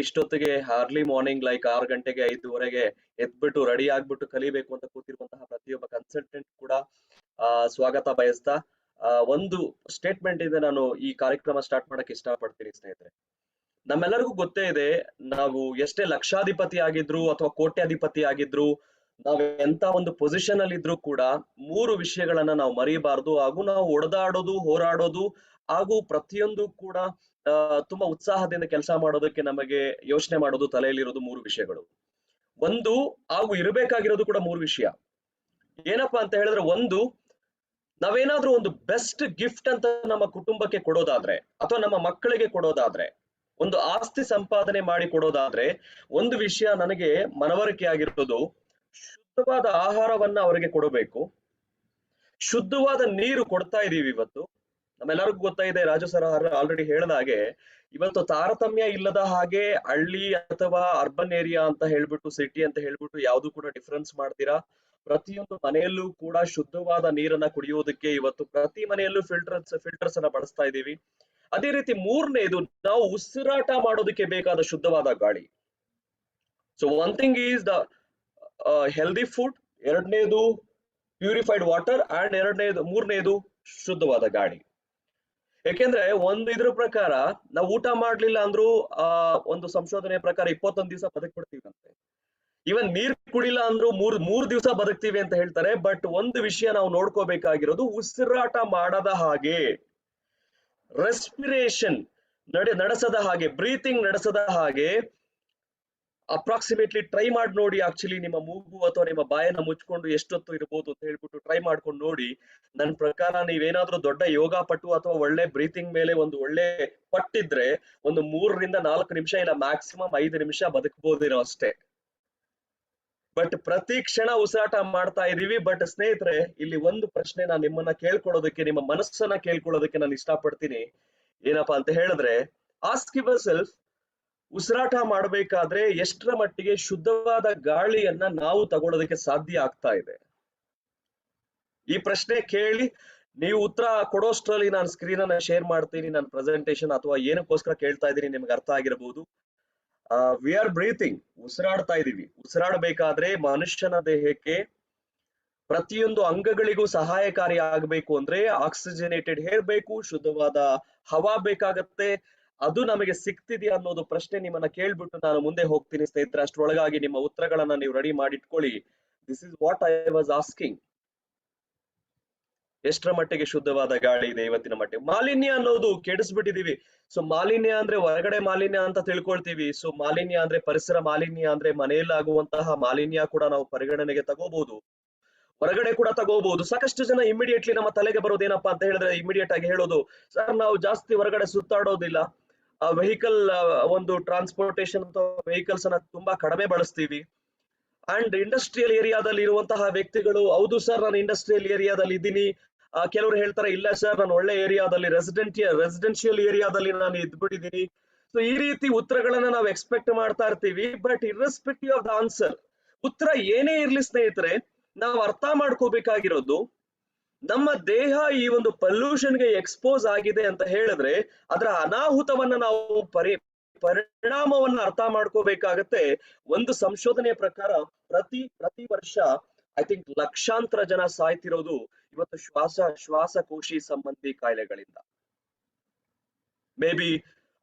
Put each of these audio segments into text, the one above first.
ಇಷ್ಟೊತ್ತಿಗೆ early morning like 6 ಗಂಟೆಗೆ 5:30ಗೆ ಎದ್ಬಿಟ್ಟು ರೆಡಿ ಆಗ್ಬಿಟ್ಟು ಕಲಿಬೇಕು ಅಂತ ಕೂತಿರುವಂತಹ ಪ್ರತಿಯೊಬ್ಬ ಕನ್ಸಲ್ಟೆಂಟ್ ಕೂಡ ಸ್ವಾಗತ ಬಯಸ್ತಾ ಒಂದು ಸ್ಟೇಟ್ಮೆಂಟ್ ಇಂದ ನಾನು ಈ ಕಾರ್ಯಕ್ರಮ ಸ್ಟಾರ್ಟ್ ಮಾಡಕ್ ಇಷ್ಟಪಡ್ತೀನಿ ಸ್ನೇಹಿತರೆ. ನಮ್ಮೆಲ್ಲರಿಗೂ ಗೊತ್ತೇ ಇದೆ, ನಾವು ಎಷ್ಟೇ ಲಕ್ಷಾಧಿಪತಿ ಆಗಿದ್ರು ಅಥವಾ ಕೋಟ್ಯಾಧಿಪತಿ ಆಗಿದ್ರು, ನಾವ್ ಎಂತ ಒಂದು ಪೊಸಿಷನ್ ಅಲ್ಲಿ ಇದ್ರು ಕೂಡ 3 ವಿಷಯಗಳನ್ನ ನಾವು ಮರಿಬಾರ್ದು. ಹಾಗೂ ನಾವು ಒಡೆದಾಡೋದು, ಹೋರಾಡೋದು ಹಾಗೂ ಪ್ರತಿಯೊಂದು ಕೂಡ ತುಂಬಾ ಉತ್ಸಾಹದಿಂದ ಕೆಲಸ ಮಾಡೋದಕ್ಕೆ ನಮಗೆ ಯೋಚನೆ ಮಾಡೋದು ತಲೆಯಲ್ಲಿರೋದು 3 ವಿಷಯಗಳು. ಒಂದು ಹಾಗೂ ಇರಬೇಕಾಗಿರೋದು ಕೂಡ 3 ವಿಷಯ. ಏನಪ್ಪಾ ಅಂತ ಹೇಳಿದ್ರೆ, ಒಂದು, ನಾವೇನಾದ್ರೂ ಒಂದು ಬೆಸ್ಟ್ ಗಿಫ್ಟ್ ಅಂತ ನಮ್ಮ ಕುಟುಂಬಕ್ಕೆ ಕೊಡೋದಾದ್ರೆ ಅಥವಾ ನಮ್ಮ ಮಕ್ಕಳಿಗೆ ಕೊಡೋದಾದ್ರೆ, ಒಂದು ಆಸ್ತಿ ಸಂಪಾದನೆ ಮಾಡಿ ಕೊಡೋದಾದ್ರೆ, ಒಂದು ವಿಷಯ ನನಗೆ ಮನವರಿಕೆ ಆಗಿರೋದು, ಶುದ್ಧವಾದ ಆಹಾರವನ್ನ ಅವರಿಗೆ ಕೊಡಬೇಕು. ಶುದ್ಧವಾದ ನೀರು ಕೊಡ್ತಾ ಇದೀವಿ ಇವತ್ತು. ನಮ್ಮೆಲ್ಲರಿಗೂ ಗೊತ್ತಾಗಿದೆ, ರಾಜು ಸರ್ ಆಲ್ರೆಡಿ ಹೇಳಿದ ಹಾಗೆ, ಇವತ್ತು ತಾರತಮ್ಯ ಇಲ್ಲದ ಹಾಗೆ ಹಳ್ಳಿ ಅಥವಾ ಅರ್ಬನ್ ಏರಿಯಾ ಅಂತ ಹೇಳ್ಬಿಟ್ಟು, ಸಿಟಿ ಅಂತ ಹೇಳ್ಬಿಟ್ಟು ಯಾವ್ದು ಕೂಡ ಡಿಫರೆನ್ಸ್ ಮಾಡ್ತೀರಾ, ಪ್ರತಿಯೊಂದು ಮನೆಯಲ್ಲೂ ಕೂಡ ಶುದ್ಧವಾದ ನೀರನ್ನ ಕುಡಿಯೋದಕ್ಕೆ ಇವತ್ತು ಪ್ರತಿ ಮನೆಯಲ್ಲೂ ಫಿಲ್ಟರ್ಸ್ ಅನ್ನ ಬಳಸ್ತಾ ಇದೀವಿ. ಅದೇ ರೀತಿ 3ನೇದು, ನಾವು ಉಸಿರಾಟ ಮಾಡೋದಕ್ಕೆ ಬೇಕಾದ ಶುದ್ಧವಾದ ಗಾಳಿ. So one thing is the healthy food, 2ನೇದು ಪ್ಯೂರಿಫೈಡ್ ವಾಟರ್ ಅಂಡ್ 3ನೇದು ಶುದ್ಧವಾದ ಗಾಳಿ. ಯಾಕೆಂದ್ರೆ ಇದ್ರ ಪ್ರಕಾರ ನಾವು ಊಟ ಮಾಡ್ಲಿಲ್ಲ ಅಂದ್ರೂ ಒಂದು ಸಂಶೋಧನೆ ಪ್ರಕಾರ 21 ದಿವಸ ಬದುಕ್ಬಿಡ್ತೀವಂತೆ. ಇವನ್ ನೀರ್ ಕುಡಿಲ್ಲ ಅಂದ್ರೂ ಮೂರ್ ದಿವಸ ಬದುಕ್ತೀವಿ ಅಂತ ಹೇಳ್ತಾರೆ. ಬಟ್ ಒಂದು ವಿಷಯ ನಾವು ನೋಡ್ಕೋಬೇಕಾಗಿರೋದು, ಉಸಿರಾಟ ಮಾಡದ ಹಾಗೆ, ರೆಸ್ಪಿರೇಷನ್ ನಡೆಸದ ಹಾಗೆ, ಬ್ರೀತಿಂಗ್ ನಡೆಸದ ಹಾಗೆ ಅಪ್ರಾಕ್ಸಿಮೇಟ್ಲಿ ಟ್ರೈ ಮಾಡಿ ನೋಡಿ. ಆಕ್ಚುಲಿ ನಿಮ್ಮ ಮೂಗು ಅಥವಾ ನಿಮ್ಮ ಬಾಯನ್ನ ಮುಚ್ಕೊಂಡು ಎಷ್ಟೊತ್ತು ಇರ್ಬೋದು ಅಂತ ಹೇಳ್ಬಿಟ್ಟು ಟ್ರೈ ಮಾಡ್ಕೊಂಡು ನೋಡಿ. ನನ್ನ ಪ್ರಕಾರ ನೀವೇನಾದ್ರೂ ದೊಡ್ಡ ಯೋಗ ಪಟು ಅಥವಾ ಒಳ್ಳೆ ಬ್ರೀತಿಂಗ್ ಮೇಲೆ ಒಂದು ಒಳ್ಳೆ ಪಟ್ಟಿದ್ರೆ ಒಂದು 3 ರಿಂದ 4 ನಿಮಿಷ, ಇಲ್ಲ ಮ್ಯಾಕ್ಸಿಮಮ್ 5 ನಿಮಿಷ ಬದುಕಬಹುದೇನೋ ಅಷ್ಟೇ. ಬಟ್ ಪ್ರತಿ ಕ್ಷಣ ಉಸಿರಾಟ ಮಾಡ್ತಾ ಇದೀವಿ. ಬಟ್ ಸ್ನೇಹಿತರೆ, ಇಲ್ಲಿ ಒಂದು ಪ್ರಶ್ನೆ ನಾನು ನಿಮ್ಮನ್ನ ಕೇಳ್ಕೊಳ್ಳೋದಕ್ಕೆ, ನಿಮ್ಮ ಮನಸ್ಸನ್ನ ಕೇಳ್ಕೊಳ್ಳೋದಕ್ಕೆ ನಾನು ಇಷ್ಟಪಡ್ತೀನಿ. ಏನಪ್ಪಾ ಅಂತ ಹೇಳಿದ್ರೆ, ಆಸ್ಕ್ ಯುವರ್ ಸೆಲ್ಫ್, ಉಸಿರಾಟ ಮಾಡಬೇಕಾದ್ರೆ ಎಷ್ಟರ ಮಟ್ಟಿಗೆ ಶುದ್ಧವಾದ ಗಾಳಿಯನ್ನ ನಾವು ತಗೊಳ್ಳೋದಕ್ಕೆ ಸಾಧ್ಯ ಆಗ್ತಾ ಇದೆ? ಈ ಪ್ರಶ್ನೆ ಕೇಳಿ ನೀವು ಉತ್ತರ ಕೊಡೋಷ್ಟ್ರಲ್ಲಿ ನಾನು ಸ್ಕ್ರೀನ್ ಅನ್ನ ಶೇರ್ ಮಾಡ್ತೀನಿ. ನನ್ನ ಪ್ರೆಸೆಂಟೇಶನ್ ಅಥವಾ ಏನಕ್ಕೋಸ್ಕರ ಕೇಳ್ತಾ ಇದ್ದೀನಿ ನಿಮ್ಗೆ ಅರ್ಥ ಆಗಿರಬಹುದು. ವಿ ಆರ್ ಬ್ರೀತಿಂಗ್, ಉಸಿರಾಡ್ತಾ ಇದೀವಿ. ಉಸಿರಾಡಬೇಕಾದ್ರೆ ಮನುಷ್ಯನ ದೇಹಕ್ಕೆ ಪ್ರತಿಯೊಂದು ಅಂಗಗಳಿಗೂ ಸಹಾಯಕಾರಿ ಆಗಬೇಕು ಅಂದ್ರೆ ಆಕ್ಸಿಜನೇಟೆಡ್ ಏರ್ ಬೇಕು, ಶುದ್ಧವಾದ ಹವಾ ಬೇಕಾಗತ್ತೆ. ಅದು ನಮಗೆ ಸಿಗ್ತಿದೆಯಾ ಅನ್ನೋದು ಪ್ರಶ್ನೆ ನಿಮ್ಮನ್ನ ಕೇಳ್ಬಿಟ್ಟು ನಾನು ಮುಂದೆ ಹೋಗ್ತೀನಿ ಸ್ನೇಹಿತರೆ. ಅಷ್ಟರೊಳಗಾಗಿ ನಿಮ್ಮ ಉತ್ತರಗಳನ್ನ ನೀವು ರೆಡಿ ಮಾಡಿಟ್ಕೊಳ್ಳಿ. This is what I was asking. ಎಷ್ಟರ ಮಟ್ಟಿಗೆ ಶುದ್ಧವಾದ ಗಾಳಿ ಇದೆ ಇವತ್ತಿನ ಮಟ್ಟಿಗೆ? ಮಾಲಿನ್ಯ ಅನ್ನೋದು ಕೆಡಿಸ್ಬಿಟ್ಟಿದೀವಿ. ಸೊ ಮಾಲಿನ್ಯ ಅಂದ್ರೆ ಹೊರಗಡೆ ಮಾಲಿನ್ಯ ಅಂತ ತಿಳ್ಕೊಳ್ತೀವಿ. ಸೊ ಮಾಲಿನ್ಯ ಅಂದ್ರೆ ಪರಿಸರ ಮಾಲಿನ್ಯ ಅಂದ್ರೆ ಮನೆಯಲ್ಲಾಗುವಂತಹ ಮಾಲಿನ್ಯ ಕೂಡ ನಾವು ಪರಿಗಣನೆಗೆ ತಗೋಬಹುದು, ಹೊರಗಡೆ ಕೂಡ ತಗೋಬಹುದು. ಸಾಕಷ್ಟು ಜನ ಇಮಿಡಿಯೇಟ್ಲಿ ನಮ್ಮ ತಲೆಗೆ ಬರೋದೇನಪ್ಪಾ ಅಂತ ಹೇಳಿದ್ರೆ, ಇಮಿಡಿಯೇಟ್ ಆಗಿ ಹೇಳೋದು, ಸರ್ ನಾವು ಜಾಸ್ತಿ ಹೊರಗಡೆ ಸುತ್ತಾಡೋದಿಲ್ಲ, ವೆಹಿಕಲ್ ಒಂದು ಟ್ರಾನ್ಸ್ಪೋರ್ಟೇಶನ್ ಅಥವಾ ವೆಹಿಕಲ್ಸ್ ಅನ್ನ ತುಂಬಾ ಕಡಿಮೆ ಬಳಸ್ತೀವಿ. ಅಂಡ್ ಇಂಡಸ್ಟ್ರಿಯಲ್ ಏರಿಯಾದಲ್ಲಿ ಇರುವಂತಹ ವ್ಯಕ್ತಿಗಳು, ಹೌದು ಸರ್ ನಾನು ಇಂಡಸ್ಟ್ರಿಯಲ್ ಏರಿಯಾದಲ್ಲಿ ಇದ್ದೀನಿ. ಕೆಲವರು ಹೇಳ್ತಾರೆ, ಇಲ್ಲ ಸರ್ ನಾನು ಒಳ್ಳೆ ಏರಿಯಾದಲ್ಲಿ ರೆಸಿಡೆನ್ಶಿಯಲ್ ಏರಿಯಾದಲ್ಲಿ ನಾನು ಇದ್ಬಿಟ್ಟಿದ್ದೀನಿ. ಸೊ ಈ ರೀತಿ ಉತ್ತರಗಳನ್ನ ನಾವು ಎಕ್ಸ್ಪೆಕ್ಟ್ ಮಾಡ್ತಾ ಇರ್ತೀವಿ. But irrespective of the answer, ಉತ್ತರ ಏನೇ ಇರ್ಲಿ ಸ್ನೇಹಿತರೆ, ನಾವು ಅರ್ಥ ಮಾಡ್ಕೋಬೇಕಾಗಿರೋದು, ನಮ್ಮ ದೇಹ ಈ ಒಂದು ಪೊಲ್ಯೂಷನ್ಗೆ ಎಕ್ಸ್ಪೋಸ್ ಆಗಿದೆ ಅಂತ ಹೇಳಿದ್ರೆ ಅದರ ಅನಾಹುತವನ್ನ ನಾವು ಪರಿಣಾಮವನ್ನ ಅರ್ಥ ಮಾಡ್ಕೋಬೇಕಾಗತ್ತೆ. ಒಂದು ಸಂಶೋಧನೆಯ ಪ್ರಕಾರ ಪ್ರತಿ ವರ್ಷ ಐ ಥಿಂಕ್ ಲಕ್ಷಾಂತರ ಜನ ಸಾಯ್ತಿರೋದು ಇವತ್ತು ಶ್ವಾಸಕೋಶಿ ಸಂಬಂಧಿ ಕಾಯಿಲೆಗಳಿಂದ. ಮೇ ಬಿ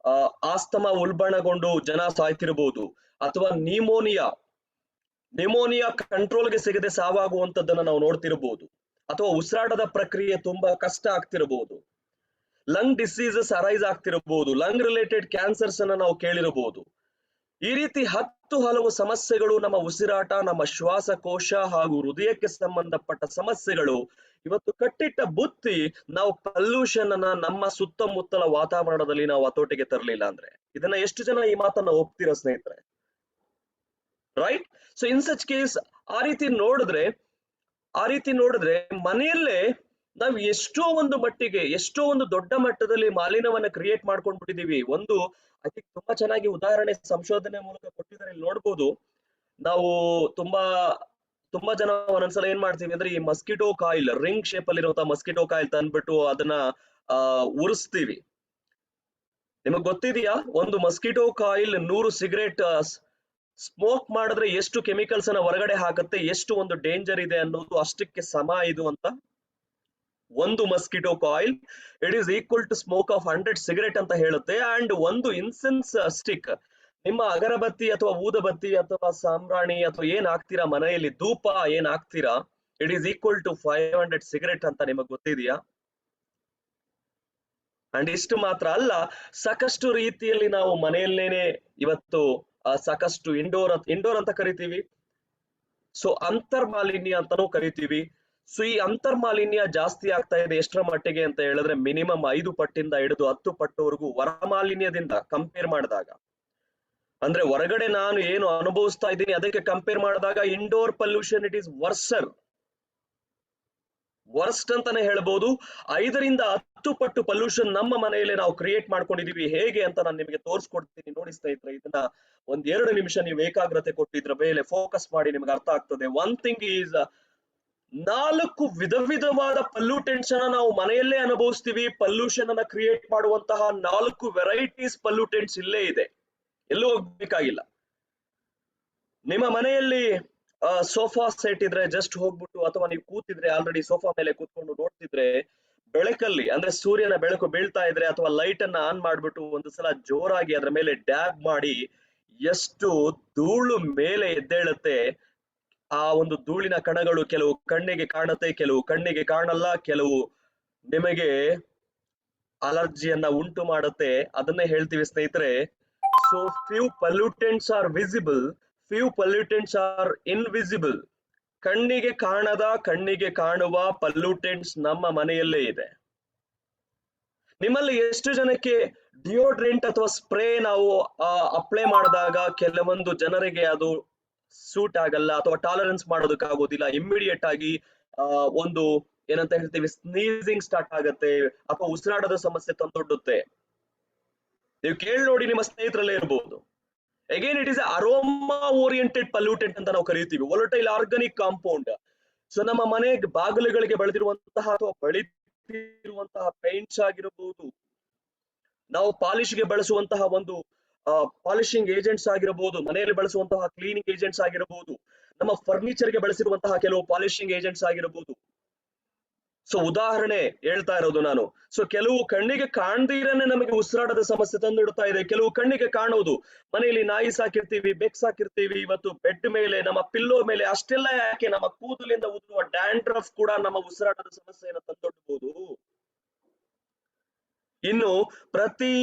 ಆಸ್ತಮಾ ಉಲ್ಬಣಗೊಂಡು ಜನ ಸಾಯ್ತಿರಬಹುದು, ಅಥವಾ ನಿಮೋನಿಯಾ ಕಂಟ್ರೋಲ್ಗೆ ಸಿಗದೆ ಸಾವಾಗುವಂತದ್ದನ್ನ ನಾವು ನೋಡ್ತಿರಬಹುದು, ಅಥವಾ ಉಸಿರಾಟದ ಪ್ರಕ್ರಿಯೆ ತುಂಬಾ ಕಷ್ಟ ಆಗ್ತಿರಬಹುದು, ಲಂಗ್ ಡಿಸೀಸಸ್ ಅರೈಸ್ ಆಗ್ತಿರಬಹುದು, ಲಂಗ್ ರಿಲೇಟೆಡ್ ಕ್ಯಾನ್ಸರ್ಸ್ ಅನ್ನ ನಾವು ಕೇಳಿರಬಹುದು. ಈ ರೀತಿ ಹಲವು ಸಮಸ್ಯೆಗಳು, ನಮ್ಮ ಉಸಿರಾಟ, ನಮ್ಮ ಶ್ವಾಸಕೋಶ ಹಾಗೂ ಹೃದಯಕ್ಕೆ ಸಂಬಂಧಪಟ್ಟ ಸಮಸ್ಯೆಗಳು ಇವತ್ತು ಕಟ್ಟಿಟ್ಟ ಬುತ್ತಿ. ನಾವು ಪೊಲ್ಯೂಷನ್ ಅನ್ನ ನಮ್ಮ ಸುತ್ತಮುತ್ತಲ ವಾತಾವರಣದಲ್ಲಿ ನಾವು ಹತೋಟಿಗೆ ತರಲಿಲ್ಲ ಅಂದ್ರೆ, ಇದನ್ನ ಎಷ್ಟು ಜನ ಈ ಮಾತನ್ನ ಒಪ್ತಿರೋ ಸ್ನೇಹಿತರೆ? Right. So in such case ಆ ರೀತಿ ನೋಡಿದ್ರೆ ಮನೆಯಲ್ಲೇ ನಾವು ಎಷ್ಟೋ ಒಂದು ದೊಡ್ಡ ಮಟ್ಟದಲ್ಲಿ ಮಾಲಿನ್ಯವನ್ನ ಕ್ರಿಯೇಟ್ ಮಾಡ್ಕೊಂಡ್ಬಿಟ್ಟಿದೀವಿ. ಒಂದು ಐ ಥಿಂಕ್ ತುಂಬಾ ಚೆನ್ನಾಗಿ ಉದಾಹರಣೆ ಸಂಶೋಧನೆ ಮೂಲಕ ಕೊಟ್ಟಿದ್ದಾರೆ, ಇಲ್ಲಿ ನೋಡ್ಬೋದು. ನಾವು ತುಂಬಾ ಜನ ಒಂದೊಂದ್ಸಲ ಏನ್ ಮಾಡ್ತೀವಿ ಅಂದ್ರೆ, ಈ ಮಸ್ಕಿಟೋ ಕಾಯಿಲ್, ರಿಂಗ್ ಶೇಪ್ ಅಲ್ಲಿ ಇರುವಂತಹ ಮಸ್ಕಿಟೋ ಕಾಯಿಲ್ ತಂದ್ಬಿಟ್ಟು ಅದನ್ನ ಉರಿಸ್ತೀವಿ. ನಿಮಗ್ ಗೊತ್ತಿದೆಯಾ ಒಂದು ಮಸ್ಕಿಟೋ ಕಾಯಿಲ್ 100 ಸಿಗರೇಟ್ ಸ್ಮೋಕ್ ಮಾಡಿದ್ರೆ ಎಷ್ಟು ಕೆಮಿಕಲ್ಸ್ ಅನ್ನ ಹೊರಗಡೆ ಹಾಕುತ್ತೆ, ಎಷ್ಟು ಒಂದು ಡೇಂಜರ್ ಇದೆ ಅನ್ನೋದು ಅಷ್ಟಕ್ಕೆ ಸಮ ಇದು ಅಂತ. ಒಂದು mosquito coil it is equal to smoke of 100 cigarette ಅಂತ ಹೇಳುತ್ತೆ. ಅಂಡ್ ಒಂದು ಇನ್ಸೆನ್ಸ್ ಸ್ಟಿಕ್, ನಿಮ್ಮ ಅಗರಬತ್ತಿ ಅಥವಾ ಊದಬತ್ತಿ ಅಥವಾ ಸಾಂಬ್ರಾಣಿ ಅಥವಾ ಏನ್ ಹಾಕ್ತೀರಾ ಮನೆಯಲ್ಲಿ, ಧೂಪ ಏನ್ ಹಾಕ್ತೀರಾ, it is equal to 500 cigarette ಅಂತ ನಿಮಗ್ ಗೊತ್ತಿದೆಯಾ? ಅಂಡ್ ಇಷ್ಟು ಮಾತ್ರ ಅಲ್ಲ, ಸಾಕಷ್ಟು ರೀತಿಯಲ್ಲಿ ನಾವು ಮನೆಯಲ್ಲೇನೆ ಇವತ್ತು ಸಾಕಷ್ಟು ಇಂಡೋರ್ ಅಂತ ಕರಿತೀವಿ, ಸೊ ಅಂತರ್ಮಾಲಿನ್ಯ ಅಂತಾನೂ ಕರಿತೀವಿ. ಸೊ ಈ ಅಂತರ್ಮಾಲಿನ್ಯ ಜಾಸ್ತಿ ಆಗ್ತಾ ಇದೆ ಎಷ್ಟರ ಮಟ್ಟಿಗೆ ಅಂತ ಹೇಳಿದ್ರೆ ಮಿನಿಮಮ್ 5 ಪಟ್ಟಿಂದ ಹಿಡಿದು 10 ಪಟ್ಟವರೆಗೂ ಹೊರಮಾಲಿನ್ಯದಿಂದ ಕಂಪೇರ್ ಮಾಡಿದಾಗ, ಅಂದ್ರೆ ಹೊರಗಡೆ ನಾನು ಏನು ಅನುಭವಿಸ್ತಾ ಇದ್ದೀನಿ ಅದಕ್ಕೆ ಕಂಪೇರ್ ಮಾಡಿದಾಗ indoor pollution it is worst ಅಂತಾನೆ ಹೇಳ್ಬೋದು. 5 ರಿಂದ 10 ಪಟ್ಟು ಪೊಲ್ಯೂಷನ್ ನಮ್ಮ ಮನೆಯಲ್ಲಿ ನಾವು ಕ್ರಿಯೇಟ್ ಮಾಡ್ಕೊಂಡಿದೀವಿ. ಹೇಗೆ ಅಂತ ನಾನು ನಿಮಗೆ ತೋರಿಸ್ಕೊಡ್ತೀನಿ, ನೋಡಿ ಸ್ನೇಹಿತರೆ. ಇದನ್ನ 1-2 ನಿಮಿಷ ನೀವು ಏಕಾಗ್ರತೆ ಕೊಟ್ಟಿದ್ರ ಮೇಲೆ ಫೋಕಸ್ ಮಾಡಿ ನಿಮ್ಗೆ ಅರ್ಥ ಆಗ್ತದೆ. ಒನ್ ಥಿಂಗ್ ಈಸ್ 4 ವಿಧವಾದ ಪೊಲ್ಯೂಟೆಂಟ್ಸ್ ಅನ್ನ ನಾವು ಮನೆಯಲ್ಲೇ ಅನುಭವಿಸ್ತೀವಿ. ಪೊಲ್ಯೂಷನ್ ಅನ್ನ ಕ್ರಿಯೇಟ್ ಮಾಡುವಂತಹ 4 ವೆರೈಟೀಸ್ ಪೊಲ್ಯೂಟೆಂಟ್ಸ್ ಇಲ್ಲೇ ಇದೆ, ಎಲ್ಲೂ ಹೋಗ್ಬೇಕಾಗಿಲ್ಲ. ನಿಮ್ಮ ಮನೆಯಲ್ಲಿ ಸೋಫಾ ಸೆಟ್ ಇದ್ರೆ ಜಸ್ಟ್ ಹೋಗ್ಬಿಟ್ಟು, ಅಥವಾ ನೀವು ಕೂತಿದ್ರೆ ಆಲ್ರೆಡಿ ಸೋಫಾ ಮೇಲೆ ಕೂತ್ಕೊಂಡು ನೋಡ್ತಿದ್ರೆ ಬೆಳಕಲ್ಲಿ, ಅಂದ್ರೆ ಸೂರ್ಯನ ಬೆಳಕು ಬೀಳ್ತಾ ಇದ್ರೆ ಅಥವಾ ಲೈಟ್ ಅನ್ನ ಆನ್ ಮಾಡ್ಬಿಟ್ಟು ಒಂದು ಸಲ ಜೋರಾಗಿ ಅದ್ರ ಮೇಲೆ ಡ್ಯಾಬ್ ಮಾಡಿ ಎಷ್ಟು ಧೂಳು ಮೇಲೆ ಎದ್ದೇಳುತ್ತೆ. ಆ ಒಂದು ಧೂಳಿನ ಕಣಗಳು ಕೆಲವು ಕಣ್ಣಿಗೆ ಕಾಣುತ್ತೆ, ಕೆಲವು ಕಣ್ಣಿಗೆ ಕಾಣಲ್ಲ, ಕೆಲವು ನಿಮಗೆ ಅಲರ್ಜಿಯನ್ನ ಉಂಟು ಮಾಡುತ್ತೆ. ಅದನ್ನೇ ಹೇಳ್ತೀವಿ ಸ್ನೇಹಿತರೆ. So few pollutants are visible, few pollutants are invisible. ಕಣ್ಣಿಗೆ ಕಾಣುವ ಪೊಲ್ಯೂಟೆಂಟ್ಸ್ ನಮ್ಮ ಮನೆಯಲ್ಲೇ ಇದೆ. ನಿಮ್ಮಲ್ಲಿ ಎಷ್ಟು ಜನಕ್ಕೆ ಡಿಯೋಡ್ರೆಂಟ್ ಅಥವಾ ಸ್ಪ್ರೇ ನಾವು ಅಪ್ಲೈ ಮಾಡಿದಾಗ ಕೆಲವೊಂದು ಜನರಿಗೆ ಅದು ಸೂಟ್ ಆಗಲ್ಲ ಅಥವಾ ಟಾಲರೆನ್ಸ್ ಮಾಡೋದಕ್ಕಾಗೋದಿಲ್ಲ, ಇಮ್ಮಿಡಿಯೇಟ್ ಆಗಿ ಒಂದು ಏನಂತ ಹೇಳ್ತೀವಿ ಸ್ನೀಸಿಂಗ್ ಸ್ಟಾರ್ಟ್ ಆಗತ್ತೆ ಅಥವಾ ಉಸಿರಾಟದ ಸಮಸ್ಯೆ ತಂದೊಡ್ಡುತ್ತೆ. ನೀವು ಕೇಳಿ ನೋಡಿ, ನಿಮ್ಮ ಸ್ನೇಹಿತರಲ್ಲೇ ಇರಬಹುದು. Again it is aroma oriented pollutant ಅಂತ ನಾವು ಕರೀತೀವಿ, ವೊಲಟೈಲ್ ಆರ್ಗಾನಿಕ್ ಕಾಂಪೌಂಡ್. ಸೊ ನಮ್ಮ ಮನೆ ಬಾಗಿಲುಗಳಿಗೆ ಬೆಳೆದಿರುವಂತಹ ಅಥವಾ ಬೆಳೆದಿರುವಂತಹ ಪೇಂಟ್ಸ್ ಆಗಿರಬಹುದು, ನಾವು ಪಾಲಿಶ್ಗೆ ಬಳಸುವಂತಹ ಒಂದು ಪಾಲಿಶಿಂಗ್ ಏಜೆಂಟ್ಸ್ ಆಗಿರಬಹುದು, ಮನೆಯಲ್ಲಿ ಬಳಸುವಂತಹ ಕ್ಲೀನಿಂಗ್ ಏಜೆಂಟ್ಸ್ ಆಗಿರಬಹುದು, ನಮ್ಮ ಫರ್ನಿಚರ್ಗೆ ಬಳಸಿರುವಂತಹ ಕೆಲವು ಪಾಲಿಶಿಂಗ್ ಏಜೆಂಟ್ಸ್ ಆಗಿರಬಹುದು. ಸೊ ಉದಾಹರಣೆ ಹೇಳ್ತಾ ಇರೋದು ನಾನು. ಸೊ ಕೆಲವು ಕಣ್ಣಿಗೆ ಕಾಣ್ದಿರನೆ ನಮಗೆ ಉಸಿರಾಟದ ಸಮಸ್ಯೆ ತಂದಿಡ್ತಾ ಇದೆ, ಕೆಲವು ಕಣ್ಣಿಗೆ ಕಾಣುವುದು. ಮನೆಯಲ್ಲಿ ನಾಯಿ ಸಾಕಿರ್ತೀವಿ, ಬೆಕ್ ಸಾಕಿರ್ತೀವಿ, ಇವತ್ತು ಬೆಡ್ ಮೇಲೆ, ನಮ್ಮ ಪಿಲ್ಲೋ ಮೇಲೆ, ಅಷ್ಟೆಲ್ಲ ಯಾಕೆ, ನಮ್ಮ ಕೂದಲಿಂದ ಉದುರುವ ಡ್ಯಾಂಡ್ರಫ್ ಕೂಡ ನಮ್ಮ ಉಸಿರಾಟದ ಸಮಸ್ಯೆಯನ್ನು ತಂದೊಡ್ಡಬಹುದು. ಇನ್ನು ಪ್ರತಿ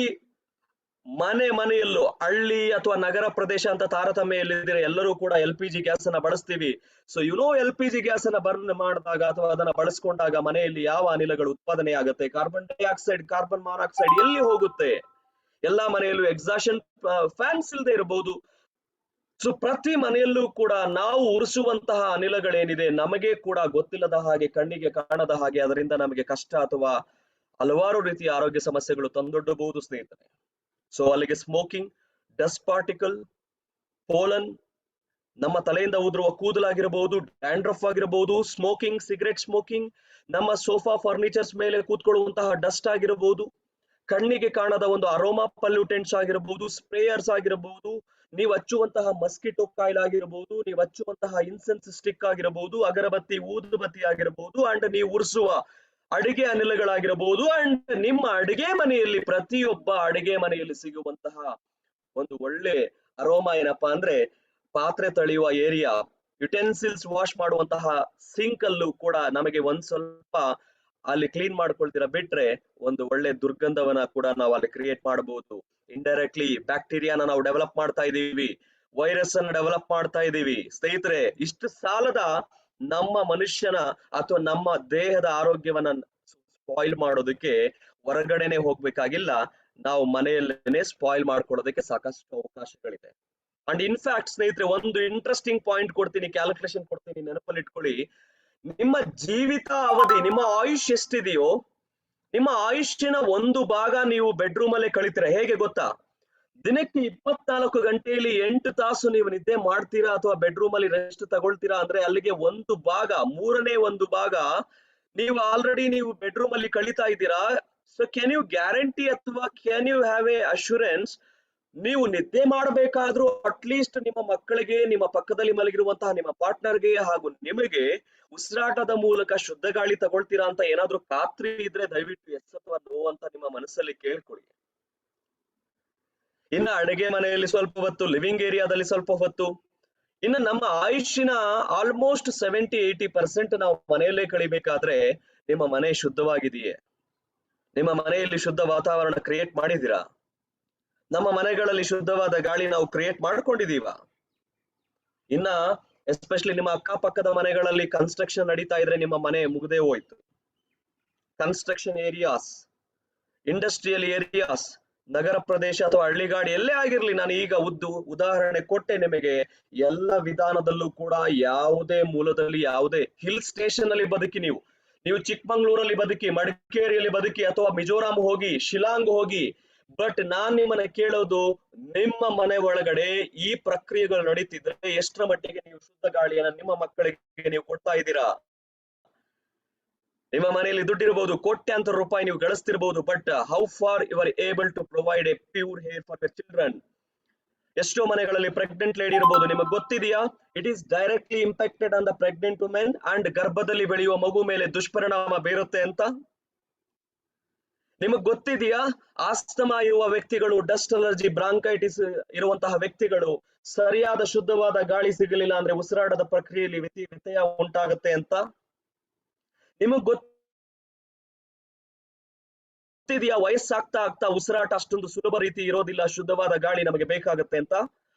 ಮನೆಯಲ್ಲೂ ಹಳ್ಳಿ ಅಥವಾ ನಗರ ಪ್ರದೇಶ ಅಂತ ತಾರತಮ್ಯ ಎಲ್ಲಿದ್ರೆ ಎಲ್ಲರೂ ಕೂಡ LPG ಗ್ಯಾಸ್ ಅನ್ನ ಬಳಸ್ತೀವಿ. ಸೊ LPG ಗ್ಯಾಸ್ ಅನ್ನ ಬರ್ನ್ ಮಾಡಿದಾಗ ಅಥವಾ ಅದನ್ನ ಬಳಸ್ಕೊಂಡಾಗ ಮನೆಯಲ್ಲಿ ಯಾವ ಅನಿಲಗಳು ಉತ್ಪಾದನೆ ಆಗುತ್ತೆ, ಕಾರ್ಬನ್ ಡೈಆಕ್ಸೈಡ್, ಕಾರ್ಬನ್ ಮಾನಾಕ್ಸೈಡ್ ಎಲ್ಲಿ ಹೋಗುತ್ತೆ? ಎಲ್ಲಾ ಮನೆಯಲ್ಲೂ ಎಕ್ಸಾಷನ್ ಫ್ಯಾನ್ಸ್ ಇಲ್ಲದೆ ಇರಬಹುದು. ಸೊ ಪ್ರತಿ ಮನೆಯಲ್ಲೂ ಕೂಡ ನಾವು ಉರಿಸುವಂತಹ ಅನಿಲಗಳೇನಿದೆ ನಮಗೆ ಕೂಡ ಗೊತ್ತಿಲ್ಲದ ಹಾಗೆ, ಕಣ್ಣಿಗೆ ಕಾಣದ ಹಾಗೆ, ಅದರಿಂದ ನಮಗೆ ಕಷ್ಟ ಅಥವಾ ಹಲವಾರು ರೀತಿಯ ಆರೋಗ್ಯ ಸಮಸ್ಯೆಗಳು ತಂದೊಡ್ಡಬಹುದು ಸ್ನೇಹಿತರೆ. ಸೊ ಅಲ್ಲಿಗೆ ಸ್ಮೋಕಿಂಗ್, ಡಸ್ಟ್ ಪಾರ್ಟಿಕಲ್, ಪೋಲನ್, ನಮ್ಮ ತಲೆಯಿಂದ ಉದುರುವ ಕೂದಲಾಗಿರಬಹುದು, ಡ್ಯಾಂಡ್ರಫ್ ಆಗಿರಬಹುದು, ಸ್ಮೋಕಿಂಗ್, ಸಿಗರೆಟ್ ಸ್ಮೋಕಿಂಗ್, ನಮ್ಮ ಸೋಫಾ ಫರ್ನಿಚರ್ಸ್ ಮೇಲೆ ಕೂತ್ಕೊಳ್ಳುವಂತಹ ಡಸ್ಟ್ ಆಗಿರಬಹುದು, ಕಣ್ಣಿಗೆ ಕಾಣದ ಒಂದು ಅರೋಮಾ ಪೊಲ್ಯೂಟೆಂಟ್ಸ್ ಆಗಿರಬಹುದು, ಸ್ಪ್ರೇಯರ್ಸ್ ಆಗಿರಬಹುದು, ನೀವು ಹಚ್ಚುವಂತಹ ಮಸ್ಕಿಟೋ ಕಾಯಿಲ್ ಆಗಿರಬಹುದು, ನೀವು ಹಚ್ಚುವಂತಹ ಇನ್ಸೆನ್ಸ್ ಸ್ಟಿಕ್ ಆಗಿರಬಹುದು, ಅಗರಬತ್ತಿ, ಊದುಬತ್ತಿ ಆಗಿರಬಹುದು, ಅಂಡ್ ನೀವು ಉರಿಸುವ ಅಡಿಗೆ ಅನಿಲಗಳಾಗಿರಬಹುದು, ಅಂಡ್ ನಿಮ್ಮ ಅಡಿಗೆ ಮನೆಯಲ್ಲಿ, ಪ್ರತಿಯೊಬ್ಬ ಅಡಿಗೆ ಮನೆಯಲ್ಲಿ ಸಿಗುವಂತಹ ಒಂದು ಒಳ್ಳೆ ಅರೋಮಾ ಏನಪ್ಪಾ ಅಂದ್ರೆ ಪಾತ್ರೆ ತೊಳೆಯುವ ಏರಿಯಾ, ಯುಟೆನ್ಸಿಲ್ಸ್ ವಾಶ್ ಮಾಡುವಂತಹ ಸಿಂಕ್ ಅಲ್ಲೂ ಕೂಡ ನಮಗೆ ಒಂದ್ ಸ್ವಲ್ಪ ಅಲ್ಲಿ ಕ್ಲೀನ್ ಮಾಡ್ಕೊಳ್ತೀರ ಬಿಟ್ರೆ ಒಂದು ಒಳ್ಳೆ ದುರ್ಗಂಧವನ್ನ ಕೂಡ ನಾವು ಅಲ್ಲಿ ಕ್ರಿಯೇಟ್ ಮಾಡಬಹುದು. ಇಂಡೈರೆಕ್ಟ್ಲಿ ಬ್ಯಾಕ್ಟೀರಿಯಾನ ನಾವು ಡೆವಲಪ್ ಮಾಡ್ತಾ ಇದೀವಿ, ವೈರಸ್ ಅನ್ನು ಡೆವಲಪ್ ಮಾಡ್ತಾ ಇದೀವಿ. ಸ್ನೇಹಿತರೆ, ಇಷ್ಟು ಸಾಲದ ನಮ್ಮ ಮನುಷ್ಯನ ಅಥವಾ ನಮ್ಮ ದೇಹದ ಆರೋಗ್ಯವನ್ನ ಸ್ಪಾಯಿಲ್ ಮಾಡೋದಕ್ಕೆ ಹೊರಗಡೆನೆ ಹೋಗ್ಬೇಕಾಗಿಲ್ಲ, ನಾವು ಮನೆಯಲ್ಲೇನೆ ಸ್ಪಾಯಿಲ್ ಮಾಡ್ಕೊಳ್ಳೋದಕ್ಕೆ ಸಾಕಷ್ಟು ಅವಕಾಶಗಳಿದೆ. ಅಂಡ್ ಇನ್ಫ್ಯಾಕ್ಟ್ ಸ್ನೇಹಿತರೆ, ಒಂದು ಇಂಟ್ರೆಸ್ಟಿಂಗ್ ಪಾಯಿಂಟ್ ಕೊಡ್ತೀನಿ, ಕ್ಯಾಲ್ಕುಲೇಷನ್ ಕೊಡ್ತೀನಿ, ನೆನಪಲ್ಲಿ ಇಟ್ಕೊಳ್ಳಿ. ನಿಮ್ಮ ಜೀವಿತ ಅವಧಿ, ನಿಮ್ಮ ಆಯುಷ್ ಎಷ್ಟಿದೆಯೋ, ನಿಮ್ಮ ಆಯುಷ್ಯನ ಒಂದು ಭಾಗ ನೀವು ಬೆಡ್ರೂಮ್ ಅಲ್ಲೇ ಕಳಿತೀರಾ. ಹೇಗೆ ಗೊತ್ತಾ? ದಿನಕ್ಕೆ 24 ಗಂಟೆಯಲ್ಲಿ 8 ತಾಸು ನೀವು ನಿದ್ದೆ ಮಾಡ್ತೀರಾ ಅಥವಾ ಬೆಡ್ರೂಮ್ ಅಲ್ಲಿ ರೆಸ್ಟ್ ತಗೊಳ್ತೀರಾ ಅಂದ್ರೆ ಅಲ್ಲಿಗೆ ಒಂದು ಭಾಗ, 1/3 ಭಾಗ ನೀವು ಆಲ್ರೆಡಿ ನೀವು ಬೆಡ್ರೂಮ್ ಅಲ್ಲಿ ಕಳೀತಾ ಇದ್ದೀರಾ. ಸೊ ಕ್ಯಾನ್ ಯು ಗ್ಯಾರಂಟಿ ಅಥವಾ can you have a assurance, ನೀವು ನಿದ್ದೆ ಮಾಡಬೇಕಾದ್ರೂ ಅಟ್ಲೀಸ್ಟ್ ನಿಮ್ಮ ಮಕ್ಕಳಿಗೆ, ನಿಮ್ಮ ಪಕ್ಕದಲ್ಲಿ ಮಲಗಿರುವಂತಹ ನಿಮ್ಮ ಪಾರ್ಟ್ನರ್ಗೆ ಹಾಗೂ ನಿಮಗೆ ಉಸಿರಾಟದ ಮೂಲಕ ಶುದ್ಧ ಗಾಳಿ ತಗೊಳ್ತೀರಾ ಅಂತ ಏನಾದ್ರೂ ಖಾತ್ರಿ ಇದ್ರೆ ದಯವಿಟ್ಟು ಎಸ್ ಅಥವಾ ನೋ ಅಂತ ನಿಮ್ಮ ಮನಸ್ಸಲ್ಲಿ ಕೇಳ್ಕೊಳ್ಳಿ. ಇನ್ನು ಅಡುಗೆ ಮನೆಯಲ್ಲಿ ಸ್ವಲ್ಪ ಹೊತ್ತು, ಲಿವಿಂಗ್ ಏರಿಯಾದಲ್ಲಿ ಸ್ವಲ್ಪ ಹೊತ್ತು, ಇನ್ನು ನಮ್ಮ ಆಯುಷ್ಯನ ಆಲ್ಮೋಸ್ಟ್ 70-80% ನಾವು ಮನೆಯಲ್ಲೇ ಕಳಿಬೇಕಾದ್ರೆ ನಿಮ್ಮ ಮನೆ ಶುದ್ಧವಾಗಿದೆಯೇ? ನಿಮ್ಮ ಮನೆಯಲ್ಲಿ ಶುದ್ಧ ವಾತಾವರಣ ಕ್ರಿಯೇಟ್ ಮಾಡಿದೀರಾ? ನಮ್ಮ ಮನೆಗಳಲ್ಲಿ ಶುದ್ಧವಾದ ಗಾಳಿ ನಾವು ಕ್ರಿಯೇಟ್ ಮಾಡ್ಕೊಂಡಿದೀವ? ಇನ್ನ ಎಸ್ಪೆಷಲಿ ನಿಮ್ಮ ಅಕ್ಕಪಕ್ಕದ ಮನೆಗಳಲ್ಲಿ ಕನ್ಸ್ಟ್ರಕ್ಷನ್ ನಡೀತಾ ಇದ್ರೆ ನಿಮ್ಮ ಮನೆ ಮುಗ್ದೇ ಹೋಯ್ತು. ಕನ್ಸ್ಟ್ರಕ್ಷನ್ ಏರಿಯಾಸ್, ಇಂಡಸ್ಟ್ರಿಯಲ್ ಏರಿಯಾಸ್, ನಗರ ಪ್ರದೇಶ ಅಥವಾ ಹಳ್ಳಿಗಾಡಿ ಎಲ್ಲೇ ಆಗಿರ್ಲಿ, ನಾನು ಈಗ ಉದಾಹರಣೆ ಕೊಟ್ಟೆ ನಿಮಗೆ. ಎಲ್ಲ ವಿಧಾನದಲ್ಲೂ ಕೂಡ ಯಾವುದೇ ಮೂಲದಲ್ಲಿ, ಯಾವುದೇ ಹಿಲ್ ಸ್ಟೇಷನ್ ಅಲ್ಲಿ ಬದುಕಿ, ನೀವು ಚಿಕ್ಕಮಂಗ್ಳೂರಲ್ಲಿ ಬದುಕಿ, ಮಡಿಕೇರಿಯಲ್ಲಿ ಬದುಕಿ, ಅಥವಾ ಮಿಜೋರಾಂ ಹೋಗಿ, ಶಿಲಾಂಗ್ ಹೋಗಿ, ಬಟ್ ನಾನ್ ನಿಮ್ಮನ್ನ ಕೇಳೋದು, ನಿಮ್ಮ ಮನೆ ಒಳಗಡೆ ಈ ಪ್ರಕ್ರಿಯೆಗಳು ನಡೀತಿದ್ರೆ ಎಷ್ಟರ ಮಟ್ಟಿಗೆ ನೀವು ಶುದ್ಧ ಗಾಳಿಯನ್ನ ನಿಮ್ಮ ಮಕ್ಕಳಿಗೆ ನೀವು ಕೊಡ್ತಾ ಇದ್ದೀರಾ? ನಿಮ್ಮ ಮನೆಯಲ್ಲಿ ದುಡ್ಡಿರಬಹುದು, ಕೋಟ್ಯಾಂತರ ರೂಪಾಯಿ ನೀವು ಗಳಿಸ್ತಿರ್ಬಹುದು, but how far you are able to provide a pure air for your children? ಎಷ್ಟೋ ಮನೆಗಳಲ್ಲಿ ಪ್ರೆಗ್ನೆಂಟ್ ಲೇಡಿ ಇರಬಹುದು, ನಿಮಗೆ ಗೊತ್ತಿದೆಯಾ? It is directly impacted on the pregnant women and ಗರ್ಭದಲ್ಲಿ ಬೆಳೆಯುವ ಮಗು ಮೇಲೆ ದುಷ್ಪರಿಣಾಮ ಬೀರುತ್ತೆ ಅಂತ ನಿಮಗ್ ಗೊತ್ತಿದೆಯಾ? ಆಸ್ತಮಾ ಇರುವ ವ್ಯಕ್ತಿಗಳು, ಡಸ್ಟ್ ಅಲರ್ಜಿ, ಬ್ರಾಂಕೈಟಿಸ್ ಇರುವಂತಹ ವ್ಯಕ್ತಿಗಳು ಸರಿಯಾದ ಶುದ್ಧವಾದ ಗಾಳಿ ಸಿಗಲಿಲ್ಲ ಅಂದ್ರೆ ಉಸಿರಾಟದ ಪ್ರಕ್ರಿಯೆಯಲ್ಲಿ ವ್ಯತ್ಯಯ ಉಂಟಾಗುತ್ತೆ ಅಂತ ನಿಮಗ್ ಗೊತ್ತಿದೆಯಾ? ವಯಸ್ಸಾಗ್ತಾ ಆಗ್ತಾ ಉಸಿರಾಟ ಅಷ್ಟೊಂದು ಸುಲಭ ರೀತಿ ಇರೋದಿಲ್ಲ, ಶುದ್ಧವಾದ ಗಾಳಿ ನಮಗೆ ಬೇಕಾಗುತ್ತೆ ಅಂತ.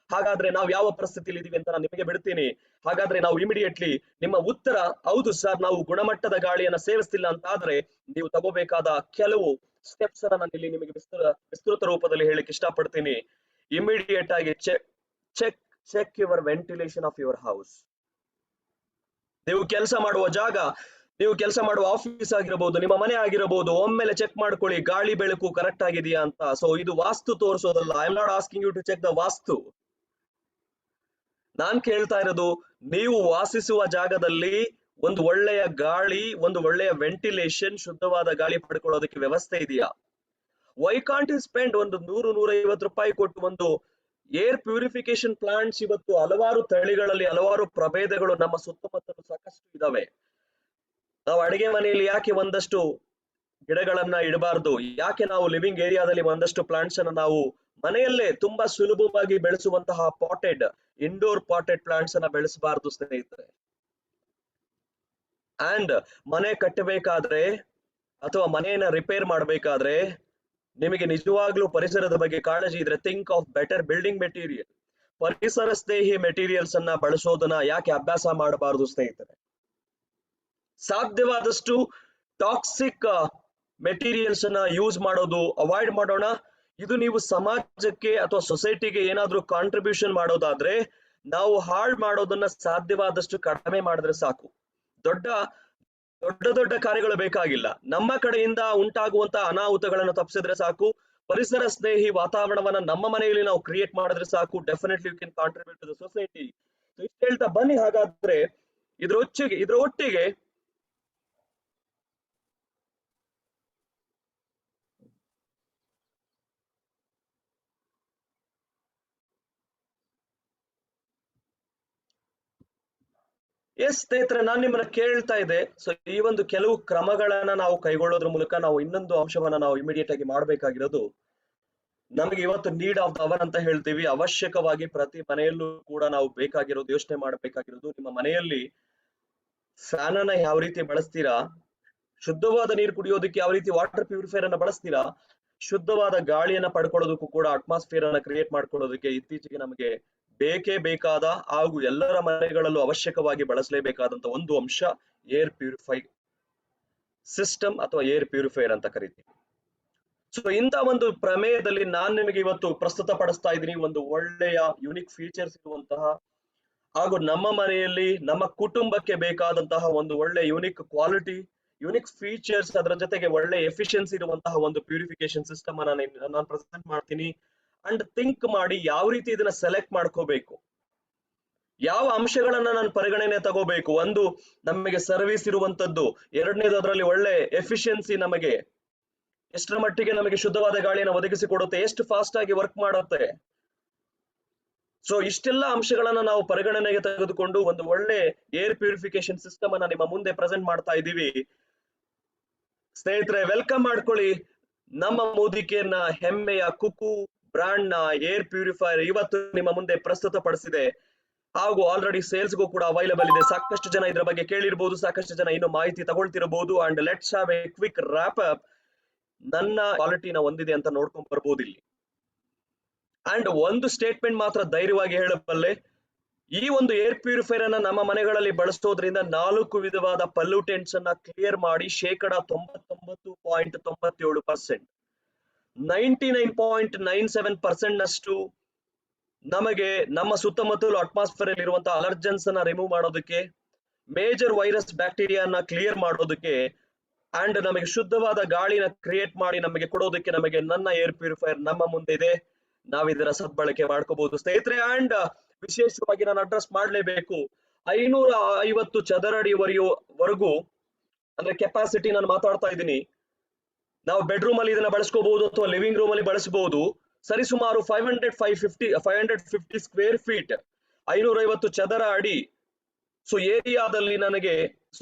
ಹಾಗಾದ್ರೆ ನಾವು ಯಾವ ಪರಿಸ್ಥಿತಿಯಲ್ಲಿ ಇದೀವಿ ಅಂತ ನಾನು ನಿಮಗೆ ಬಿಡ್ತೀನಿ. ಹಾಗಾದ್ರೆ ನಾವು ಇಮಿಡಿಯೇಟ್ಲಿ ನಿಮ್ಮ ಉತ್ತರ ಹೌದು ಸರ್, ನಾವು ಗುಣಮಟ್ಟದ ಗಾಳಿಯನ್ನ ಸೇವಿಸ್ತಿಲ್ಲ ಅಂತ ಆದ್ರೆ ನೀವು ತಗೋಬೇಕಾದ ಕೆಲವು ಸ್ಟೆಪ್ಸ್ ಅನ್ನ ನಾನು ಇಲ್ಲಿ ನಿಮಗೆ ವಿಸ್ತೃತ ರೂಪದಲ್ಲಿ ಹೇಳಿಕ್ಕೆ ಇಷ್ಟಪಡ್ತೀನಿ. ಇಮಿಡಿಯೇಟ್ ಆಗಿ check your ventilation of your house. ನೀವು ಕೆಲಸ ಮಾಡುವ ಜಾಗ, ನೀವು ಕೆಲಸ ಮಾಡುವ ಆಫೀಸ್ ಆಗಿರಬಹುದು, ನಿಮ್ಮ ಮನೆ ಆಗಿರಬಹುದು, ಒಮ್ಮೆಲೆ ಚೆಕ್ ಮಾಡ್ಕೊಳ್ಳಿ ಗಾಳಿ ಬೆಳಕು ಕರೆಕ್ಟ್ ಆಗಿದೆಯಾ ಅಂತ. ಸೊ ಇದು ವಾಸ್ತು ತೋರಿಸೋದಲ್ಲ. I am not asking you to check the vastu. ನಾನ್ ಕೇಳ್ತಾ ಇರೋದು, ನೀವು ವಾಸಿಸುವ ಜಾಗದಲ್ಲಿ ಒಂದು ಒಳ್ಳೆಯ ಗಾಳಿ, ಒಂದು ಒಳ್ಳೆಯ ವೆಂಟಿಲೇಷನ್, ಶುದ್ಧವಾದ ಗಾಳಿ ಪಡ್ಕೊಳ್ಳೋದಕ್ಕೆ ವ್ಯವಸ್ಥೆ ಇದೆಯಾ? ವೈ ಕಾಂಟ್ ಯು ಸ್ಪೆಂಡ್ ಒಂದು 100-150 ರೂಪಾಯಿ ಕೊಟ್ಟು ಒಂದು ಏರ್ ಪ್ಯೂರಿಫಿಕೇಶನ್ ಪ್ಲಾಂಟ್ಸ್? ಇವತ್ತು ಹಲವಾರು ತಳಿಗಳಲ್ಲಿ ಹಲವಾರು ಪ್ರಭೇದಗಳು ನಮ್ಮ ಸುತ್ತಮುತ್ತಲು ಸಾಕಷ್ಟು ಇದಾವೆ. ನಾವು ಅಡಿಗೆ ಮನೆಯಲ್ಲಿ ಯಾಕೆ ಒಂದಷ್ಟು ಗಿಡಗಳನ್ನ ಇಡಬಾರ್ದು? ಯಾಕೆ ನಾವು ಲಿವಿಂಗ್ ಏರಿಯಾದಲ್ಲಿ ಒಂದಷ್ಟು ಪ್ಲಾಂಟ್ಸ್ ಅನ್ನ ನಾವು ಮನೆಯಲ್ಲೇ ತುಂಬಾ ಸುಲಭವಾಗಿ ಬೆಳೆಸುವಂತಹ ಇಂಡೋರ್ ಪಾಟೆಡ್ ಪ್ಲಾಂಟ್ಸ್ ಅನ್ನ ಬೆಳೆಸಬಾರ್ದು ಸ್ನೇಹಿತರೆ? ಅಂಡ್ ಮನೆ ಕಟ್ಟಬೇಕಾದ್ರೆ ಅಥವಾ ಮನೆಯನ್ನ ರಿಪೇರ್ ಮಾಡಬೇಕಾದ್ರೆ ನಿಮಗೆ ನಿಜವಾಗ್ಲೂ ಪರಿಸರದ ಬಗ್ಗೆ ಕಾಳಜಿ ಇದ್ರೆ think of better building material. ಪರಿಸರ ಸ್ನೇಹಿ ಮೆಟೀರಿಯಲ್ಸ್ ಅನ್ನ ಬಳಸೋದನ್ನ ಯಾಕೆ ಅಭ್ಯಾಸ ಮಾಡಬಾರದು ಸ್ನೇಹಿತರೆ? ಸಾಧ್ಯವಾದಷ್ಟು ಟಾಕ್ಸಿಕ್ ಮೆಟೀರಿಯಲ್ಸ್ ಅನ್ನ ಯೂಸ್ ಮಾಡೋದು ಅವಾಯ್ಡ್ ಮಾಡೋಣ. ಇದು ನೀವು ಸಮಾಜಕ್ಕೆ ಅಥವಾ ಸೊಸೈಟಿಗೆ ಏನಾದ್ರೂ ಕಾಂಟ್ರಿಬ್ಯೂಷನ್ ಮಾಡೋದಾದ್ರೆ ನಾವು ಹಾಳು ಮಾಡೋದನ್ನ ಸಾಧ್ಯವಾದಷ್ಟು ಕಡಿಮೆ ಮಾಡಿದ್ರೆ ಸಾಕು. ದೊಡ್ಡ ದೊಡ್ಡ ಕಾರ್ಯಗಳು ಬೇಕಾಗಿಲ್ಲ. ನಮ್ಮ ಕಡೆಯಿಂದ ಉಂಟಾಗುವಂತಹ ಅನಾಹುತಗಳನ್ನು ತಪ್ಪಿಸಿದ್ರೆ ಸಾಕು. ಪರಿಸರ ಸ್ನೇಹಿ ವಾತಾವರಣವನ್ನ ನಮ್ಮ ಮನೆಯಲ್ಲಿ ನಾವು ಕ್ರಿಯೇಟ್ ಮಾಡಿದ್ರೆ ಸಾಕು. Definitely you can contribute to the society. ಇಷ್ಟು ಹೇಳ್ತಾ ಬನ್ನಿ, ಹಾಗಾದ್ರೆ ಇದ್ರ ಒಟ್ಟಿಗೆ ಸ್ನೇಹಿತರೆ, ನಾನು ನಿಮ್ಮನ್ನ ಕೇಳ್ತಾ ಇದ್ದೆ. ಸೊ ಈ ಒಂದು ಕೆಲವು ಕ್ರಮಗಳನ್ನ ನಾವು ಕೈಗೊಳ್ಳೋದ್ರ ಮೂಲಕ ನಾವು ಇನ್ನೊಂದು ಅಂಶವನ್ನ ನಾವು ಇಮಿಡಿಯೇಟ್ ಆಗಿ ಮಾಡ್ಬೇಕಾಗಿರೋದು, ನಮಗೆ ಇವತ್ತು ನೀಡ್ ಆಫ್ ದ ಅವರ್ ಅಂತ ಹೇಳ್ತೀವಿ. ಅವಶ್ಯಕವಾಗಿ ಪ್ರತಿ ಮನೆಯಲ್ಲೂ ಕೂಡ ನಾವು ಬೇಕಾಗಿರೋದು, ಯೋಚನೆ ಮಾಡಬೇಕಾಗಿರೋದು, ನಿಮ್ಮ ಮನೆಯಲ್ಲಿ ಫ್ಯಾನ್ ಅನ್ನ ಯಾವ ರೀತಿ ಬಳಸ್ತೀರಾ, ಶುದ್ಧವಾದ ನೀರು ಕುಡಿಯೋದಕ್ಕೆ ಯಾವ ರೀತಿ ವಾಟರ್ ಪ್ಯೂರಿಫೈಯರ್ ಅನ್ನ ಬಳಸ್ತೀರಾ, ಶುದ್ಧವಾದ ಗಾಳಿಯನ್ನ ಪಡ್ಕೊಳ್ಳೋದಕ್ಕೂ ಕೂಡ ಅಟ್ಮಾಸ್ಫಿಯರ್ ಅನ್ನ ಕ್ರಿಯೇಟ್ ಮಾಡ್ಕೊಳ್ಳೋದಕ್ಕೆ ಇತ್ತೀಚೆಗೆ ನಮಗೆ ಬೇಕೇ ಬೇಕಾದ ಹಾಗೂ ಎಲ್ಲರ ಮನೆಗಳಲ್ಲೂ ಅವಶ್ಯಕವಾಗಿ ಬಳಸಲೇಬೇಕಾದಂತ ಒಂದು ಅಂಶ ಏರ್ ಪ್ಯೂರಿಫೈ ಸಿಸ್ಟಮ್ ಅಥವಾ ಏರ್ ಪ್ಯೂರಿಫೈಯರ್ ಅಂತ ಕರಿತೀವಿ. ಸೊ ಇಂಥ ಒಂದು ಪ್ರಮೇಯದಲ್ಲಿ ನಾನು ನಿಮಗೆ ಇವತ್ತು ಪ್ರಸ್ತುತ ಪಡಿಸ್ತಾ ಇದ್ದೀನಿ ಒಂದು ಒಳ್ಳೆಯ ಯುನಿಕ್ ಫೀಚರ್ಸ್ ಇರುವಂತಹ ಹಾಗೂ ನಮ್ಮ ಮನೆಯಲ್ಲಿ ನಮ್ಮ ಕುಟುಂಬಕ್ಕೆ ಬೇಕಾದಂತಹ ಒಂದು ಒಳ್ಳೆ ಯುನಿಕ್ ಕ್ವಾಲಿಟಿ, ಯುನಿಕ್ ಫೀಚರ್ಸ್, ಅದರ ಜೊತೆಗೆ ಒಳ್ಳೆ ಎಫಿಷಿಯನ್ಸಿ ಇರುವಂತಹ ಒಂದು ಪ್ಯೂರಿಫಿಕೇಶನ್ ಸಿಸ್ಟಮ್ ಅನ್ನ ನಾನು ಪ್ರೆಸೆಂಟ್ ಮಾಡ್ತೀನಿ. ಅಂಡ್ ಥಿಂಕ್ ಮಾಡಿ ಯಾವ ರೀತಿ ಇದನ್ನ ಸೆಲೆಕ್ಟ್ ಮಾಡ್ಕೋಬೇಕು, ಯಾವ ಅಂಶಗಳನ್ನ ನಾನು ಪರಿಗಣನೆ ತಗೋಬೇಕು. ಒಂದು, ನಮಗೆ ಸರ್ವಿಸ್ ಇರುವಂತದ್ದು. ಎರಡನೇದು, ಅದರಲ್ಲಿ ಒಳ್ಳೆ ಎಫಿಷಿಯನ್ಸಿ ನಮಗೆ ಎಷ್ಟರ ಮಟ್ಟಿಗೆ ನಮಗೆ ಶುದ್ಧವಾದ ಗಾಳಿಯನ್ನು ಒದಗಿಸಿಕೊಡುತ್ತೆ, ಎಷ್ಟು ಫಾಸ್ಟ್ ಆಗಿ ವರ್ಕ್ ಮಾಡುತ್ತೆ. ಸೊ ಇಷ್ಟೆಲ್ಲ ಅಂಶಗಳನ್ನ ನಾವು ಪರಿಗಣನೆಗೆ ತೆಗೆದುಕೊಂಡು ಒಂದು ಒಳ್ಳೆ ಏರ್ ಪ್ಯೂರಿಫಿಕೇಶನ್ ಸಿಸ್ಟಮ್ ಅನ್ನ ನಿಮ್ಮ ಮುಂದೆ ಪ್ರೆಸೆಂಟ್ ಮಾಡ್ತಾ ಇದ್ದೀವಿ. ಸ್ನೇಹಿತರೆ, ವೆಲ್ಕಮ್ ಮಾಡ್ಕೊಳ್ಳಿ ನಮ್ಮ ಮೋದಿ ಕೇರ್ನ ಹೆಮ್ಮೆಯ ಕುಕು ಬ್ರಾಂಡ್ ನ ಏರ್ ಪ್ಯೂರಿಫೈಯರ್ ಇವತ್ತು ನಿಮ್ಮ ಮುಂದೆ ಪ್ರಸ್ತುತಪಡಿಸಿದೆ. ಹಾಗೂ ಆಲ್ರೆಡಿ ಸೇಲ್ಸ್ಗೂ ಕೂಡ ಅವೈಲಬಲ್ ಇದೆ. ಸಾಕಷ್ಟು ಜನ ಇದರ ಬಗ್ಗೆ ಕೇಳಿರ್ಬೋದು, ಸಾಕಷ್ಟು ಜನ ಇನ್ನು ಮಾಹಿತಿ ತಗೊಳ್ತಿರಬಹುದು. And let's have a quick wrap up. ನನ್ನ ಕ್ವಾಲಿಟಿನ ಹೊಂದಿದೆ ಅಂತ ನೋಡ್ಕೊಂಡ್ ಬರ್ಬೋದು ಇಲ್ಲಿ. ಅಂಡ್ ಒಂದು ಸ್ಟೇಟ್ಮೆಂಟ್ ಮಾತ್ರ ಧೈರ್ಯವಾಗಿ ಹೇಳಬಲ್ಲೆ, ಈ ಒಂದು ಏರ್ ಪ್ಯೂರಿಫೈಯರ್ ಅನ್ನ ನಮ್ಮ ಮನೆಗಳಲ್ಲಿ ಬಳಸೋದ್ರಿಂದ 4 ವಿಧವಾದ ಪಲ್ಯೂಟೆಂಟ್ಸ್ ಅನ್ನ ಕ್ಲಿಯರ್ ಮಾಡಿ 99.97%, 99.97% ನಷ್ಟು ನಮಗೆ ನಮ್ಮ ಸುತ್ತಮುತ್ತಲು ಅಟ್ಮಾಸ್ಫಿಯರ್ ಅಲ್ಲಿ ಇರುವಂತಹ ಅಲರ್ಜನ್ಸ್ ಅನ್ನ ರಿಮೂವ್ ಮಾಡೋದಕ್ಕೆ, ಮೇಜರ್ ವೈರಸ್ ಬ್ಯಾಕ್ಟೀರಿಯಾನ ಕ್ಲಿಯರ್ ಮಾಡೋದಕ್ಕೆ, ಅಂಡ್ ನಮಗೆ ಶುದ್ಧವಾದ ಗಾಳಿನ ಕ್ರಿಯೇಟ್ ಮಾಡಿ ನಮಗೆ ಕೊಡೋದಕ್ಕೆ ನಮಗೆ ನನ್ನ ಏರ್ ಪ್ಯೂರಿಫೈಯರ್ ನಮ್ಮ ಮುಂದೆ ಇದೆ. ನಾವಿದರ ಸದ್ಬಳಕೆ ಮಾಡ್ಕೋಬಹುದು ಸ್ನೇಹಿತರೆ. ಅಂಡ್ ವಿಶೇಷವಾಗಿ ನಾನು ಅಡ್ರೆಸ್ ಮಾಡ್ಲೇಬೇಕು, 550 ಚದರ ಅಡಿವರೆಗೂ ಅಂದ್ರೆ ಕೆಪಾಸಿಟಿ ನಾನು ಮಾತಾಡ್ತಾ ಇದ್ದೀನಿ. ನಾವು ಬೆಡ್ರೂಮ್ ಅಲ್ಲಿ ಇದನ್ನ ಬಳಸ್ಕೋಬಹುದು ಅಥವಾ ಲಿವಿಂಗ್ ರೂಮ್ ಅಲ್ಲಿ ಬಳಸಬಹುದು. ಸರಿಸುಮಾರು 550 ಸ್ಕ್ವೇರ್ ಫೀಟ್, 550 ಚದರ ಅಡಿ. ಸೊ ಏರಿಯಾದಲ್ಲಿ ನನಗೆ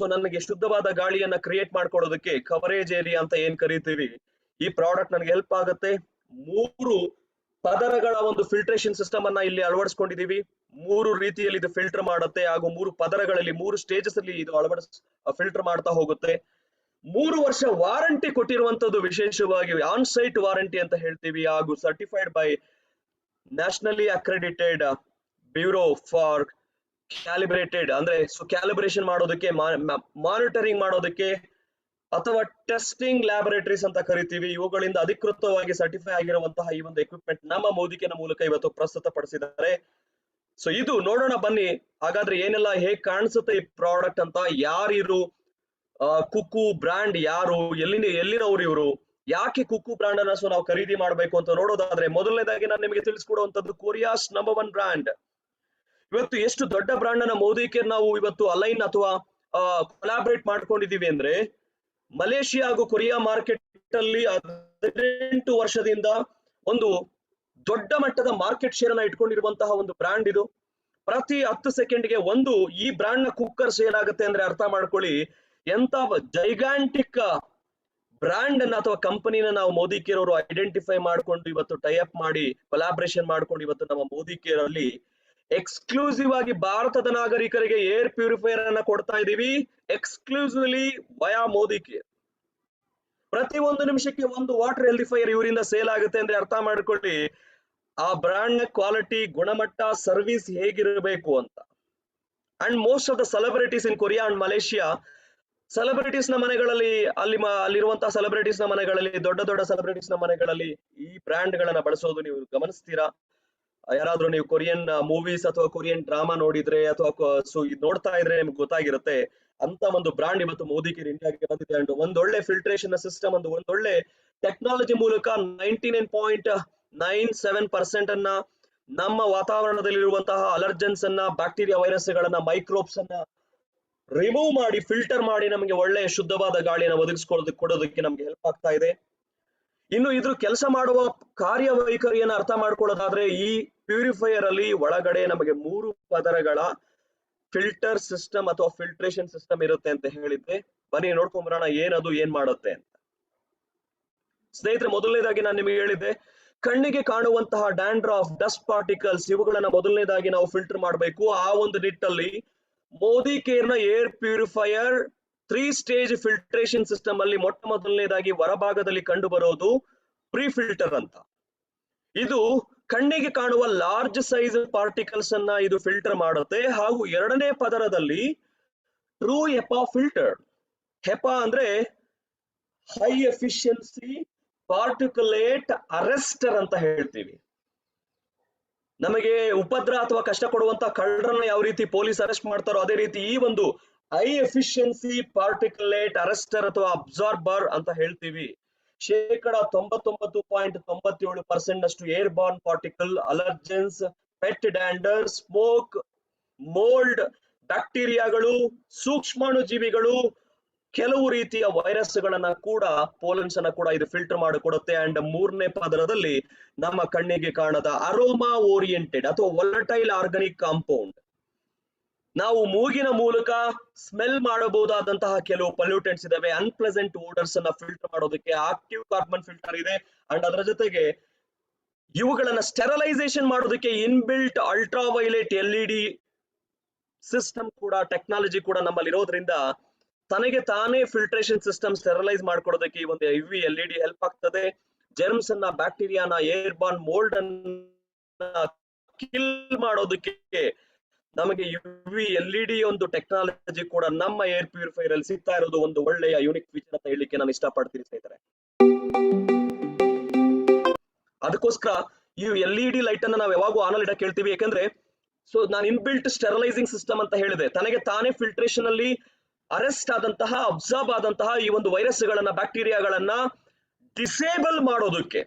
ಶುದ್ಧವಾದ ಗಾಳಿಯನ್ನ ಕ್ರಿಯೇಟ್ ಮಾಡ್ಕೊಡೋದಕ್ಕೆ ಕವರೇಜ್ ಏರಿಯಾ ಅಂತ ಏನ್ ಕರಿತೀವಿ, ಈ ಪ್ರಾಡಕ್ಟ್ ನನಗೆ ಹೆಲ್ಪ್ ಆಗುತ್ತೆ. 3 ಪದರಗಳ ಒಂದು ಫಿಲ್ಟ್ರೇಷನ್ ಸಿಸ್ಟಮ್ ಅನ್ನ ಇಲ್ಲಿ ಅಳವಡಿಸ್ಕೊಂಡಿದೀವಿ. 3 ರೀತಿಯಲ್ಲಿ ಇದು ಫಿಲ್ಟರ್ ಮಾಡುತ್ತೆ, ಹಾಗೂ 3 ಪದರಗಳಲ್ಲಿ 3 ಸ್ಟೇಜಸ್ ಅಲ್ಲಿ ಇದು ಫಿಲ್ಟರ್ ಮಾಡ್ತಾ ಹೋಗುತ್ತೆ. 3 ವರ್ಷ ವಾರಂಟಿ ಕೊಟ್ಟಿರುವಂತದ್ದು, ವಿಶೇಷವಾಗಿ ಆನ್ ಸೈಟ್ ವಾರಂಟಿ ಅಂತ ಹೇಳ್ತೀವಿ, ಹಾಗೂ certified by nationally accredited bureau for calibrated, ಅಂದ್ರೆ ಕ್ಯಾಲಿಬ್ರೇಷನ್ ಮಾಡೋದಕ್ಕೆ, ಮಾನಿಟರಿಂಗ್ ಮಾಡೋದಕ್ಕೆ ಅಥವಾ ಟೆಸ್ಟಿಂಗ್ ಲ್ಯಾಬೊರೇಟರೀಸ್ ಅಂತ ಕರಿತೀವಿ. ಇವುಗಳಿಂದ ಅಧಿಕೃತವಾಗಿ ಸರ್ಟಿಫೈ ಆಗಿರುವಂತಹ ಈ ಒಂದು ಎಕ್ವಿಪ್ಮೆಂಟ್ ನಮ್ಮ ಮೋದಿಕೆನ ಮೂಲಕ ಇವತ್ತು ಪ್ರಸ್ತುತಪಡಿಸಿದ್ದಾರೆ. ಸೊ ಇದು ನೋಡೋಣ ಬನ್ನಿ, ಹಾಗಾದ್ರೆ ಏನೆಲ್ಲ ಹೇಗ್ ಕಾಣಿಸುತ್ತೆ ಈ ಪ್ರಾಡಕ್ಟ್ ಅಂತ. ಯಾರಿರು ಕುಕು ಬ್ರಾಂಡ್, ಯಾರು, ಎಲ್ಲಿನವರು ಇವರು, ಯಾಕೆ ಕುಕು ಬ್ರಾಂಡ್ ಅನ್ನ ನಾವು ಖರೀದಿ ಮಾಡಬೇಕು ಅಂತ ನೋಡೋದಾದ್ರೆ, ಮೊದಲನೇದಾಗಿ ನಾನು ನಿಮಗೆ ತಿಳಿಸ್ಕೊಡುವಂತದ್ದು ಕೊರಿಯಾಸ್ ನಂಬರ್ 1 ಬ್ರಾಂಡ್. ಇವತ್ತು ಎಷ್ಟು ದೊಡ್ಡ ಬ್ರಾಂಡ್ ಅನ್ನ ಮೋದಿ ಕೇರ್ ನಾವು ಇವತ್ತು ಅಲೈನ್ ಅಥವಾ ಕೊಲಾಬ್ರೇಟ್ ಮಾಡ್ಕೊಂಡಿದೀವಿ ಅಂದ್ರೆ, ಮಲೇಷಿಯಾ ಹಾಗೂ ಕೊರಿಯಾ ಮಾರ್ಕೆಟ್ ಅಲ್ಲಿ 18 ವರ್ಷದಿಂದ ಒಂದು ದೊಡ್ಡ ಮಟ್ಟದ ಮಾರ್ಕೆಟ್ ಶೇರ್ ಅನ್ನ ಇಟ್ಕೊಂಡಿರುವಂತಹ ಒಂದು ಬ್ರಾಂಡ್ ಇದು. ಪ್ರತಿ 10 ಸೆಕೆಂಡ್ಗೆ ಒಂದು ಈ ಬ್ರಾಂಡ್ ನ ಕುಕ್ಕರ್ ಸೇಲ್ ಆಗುತ್ತೆ ಅಂದ್ರೆ ಅರ್ಥ ಮಾಡ್ಕೊಳ್ಳಿ ಎಂತ ಜೈಗಾಂಟಿಕ್ ಬ್ರಾಂಡ್ ಅನ್ನ ಅಥವಾ ಕಂಪನಿನ ನಾವು ಮೋದಿ ಕೇರ್ ಅವರು ಐಡೆಂಟಿಫೈ ಮಾಡ್ಕೊಂಡು ಇವತ್ತು ಟೈ ಅಪ್ ಮಾಡಿ ಕೊಲಾಬ್ರೇಷನ್ ಮಾಡ್ಕೊಂಡು ಇವತ್ತು ನಮ್ಮ ಮೋದಿ ಕೇರ್ ಅಲ್ಲಿ ಎಕ್ಸ್ಕ್ಲೂಸಿವ್ ಆಗಿ ಭಾರತದ ನಾಗರಿಕರಿಗೆ ಏರ್ ಪ್ಯೂರಿಫೈಯರ್ ಅನ್ನ ಕೊಡ್ತಾ ಇದೀವಿ, ಎಕ್ಸ್ಕ್ಲೂಸಿವ್ಲಿ ವಯಾ ಮೋದಿ ಕೇರ್. ಪ್ರತಿ 1 ನಿಮಿಷಕ್ಕೆ ಒಂದು ವಾಟರ್ ಹೆಲ್ದಿಫೈಯರ್ ಇವರಿಂದ ಸೇಲ್ ಆಗುತ್ತೆ ಅಂದ್ರೆ ಅರ್ಥ ಮಾಡ್ಕೊಳ್ಳಿ ಆ ಬ್ರಾಂಡ್ ನ ಕ್ವಾಲಿಟಿ, ಗುಣಮಟ್ಟ, ಸರ್ವಿಸ್ ಹೇಗಿರಬೇಕು ಅಂತ. And most of the celebrities in Korea and Malaysia, celebrities ನ ಮನೆಗಳಲ್ಲಿ ಅಲ್ಲಿರುವಂತಹ ಸೆಲೆಬ್ರಿಟೀಸ್ ನ ಮನೆಗಳಲ್ಲಿ, ದೊಡ್ಡ ದೊಡ್ಡ ಸೆಲೆಬ್ರಿಟೀಸ್ ನ ಮನೆಗಳಲ್ಲಿ ಈ ಬ್ರಾಂಡ್ ಗಳನ್ನ ಬಳಸೋದು ನೀವು ಗಮನಿಸ್ತೀರಾ. ಯಾರಾದ್ರೂ ನೀವು ಕೊರಿಯನ್ ಮೂವೀಸ್ ಅಥವಾ ಕೊರಿಯನ್ ಡ್ರಾಮಾ ನೋಡಿದ್ರೆ ಅಥವಾ ನೋಡ್ತಾ ಇದ್ರೆ ನಿಮ್ಗೆ ಗೊತ್ತಾಗಿರುತ್ತೆ, ಅಂತ ಒಂದು ಬ್ರಾಂಡ್ ಇವತ್ತು ಮೋದಿ ಕೇರ್ ಇಂಡಿಯಾಗೆ ಬಂದಿದೆ. ಅಂಡ್ ಒಂದೊಳ್ಳೆ ಫಿಲ್ಟ್ರೇಷನ್ ಸಿಸ್ಟಮ್, ಒಂದೊಳ್ಳೆ ಟೆಕ್ನಾಲಜಿ ಮೂಲಕ 99.97% ಅನ್ನ ನಮ್ಮ ವಾತಾವರಣದಲ್ಲಿರುವಂತಹ ಅಲರ್ಜನ್ಸ್ ಅನ್ನ, ಬ್ಯಾಕ್ಟೀರಿಯಾ, ವೈರಸ್ ಗಳನ್ನ, ಮೈಕ್ರೋಬ್ಸ್ ಅನ್ನ ರಿಮೂವ್ ಮಾಡಿ, ಫಿಲ್ಟರ್ ಮಾಡಿ ನಮಗೆ ಒಳ್ಳೆಯ ಶುದ್ಧವಾದ ಗಾಳಿಯನ್ನು ಕೊಡೋದಕ್ಕೆ ನಮ್ಗೆ ಹೆಲ್ಪ್ ಆಗ್ತಾ ಇದೆ. ಇನ್ನು ಇದ್ರ ಕೆಲಸ ಮಾಡುವ ಕಾರ್ಯವೈಖರಿಯನ್ನು ಅರ್ಥ ಮಾಡ್ಕೊಳ್ಳೋದಾದ್ರೆ, ಈ ಪ್ಯೂರಿಫೈಯರ್ ಅಲ್ಲಿ ಒಳಗಡೆ ನಮಗೆ 3 ಪದರಗಳ ಫಿಲ್ಟರ್ ಸಿಸ್ಟಮ್ ಅಥವಾ ಫಿಲ್ಟ್ರೇಷನ್ ಸಿಸ್ಟಮ್ ಇರುತ್ತೆ ಅಂತ ಹೇಳಿದ್ದೆ. ಬನ್ನಿ ನೋಡ್ಕೊಂಬರೋಣ ಏನದು, ಏನ್ ಮಾಡುತ್ತೆ ಅಂತ. ಸ್ನೇಹಿತರೆ, ಮೊದಲನೇದಾಗಿ ನಾನು ನಿಮಗೆ ಹೇಳಿದ್ದೆ, ಕಣ್ಣಿಗೆ ಕಾಣುವಂತಹ ಡ್ಯಾಂಡ್ರಫ್, ಡಸ್ಟ್ ಪಾರ್ಟಿಕಲ್ಸ್ ಇವುಗಳನ್ನ ಮೊದಲನೇದಾಗಿ ನಾವು ಫಿಲ್ಟರ್ ಮಾಡಬೇಕು. ಆ ಒಂದು ನಿಟ್ಟಲ್ಲಿ Modicare air purifier 3 stage filtration system ಅಲ್ಲಿ ಮೊದಲನೇದಾಗಿ ಹೊರಭಾಗದಲ್ಲಿ ಕಂಡು ಬರೋದು ಪ್ರೀ ಫಿಲ್ಟರ್ ಅಂತ. ಇದು ಕಣ್ಣಿಗೆ ಕಾಣುವ ಲಾರ್ಜ್ ಸೈಜ್ ಪಾರ್ಟಿಕಲ್ಸ್ ಅನ್ನ ಇದು ಫಿಲ್ಟರ್ ಮಾಡುತ್ತೆ. ಹಾಗೂ ಎರಡನೇ ಪದರದಲ್ಲಿ ಟ್ರೂ ಹೆಪಾ ಫಿಲ್ಟರ್. ಹೆಪಾ ಅಂದ್ರೆ ಹೈ ಎಫಿಷಿಯನ್ಸಿ ಪಾರ್ಟಿಕ್ಯುಲೇಟ್ ಅರೆಸ್ಟರ್ ಅಂತ ಹೇಳ್ತೀವಿ. ನಮಗೆ ಉಪದ್ರ ಅಥವಾ ಕಷ್ಟ ಕೊಡುವಂತ ಕಳ್ಳರನ್ನ ಯಾವ ರೀತಿ ಪೊಲೀಸ್ ಅರೆಸ್ಟ್ ಮಾಡ್ತಾರೋ ಅದೇ ರೀತಿ ಈ ಒಂದು ಹೈ ಎಫಿಷಿಯನ್ಸಿ ಪಾರ್ಟಿಕ್ಯುಲೇಟ್ ಅರೆಸ್ಟರ್ ಅಥವಾ ಅಬ್ಸಾರ್ಬರ್ ಅಂತ ಹೇಳ್ತೀವಿ. 99.97% ನಷ್ಟು airborne particle, allergens, pet dander, smoke, mould, ಬ್ಯಾಕ್ಟೀರಿಯಾಗಳು, ಸೂಕ್ಷ್ಮಾಣು ಜೀವಿಗಳು, ಕೆಲವು ರೀತಿಯ ವೈರಸ್ ಗಳನ್ನ ಕೂಡ ಪೋಲೆನ್ಸ್ ಅನ್ನ ಕೂಡ ಇದು ಫಿಲ್ಟರ್ ಮಾಡಿಕೊಡುತ್ತೆ. ಅಂಡ್ ಮೂರನೇ ಪದರದಲ್ಲಿ ನಮ್ಮ ಕಣ್ಣಿಗೆ ಕಾಣದ ಅರೋಮಾ ಓರಿಯೆಂಟೆಡ್ ಅಥವಾ ವೊಲಟೈಲ್ ಆರ್ಗಾನಿಕ್ ಕಾಂಪೌಂಡ್, ನಾವು ಮೂಗಿನ ಮೂಲಕ ಸ್ಮೆಲ್ ಮಾಡಬಹುದಾದಂತಹ ಕೆಲವು ಪೊಲ್ಯೂಟೆಂಟ್ಸ್ ಇದಾವೆ. ಅನ್ಪ್ಲೆಸೆಂಟ್ ಓಡರ್ಸ್ ಅನ್ನ ಫಿಲ್ಟರ್ ಮಾಡೋದಕ್ಕೆ ಆಕ್ಟಿವ್ ಕಾರ್ಬನ್ ಫಿಲ್ಟರ್ ಇದೆ. ಅಂಡ್ ಅದರ ಜೊತೆಗೆ ಇವುಗಳನ್ನ ಸ್ಟೆರಲೈಸೇಷನ್ ಮಾಡೋದಕ್ಕೆ ಇನ್ಬಿಲ್ಟ್ ಅಲ್ಟ್ರಾವೈಲೆಟ್ LED ಸಿಸ್ಟಮ್ ಕೂಡ, ಟೆಕ್ನಾಲಜಿ ಕೂಡ ನಮ್ಮಲ್ಲಿ ಇರೋದ್ರಿಂದ ತನಗೆ ತಾನೇ ಫಿಲ್ಟ್ರೇಷನ್ ಸಿಸ್ಟಮ್ ಸ್ಟೆರಲೈಸ್ ಮಾಡ್ಕೊಡೋದಕ್ಕೆ ಈ ಒಂದು UV LED ಹೆಲ್ಪ್ ಆಗ್ತದೆ. ಜರ್ಮ್ಸ್ ಅನ್ನ, ಬ್ಯಾಕ್ಟೀರಿಯಾನ, ಏರ್ ಬಾರ್ನ್ ಮೋಲ್ಡ್ ಅನ್ನ ಕಿಲ್ ಮಾಡೋದಕ್ಕೆ ನಮಗೆ UV LED ಒಂದು ಟೆಕ್ನಾಲಜಿ ಕೂಡ ನಮ್ಮ ಏರ್ ಪ್ಯೂರಿಫೈರ್ ಅಲ್ಲಿ ಸಿಗ್ತಾ ಇರೋದು ಒಂದು ಒಳ್ಳೆಯ ಯೂನಿಕ್ ಫೀಚರ್ ಅಂತ ಹೇಳಲಿಕ್ಕೆ ನಾನು ಇಷ್ಟಪಡ್ತೀನಿ ಸ್ನೇಹಿತರೆ. ಅದಕ್ಕೋಸ್ಕರ ಈ LED ಲೈಟ್ ಅನ್ನ ನಾವು ಯಾವಾಗೂ ಆನ್ ಅಲ್ಲಿ ಇಡಕ್ಕೆ ಹೇಳ್ತೀವಿ. ಯಾಕಂದ್ರೆ ನಾನು ಇನ್ಬಿಲ್ಟ್ ಸ್ಟೆರಲೈಸಿಂಗ್ ಸಿಸ್ಟಮ್ ಅಂತ ಹೇಳಿದೆ. ತನಗೆ ತಾನೇ ಫಿಲ್ಟ್ರೇಷನ್ ಅಲ್ಲಿ ಅರೆಸ್ಟ್ ಆದಂತಹ, ಅಬ್ಸರ್ವ್ ಆದಂತಹ ಈ ಒಂದು ವೈರಸ್ ಗಳನ್ನ, ಬ್ಯಾಕ್ಟೀರಿಯಾಗಳನ್ನ ಡಿಸೇಬಲ್ ಮಾಡೋದಕ್ಕೆ,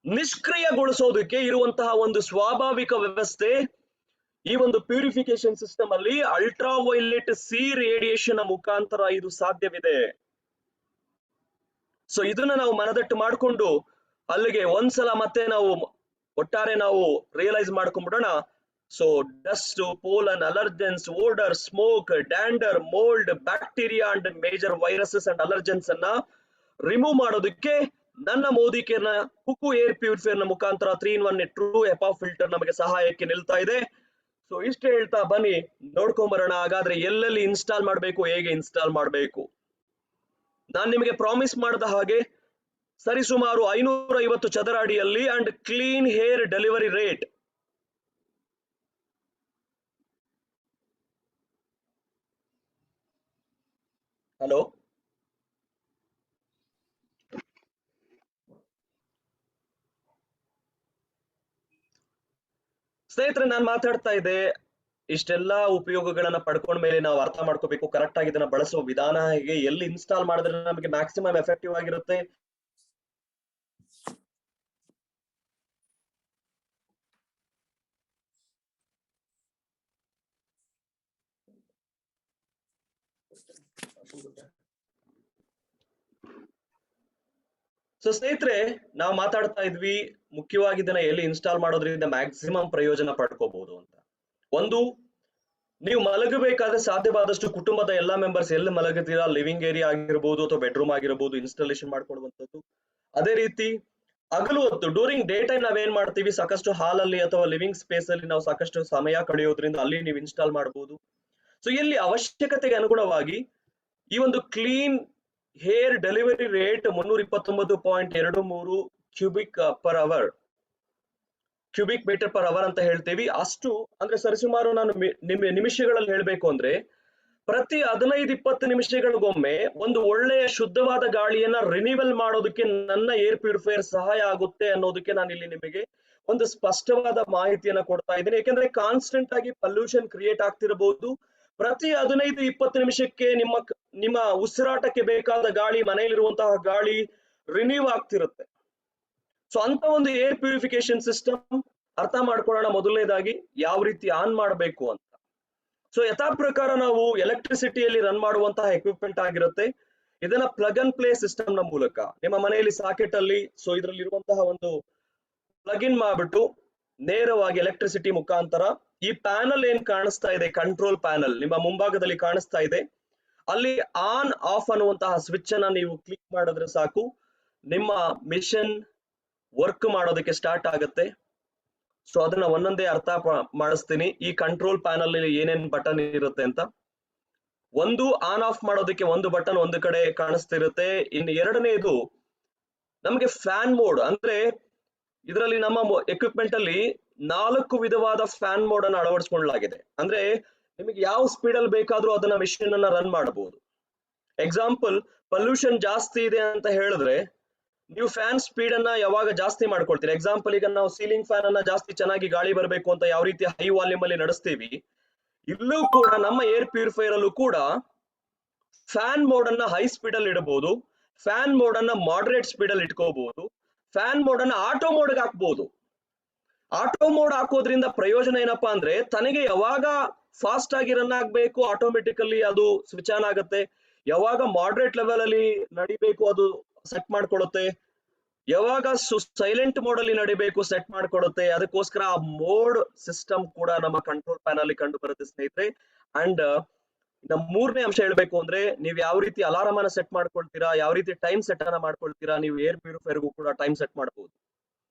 ನಿಷ್ಕ್ರಿಯಗೊಳಿಸೋದಕ್ಕೆ ಇರುವಂತಹ ಒಂದು ಸ್ವಾಭಾವಿಕ ವ್ಯವಸ್ಥೆ ಈ ಒಂದು ಪ್ಯೂರಿಫಿಕೇಶನ್ ಸಿಸ್ಟಮ್ ಅಲ್ಲಿ ಅಲ್ಟ್ರಾವೈಲೆಟ್ C ರೇಡಿಯೇಷನ್ ಮುಖಾಂತರ ಇದು ಸಾಧ್ಯವಿದೆ. ಸೊ ಇದನ್ನ ನಾವು ಮನದಟ್ಟು ಮಾಡಿಕೊಂಡು ಅಲ್ಲಿಗೆ ಒಂದ್ಸಲ ಮತ್ತೆ ನಾವು ಒಟ್ಟಾರೆ ನಾವು ರಿಯಲೈಸ್ ಮಾಡ್ಕೊಂಡ್ಬಿಡೋಣ. So dust, pollen, allergens, odour, smoke, dander, mould, bacteria and major viruses and allergens ಅನ್ನ ರಿಮೂವ್ ಮಾಡೋದಕ್ಕೆ ನನ್ನ ಮೋದಿ ಕೇರ್ನ ಕುಕು ಏರ್ ಪ್ಯೂರಿಫೈರ್ ನ ಮುಖಾಂತರ 3-in-1 ಟ್ರೂ HEPA ಫಿಲ್ಟರ್ ನಮಗೆ ಸಹಾಯಕ್ಕೆ ನಿಲ್ತಾ ಇದೆ. ಸೊ ಇಷ್ಟು ಹೇಳ್ತಾ ಬನ್ನಿ ನೋಡ್ಕೊಂಬರೋಣ. ಹಾಗಾದ್ರೆ ಎಲ್ಲೆಲ್ಲಿ ಇನ್ಸ್ಟಾಲ್ ಮಾಡಬೇಕು, ಹೇಗೆ ಇನ್ಸ್ಟಾಲ್ ಮಾಡಬೇಕು. ನಾನು ನಿಮಗೆ ಪ್ರಾಮಿಸ್ ಮಾಡಿದ ಹಾಗೆ ಸರಿಸುಮಾರು 550 ಚದರ ಅಡಿಯಲ್ಲಿ and clean air delivery rate. Hello ಸ್ನೇಹಿತರೆ, ನಾನು ಮಾತಾಡ್ತಾ ಇದ್ದೆ. ಇಷ್ಟೆಲ್ಲಾ ಉಪಯೋಗಗಳನ್ನ ಪಡ್ಕೊಂಡ ಮೇಲೆ ನಾವು ಅರ್ಥ ಮಾಡ್ಕೋಬೇಕು ಕರೆಕ್ಟ್ ಆಗಿ ಇದನ್ನ ಬಳಸುವ ವಿಧಾನ ಹೇಗೆ, ಎಲ್ಲಿ ಇನ್ಸ್ಟಾಲ್ ಮಾಡಿದ್ರೆ ನಮಗೆ ಮ್ಯಾಕ್ಸಿಮಮ್ ಎಫೆಕ್ಟಿವ್ ಆಗಿರುತ್ತೆ. ಸೊ ಸ್ನೇಹಿತರೆ, ನಾವು ಮಾತಾಡ್ತಾ ಇದ್ವಿ ಮುಖ್ಯವಾಗಿ ಇದನ್ನ ಎಲ್ಲಿ ಇನ್ಸ್ಟಾಲ್ ಮಾಡೋದ್ರಿಂದ ಮ್ಯಾಕ್ಸಿಮಮ್ ಪ್ರಯೋಜನ ಪಡ್ಕೋಬಹುದು ಅಂತ. ಒಂದು, ನೀವು ಮಲಗಬೇಕಾದ್ರೆ ಸಾಧ್ಯವಾದಷ್ಟು ಕುಟುಂಬದ ಎಲ್ಲಾ ಮೆಂಬರ್ಸ್ ಎಲ್ಲಿ ಮಲಗುತ್ತೀರಾ, ಲಿವಿಂಗ್ ಏರಿಯಾ ಆಗಿರ್ಬೋದು ಅಥವಾ ಬೆಡ್ರೂಮ್ ಆಗಿರ್ಬೋದು, ಇನ್ಸ್ಟಾಲೇಷನ್ ಮಾಡ್ಕೊಳ್ಳುವಂಥದ್ದು. ಅದೇ ರೀತಿ ಹಗಲು ಹೊತ್ತು ಡ್ಯೂರಿಂಗ್ ಡೇ ಟೈಮ್ ನಾವೇನ್ ಮಾಡ್ತೀವಿ, ಸಾಕಷ್ಟು ಹಾಲ್ ಅಲ್ಲಿ ಅಥವಾ ಲಿವಿಂಗ್ ಸ್ಪೇಸ್ ಅಲ್ಲಿ ನಾವು ಸಾಕಷ್ಟು ಸಮಯ ಕಳೆಯೋದ್ರಿಂದ ಅಲ್ಲಿ ನೀವು ಇನ್ಸ್ಟಾಲ್ ಮಾಡಬಹುದು. ಸೊ ಇಲ್ಲಿ ಅವಶ್ಯಕತೆಗೆ ಅನುಗುಣವಾಗಿ ಈ ಒಂದು clean air delivery rate 329.23 cubic metre per hour ಅಂತ ಹೇಳ್ತೀವಿ. ಅಷ್ಟು ಅಂದ್ರೆ ಸರಿಸುಮಾರು ನಾನು ನಿಮಿಷಗಳಲ್ಲಿ ಹೇಳ್ಬೇಕು ಅಂದ್ರೆ ಪ್ರತಿ 15-20 ನಿಮಿಷಗಳಿಗೊಮ್ಮೆ ಒಂದು ಒಳ್ಳೆಯ ಶುದ್ಧವಾದ ಗಾಳಿಯನ್ನ ರಿನಿವಲ್ ಮಾಡೋದಕ್ಕೆ ನನ್ನ ಏರ್ ಪ್ಯೂರಿಫೈಯರ್ ಸಹಾಯ ಆಗುತ್ತೆ ಅನ್ನೋದಕ್ಕೆ ನಾನು ಇಲ್ಲಿ ನಿಮಗೆ ಒಂದು ಸ್ಪಷ್ಟವಾದ ಮಾಹಿತಿಯನ್ನ ಕೊಡ್ತಾ ಇದ್ದೀನಿ. ಯಾಕೆಂದ್ರೆ ಕಾನ್ಸ್ಟೆಂಟ್ ಆಗಿ ಪೊಲ್ಯೂಷನ್ ಕ್ರಿಯೇಟ್ ಆಗ್ತಿರಬಹುದು. ಪ್ರತಿ 15-20 ನಿಮಿಷಕ್ಕೆ ನಿಮ್ಮ ಉಸಿರಾಟಕ್ಕೆ ಬೇಕಾದ ಗಾಳಿ, ಮನೆಯಲ್ಲಿರುವಂತಹ ಗಾಳಿ ರಿನ್ಯೂ ಆಗ್ತಿರುತ್ತೆ. ಸೊ ಅಂತ ಒಂದು ಏರ್ ಪ್ಯೂರಿಫಿಕೇಶನ್ ಸಿಸ್ಟಮ್ ಅರ್ಥ ಮಾಡ್ಕೊಳ್ಳೋಣ. ಮೊದಲನೇದಾಗಿ ಯಾವ ರೀತಿ ಆನ್ ಮಾಡಬೇಕು ಅಂತ. ಸೊ ಯಥಾ ಪ್ರಕಾರ ನಾವು ಎಲೆಕ್ಟ್ರಿಸಿಟಿಯಲ್ಲಿ ರನ್ ಮಾಡುವಂತಹ ಎಕ್ವಿಪ್ಮೆಂಟ್ ಆಗಿರುತ್ತೆ. ಇದನ್ನ ಪ್ಲಗ್ ಅಂಡ್ ಪ್ಲೇ ಸಿಸ್ಟಮ್ ನ ಮೂಲಕ ನಿಮ್ಮ ಮನೆಯಲ್ಲಿ ಸಾಕೆಟ್ ಅಲ್ಲಿ, ಸೊ ಇದರಲ್ಲಿ ಇರುವಂತಹ ಒಂದು ಪ್ಲಗ್ ಇನ್ ಮಾಡ್ಬಿಟ್ಟು ನೇರವಾಗಿ ಎಲೆಕ್ಟ್ರಿಸಿಟಿ ಮುಖಾಂತರ ಈ ಪ್ಯಾನಲ್ ಏನ್ ಕಾಣಿಸ್ತಾ ಇದೆ, ಕಂಟ್ರೋಲ್ ಪ್ಯಾನಲ್ ನಿಮ್ಮ ಮುಂಭಾಗದಲ್ಲಿ ಕಾಣಿಸ್ತಾ ಇದೆ, ಅಲ್ಲಿ ಆನ್ ಆಫ್ ಅನ್ನುವಂತಹ ಸ್ವಿಚ್ ಅನ್ನ ನೀವು ಕ್ಲಿಕ್ ಮಾಡಿದ್ರೆ ಸಾಕು, ನಿಮ್ಮ ಮಿಷನ್ ವರ್ಕ್ ಮಾಡೋದಕ್ಕೆ ಸ್ಟಾರ್ಟ್ ಆಗುತ್ತೆ. ಸೊ ಅದನ್ನ ಒಂದೊಂದೇ ಅರ್ಥ ಮಾಡಿಸ್ತೀನಿ. ಈ ಕಂಟ್ರೋಲ್ ಪ್ಯಾನಲ್ ಏನೇನ್ ಬಟನ್ ಇರುತ್ತೆ ಅಂತ. ಒಂದು, ಆನ್ ಆಫ್ ಮಾಡೋದಕ್ಕೆ ಒಂದು ಬಟನ್ ಒಂದು ಕಡೆ ಕಾಣಿಸ್ತಿರುತ್ತೆ. ಇನ್ನು ಎರಡನೇದು ನಮಗೆ ಫ್ಯಾನ್ ಮೋಡ್, ಅಂದ್ರೆ ಇದರಲ್ಲಿ ನಮ್ಮ ಎಕ್ವಿಪ್ಮೆಂಟ್ ಅಲ್ಲಿ 4 ವಿಧವಾದ ಫ್ಯಾನ್ ಮೋಡ್ ಅನ್ನು ಅಳವಡಿಸಿಕೊಳ್ಳಲಾಗಿದೆ. ಅಂದ್ರೆ ನಿಮಗೆ ಯಾವ ಸ್ಪೀಡ್ ಅಲ್ಲಿ ಬೇಕಾದ್ರೂ ಅದನ್ನ ಮಿಷಿನ್ ಅನ್ನ ರನ್ ಮಾಡಬಹುದು. ಎಕ್ಸಾಂಪಲ್, ಪೊಲ್ಯೂಷನ್ ಜಾಸ್ತಿ ಇದೆ ಅಂತ ಹೇಳಿದ್ರೆ ನೀವು ಫ್ಯಾನ್ ಸ್ಪೀಡ್ ಅನ್ನ ಯಾವಾಗ ಜಾಸ್ತಿ ಮಾಡ್ಕೊಳ್ತೀರಿ. ಎಕ್ಸಾಂಪಲ್, ಈಗ ನಾವು ಸೀಲಿಂಗ್ ಫ್ಯಾನ್ ಅನ್ನ ಜಾಸ್ತಿ ಚೆನ್ನಾಗಿ ಗಾಳಿ ಬರಬೇಕು ಅಂತ ಯಾವ ರೀತಿ ಹೈ ವಾಲ್ಯೂಮ್ ಅಲ್ಲಿ ನಡೆಸ್ತೀವಿ, ಇಲ್ಲೂ ಕೂಡ ನಮ್ಮ ಏರ್ ಪ್ಯೂರಿಫೈಯರ್ ಅಲ್ಲೂ ಕೂಡ ಫ್ಯಾನ್ ಮೋಡ್ ಅನ್ನ ಹೈ ಸ್ಪೀಡ್ ಅಲ್ಲಿ ಇಡಬಹುದು, ಫ್ಯಾನ್ ಮೋಡ್ ಅನ್ನ ಮಾಡರೇಟ್ ಸ್ಪೀಡ್ ಅಲ್ಲಿ ಇಟ್ಕೋಬಹುದು, ಫ್ಯಾನ್ ಮೋಡ್ ಅನ್ನ ಆಟೋ ಮೋಡ್ ಹಾಕಬಹುದು. ಆಟೋ ಮೋಡ್ ಹಾಕೋದ್ರಿಂದ ಪ್ರಯೋಜನ ಏನಪ್ಪಾ ಅಂದ್ರೆ ತನಗೆ ಯಾವಾಗ ಫಾಸ್ಟ್ ಆಗಿ ರನ್ ಆಗ್ಬೇಕು ಆಟೋಮೆಟಿಕಲಿ ಅದು ಸ್ವಿಚ್ ಆನ್ ಆಗುತ್ತೆ, ಯಾವಾಗ ಮಾಡ್ರೇಟ್ ಲೆವೆಲ್ ಅಲ್ಲಿ ನಡಿಬೇಕು ಅದು ಸೆಟ್ ಮಾಡ್ಕೊಳ್ಳುತ್ತೆ, ಯಾವಾಗ ಸೈಲೆಂಟ್ ಮೋಡ್ ಅಲ್ಲಿ ನಡಿಬೇಕು ಸೆಟ್ ಮಾಡ್ಕೊಡುತ್ತೆ. ಅದಕ್ಕೋಸ್ಕರ ಆ ಮೋಡ್ ಸಿಸ್ಟಮ್ ಕೂಡ ನಮ್ಮ ಕಂಟ್ರೋಲ್ ಪ್ಯಾನಲ್ ಅಲ್ಲಿ ಕಂಡು ಬರುತ್ತೆ ಸ್ನೇಹಿತರೆ. ಅಂಡ್ ನಮ್ಮ ಮೂರನೇ ಅಂಶ ಹೇಳ್ಬೇಕು ಅಂದ್ರೆ, ನೀವು ಯಾವ ರೀತಿ ಅಲಾರಾಮ್ ಅನ್ನ ಸೆಟ್ ಮಾಡ್ಕೊಳ್ತೀರಾ, ಯಾವ ರೀತಿ ಟೈಮ್ ಸೆಟ್ ಅನ್ನ ಮಾಡ್ಕೊಳ್ತೀರಾ, ನೀವು ಏರ್ ಪ್ಯೂರಿಫೈರ್ಗೂ ಕೂಡ ಟೈಮ್ ಸೆಟ್ ಮಾಡಬಹುದು.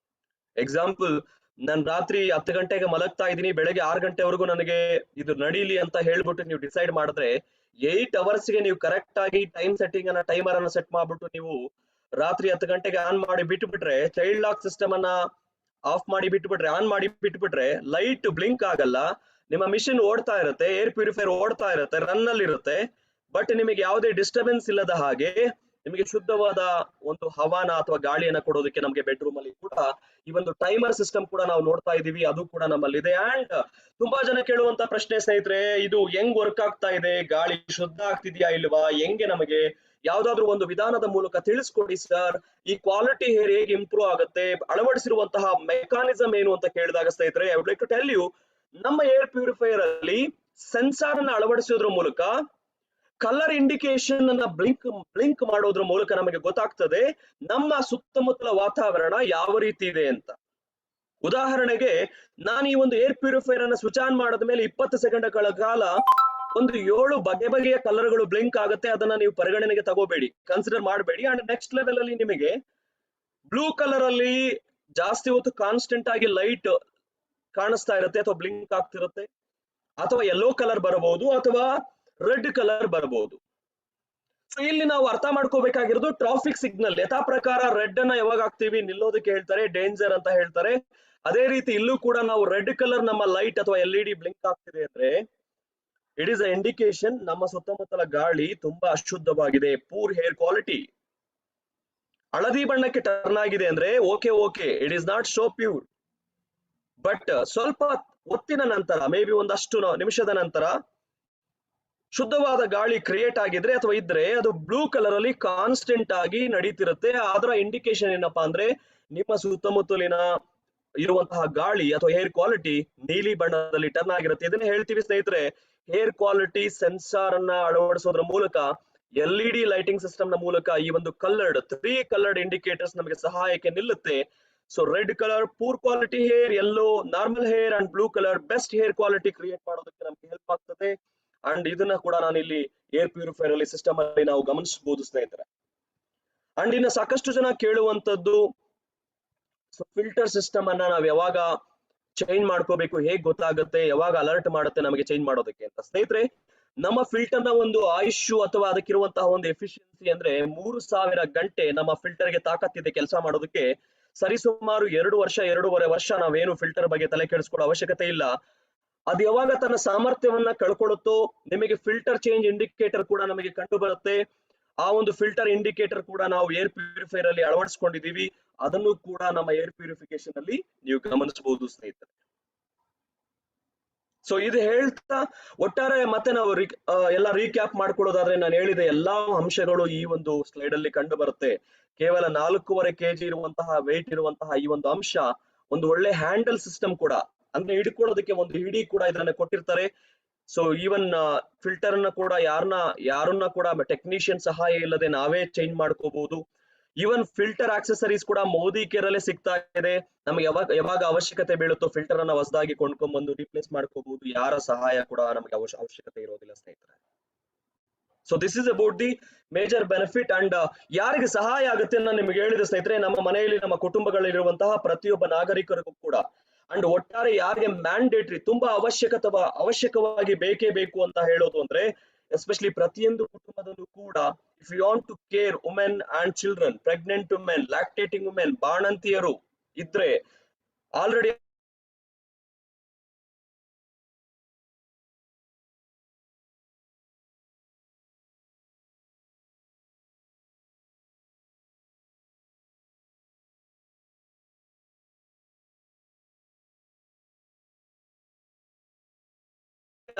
ಎಕ್ಸಾಂಪಲ್, ನಾನು ರಾತ್ರಿ 10 ಗಂಟೆಗೆ ಮಲಗ್ತಾ ಇದ್ದೀನಿ, ಬೆಳಗ್ಗೆ 6 ಗಂಟೆವರೆಗೂ ನನಗೆ ಇದು ನಡೀಲಿ ಅಂತ ಹೇಳ್ಬಿಟ್ಟು ನೀವು ಡಿಸೈಡ್ ಮಾಡಿದ್ರೆ 8 ಅವರ್ಸ್ಗೆ ನೀವು ಕರೆಕ್ಟ್ ಆಗಿ ಟೈಮ್ ಸೆಟ್ಟಿಂಗ್ ಅನ್ನ ಟೈಮರ್ ಅನ್ನ ಸೆಟ್ ಮಾಡ್ಬಿಟ್ಟು ನೀವು ರಾತ್ರಿ 10 ಗಂಟೆಗೆ ಆನ್ ಮಾಡಿ ಬಿಟ್ಬಿಟ್ರೆ, ಚೈಲ್ಡ್ ಲಾಕ್ ಸಿಸ್ಟಮ್ ಅನ್ನ ಆಫ್ ಮಾಡಿ ಬಿಟ್ಬಿಟ್ರೆ, ಆನ್ ಮಾಡಿ ಬಿಟ್ಬಿಟ್ರೆ ಲೈಟ್ ಬ್ಲಿಂಕ್ ಆಗಲ್ಲ, ನಿಮ್ಮ ಮಿಷಿನ್ ಓಡ್ತಾ ಇರುತ್ತೆ, ಏರ್ ಪ್ಯೂರಿಫೈರ್ ಓಡ್ತಾ ಇರುತ್ತೆ, ರನ್ ಅಲ್ಲಿ ಇರುತ್ತೆ, ಬಟ್ ನಿಮಗೆ ಯಾವುದೇ ಡಿಸ್ಟರ್ಬೆನ್ಸ್ ಇಲ್ಲದ ಹಾಗೆ ನಿಮಗೆ ಶುದ್ಧವಾದ ಒಂದು ಹವಾನ ಅಥವಾ ಗಾಳಿಯನ್ನ ಕೊಡೋದಕ್ಕೆ ನಮಗೆ ಬೆಡ್ರೂಮ್ ಅಲ್ಲಿ ಕೂಡ ಈ ಒಂದು ಟೈಮರ್ ಸಿಸ್ಟಮ್ ಕೂಡ ನಾವು ನೋಡ್ತಾ ಇದೀವಿ, ಅದು ಕೂಡ ನಮ್ಮಲ್ಲಿದೆ. ಅಂಡ್ ತುಂಬಾ ಜನ ಕೇಳುವಂತ ಪ್ರಶ್ನೆ ಸ್ನೇಹಿತರೆ, ಇದು ಹೆಂಗ್ ವರ್ಕ್ ಆಗ್ತಾ ಇದೆ, ಗಾಳಿ ಶುದ್ಧ ಆಗ್ತಿದ್ಯಾ ಇಲ್ವಾ, ಹೆಂಗೆ ನಮಗೆ ಯಾವ್ದಾದ್ರು ಒಂದು ವಿಧಾನದ ಮೂಲಕ ತಿಳಿಸ್ಕೊಡಿ ಸರ್, ಈ ಕ್ವಾಲಿಟಿ ಹೇರ್ ಹೇಗೆ ಇಂಪ್ರೂವ್ ಆಗುತ್ತೆ, ಅಳವಡಿಸಿರುವಂತಹ ಮೆಕಾನಿಸಮ್ ಏನು ಅಂತ ಕೇಳಿದಾಗ ಸ್ನೇಹಿತರೆ, I would like to tell you, ನಮ್ಮ ಏರ್ ಪ್ಯೂರಿಫೈಯರ್ ಅಲ್ಲಿ ಸೆನ್ಸಾರ್ ಅನ್ನ ಅಳವಡಿಸೋದ್ರ ಮೂಲಕ ಕಲರ್ ಇಂಡಿಕೇಶನ್ ಅನ್ನ ಬ್ಲಿಂಕ್ ಮಾಡೋದ್ರ ಮೂಲಕ ನಮಗೆ ಗೊತ್ತಾಗ್ತದೆ ನಮ್ಮ ಸುತ್ತಮುತ್ತಲ ವಾತಾವರಣ ಯಾವ ರೀತಿ ಇದೆ ಅಂತ. ಉದಾಹರಣೆಗೆ, ನಾನು ಈ ಒಂದು ಏರ್ ಪ್ಯೂರಿಫೈಯರ್ ಅನ್ನ ಸ್ವಿಚ್ ಆನ್ ಮಾಡಿದ ಮೇಲೆ 20 ಸೆಕೆಂಡ್ಗಳ ಕಾಲ ಒಂದು 7 ಬಗೆಯ ಕಲರ್ಗಳು ಬ್ಲಿಂಕ್ ಆಗುತ್ತೆ. ಅದನ್ನ ನೀವು ಪರಿಗಣನೆಗೆ ತಗೋಬೇಡಿ, ಕನ್ಸಿಡರ್ ಮಾಡಬೇಡಿ. ಅಂಡ್ ನೆಕ್ಸ್ಟ್ ಲೆವೆಲ್ ಅಲ್ಲಿ ನಿಮಗೆ ಬ್ಲೂ ಕಲರ್ ಅಲ್ಲಿ ಜಾಸ್ತಿ ಹೊತ್ತು ಕಾನ್ಸ್ಟೆಂಟ್ ಆಗಿ ಲೈಟ್ ಕಾಣಿಸ್ತಾ ಇರುತ್ತೆ ಅಥವಾ ಬ್ಲಿಂಕ್ ಆಗ್ತಿರುತ್ತೆ, ಅಥವಾ ಯೆಲ್ಲೋ ಕಲರ್ ಬರಬಹುದು ಅಥವಾ ರೆಡ್ ಕಲರ್ ಬರಬಹುದು. ಸೊ ಇಲ್ಲಿ ನಾವು ಅರ್ಥ ಮಾಡ್ಕೋಬೇಕಾಗಿರೋದು ಟ್ರಾಫಿಕ್ ಸಿಗ್ನಲ್. ಯಥಾ ಪ್ರಕಾರ ರೆಡ್ ಅನ್ನ ಯಾವಾಗ ಹಾಕ್ತಿವಿ, ನಿಲ್ಲೋದಕ್ಕೆ ಹೇಳ್ತಾರೆ, ಡೇಂಜರ್ ಅಂತ ಹೇಳ್ತಾರೆ. ಅದೇ ರೀತಿ ಇಲ್ಲೂ ಕೂಡ ನಾವು ರೆಡ್ ಕಲರ್ ನಮ್ಮ ಲೈಟ್ ಅಥವಾ LED ಬ್ಲಿಂಕ್ ಆಗ್ತಿದೆ ಅಂದ್ರೆ ಇಟ್ ಈಸ್ ಅ ಇಂಡಿಕೇಶನ್ ನಮ್ಮ ಸುತ್ತಮುತ್ತಲ ಗಾಳಿ ತುಂಬಾ ಅಶುದ್ಧವಾಗಿದೆ, ಪೂರ್ ಹೇರ್ ಕ್ವಾಲಿಟಿ. ಹಳದಿ ಬಣ್ಣಕ್ಕೆ ಟರ್ನ್ ಆಗಿದೆ ಅಂದ್ರೆ okay, it is not so pure. But ಸ್ವಲ್ಪ ಹೊತ್ತಿನ ನಂತರ, ಮೇ ಬಿ ಒಂದಷ್ಟು ನಿಮಿಷದ ನಂತರ ಶುದ್ಧವಾದ ಗಾಳಿ ಕ್ರಿಯೇಟ್ ಆಗಿದ್ರೆ ಅಥವಾ ಇದ್ರೆ ಅದು ಬ್ಲೂ ಕಲರ್ ಅಲ್ಲಿ ಕಾನ್ಸ್ಟೆಂಟ್ ಆಗಿ ನಡೀತಿರುತ್ತೆ. ಅದರ ಇಂಡಿಕೇಶನ್ ಏನಪ್ಪಾ ಅಂದ್ರೆ ನಿಮ್ಮ ಸುತ್ತಮುತ್ತಲಿನ ಇರುವಂತಹ ಗಾಳಿ ಅಥವಾ ಏರ್ ಕ್ವಾಲಿಟಿ ನೀಲಿ ಬಣ್ಣದಲ್ಲಿ ಟರ್ನ್ ಆಗಿರುತ್ತೆ. ಇದನ್ನ ಹೇಳ್ತೀವಿ ಸ್ನೇಹಿತರೆ, ಏರ್ ಕ್ವಾಲಿಟಿ ಸೆನ್ಸಾರ್ ಅನ್ನ ಅಳವಡಿಸೋದ್ರ ಮೂಲಕ LED ಲೈಟಿಂಗ್ ಸಿಸ್ಟಮ್ ನ ಮೂಲಕ ಈ ಒಂದು 3 ಕಲರ್ಡ್ ಇಂಡಿಕೇಟರ್ಸ್ ನಮಗೆ ಸಹಾಯಕ್ಕೆ ನಿಲ್ಲುತ್ತೆ. So red colour poor quality air, yellow normal air, and blue colour best air quality create ಮಾಡೋದಕ್ಕೆ ನಮಗೆ ಹೆಲ್ಪ್ ಆಗ್ತದೆ. ಅಂಡ್ ಇದನ್ನ ಕೂಡ ನಾನು ಇಲ್ಲಿ ಏರ್ ಪ್ಯೂರಿಫೈರ್ ಅಲ್ಲಿ ಸಿಸ್ಟಮ್ ಅಲ್ಲಿ ನಾವು ಗಮನಿಸಬಹುದು ಸ್ನೇಹಿತರೆ. ಅಂಡ್ ಇನ್ನು ಸಾಕಷ್ಟು ಜನ ಕೇಳುವಂತದ್ದು, ಫಿಲ್ಟರ್ ಸಿಸ್ಟಮ್ ಅನ್ನ ನಾವು ಯಾವಾಗ ಚೇಂಜ್ ಮಾಡ್ಕೋಬೇಕು, ಹೇಗ್ ಗೊತ್ತಾಗುತ್ತೆ, ಯಾವಾಗ ಅಲರ್ಟ್ ಮಾಡುತ್ತೆ ನಮಗೆ ಚೇಂಜ್ ಮಾಡೋದಕ್ಕೆ ಅಂತ. ಸ್ನೇಹಿತರೆ, ನಮ್ಮ ಫಿಲ್ಟರ್ ನ ಒಂದು ಆಯುಷು ಅಥವಾ ಅದಕ್ಕಿರುವಂತಹ ಒಂದು ಎಫಿಷಿಯನ್ಸಿ ಅಂದ್ರೆ 3000 ಗಂಟೆ ನಮ್ಮ ಫಿಲ್ಟರ್ ಗೆ ತಾಕತ್ತಿದೆ ಕೆಲಸ ಮಾಡೋದಕ್ಕೆ. ಸರಿಸುಮಾರು 2-2.5 ವರ್ಷ ನಾವೇನು ಫಿಲ್ಟರ್ ಬಗ್ಗೆ ತಲೆ ಕೆಡಿಸ್ಕೊಳ್ಳೋ ಅವಶ್ಯಕತೆ ಇಲ್ಲ. ಅದು ಯಾವಾಗ ತನ್ನ ಸಾಮರ್ಥ್ಯವನ್ನ ಕಳ್ಕೊಳ್ಳುತ್ತೋ ನಿಮಗೆ ಫಿಲ್ಟರ್ ಚೇಂಜ್ ಇಂಡಿಕೇಟರ್ ಕೂಡ ನಮಗೆ ಕಂಡು ಬರುತ್ತೆ. ಆ ಒಂದು ಫಿಲ್ಟರ್ ಇಂಡಿಕೇಟರ್ ಕೂಡ ನಾವು ಏರ್ ಪ್ಯೂರಿಫೈರ್ ಅಲ್ಲಿ ಅಳವಡಿಸ್ಕೊಂಡಿದೀವಿ, ಅದನ್ನು ಕೂಡ ನಮ್ಮ ಏರ್ ಪ್ಯೂರಿಫಿಕೇಶನ್ ಅಲ್ಲಿ ನೀವು ಗಮನಿಸಬಹುದು ಸ್ನೇಹಿತರೆ. ಸೊ ಇದು ಹೇಳ್ತಾ ಒಟ್ಟಾರೆ ಮತ್ತೆ ನಾವು ಎಲ್ಲ ರೀಕ್ಯಾಪ್ ಮಾಡ್ಕೊಳ್ಳೋದಾದ್ರೆ, ನಾನು ಹೇಳಿದ ಎಲ್ಲಾ ಅಂಶಗಳು ಈ ಒಂದು ಸ್ಲೈಡ್ ಅಲ್ಲಿ ಕಂಡು ಬರುತ್ತೆ. ಕೇವಲ 4.5 kg ಇರುವಂತಹ ವೆಯ್ಟ್ ಇರುವಂತಹ ಈ ಒಂದು ಅಂಶ ಒಂದು ಒಳ್ಳೆ ಹ್ಯಾಂಡಲ್ ಸಿಸ್ಟಮ್ ಕೂಡ, ಅಂದ್ರೆ ಹಿಡ್ಕೊಳ್ಳೋದಕ್ಕೆ ಒಂದು ಹಿಡಿ ಕೂಡ ಇದನ್ನ ಕೊಟ್ಟಿರ್ತಾರೆ. ಸೊ ಈವನ್ ಫಿಲ್ಟರ್ ಅನ್ನ ಕೂಡ ಯಾರನ್ನ ಕೂಡ ಟೆಕ್ನಿಷಿಯನ್ ಸಹಾಯ ಇಲ್ಲದೆ ನಾವೇ ಚೇಂಜ್ ಮಾಡ್ಕೋಬಹುದು. ಈವನ್ ಫಿಲ್ಟರ್ ಆಕ್ಸೆಸರೀಸ್ ಕೂಡ ಮೋದಿ ಕೇರ್ ಅಲ್ಲೇ ಸಿಗ್ತಾ ಇದೆ. ನಮ್ಗೆ ಯಾವಾಗ ಅವಶ್ಯಕತೆ ಬೀಳುತ್ತೋ ಫಿಲ್ಟರ್ ಅನ್ನ ಹೊಸದಾಗಿ ಕೊಂಡ್ಕೊಂಡ್ ಬಂದು ರಿಪ್ಲೇಸ್ ಮಾಡ್ಕೋಬಹುದು. ಯಾರ ಸಹಾಯ ಕೂಡ ನಮಗೆ ಅವಶ್ಯಕತೆ ಇರೋದಿಲ್ಲ ಸ್ನೇಹಿತರೆ. So this is about the major benefit. And ಯಾರಿಗೆ ಸಹಾಯ ಆಗುತ್ತೆ ನಾನು ನಿಮ್ಗೆ ಹೇಳಿದ ಸ್ನೇಹಿತರೆ, ನಮ್ಮ ಮನೆಯಲ್ಲಿ ನಮ್ಮ ಕುಟುಂಬಗಳಲ್ಲಿರುವಂತಹ ಪ್ರತಿಯೊಬ್ಬ ನಾಗರಿಕರಿಗೂ ಕೂಡ. ಅಂಡ್ ಒಟ್ಟಾರೆ ಯಾರಿಗೆ ಮ್ಯಾಂಡೇಟರಿ ತುಂಬಾ ಅವಶ್ಯಕವಾಗಿ ಬೇಕೇ ಬೇಕು ಅಂತ ಹೇಳೋದು ಅಂದ್ರೆ, ಎಸ್ಪೆಷಲಿ ಪ್ರತಿಯೊಂದು ಕುಟುಂಬದಲ್ಲೂ ಕೂಡ if you want to care women and children, pregnant women, lactating women, ಬಾಣಂತಿಯರು ಇದ್ರೆ ಆಲ್ರೆಡಿ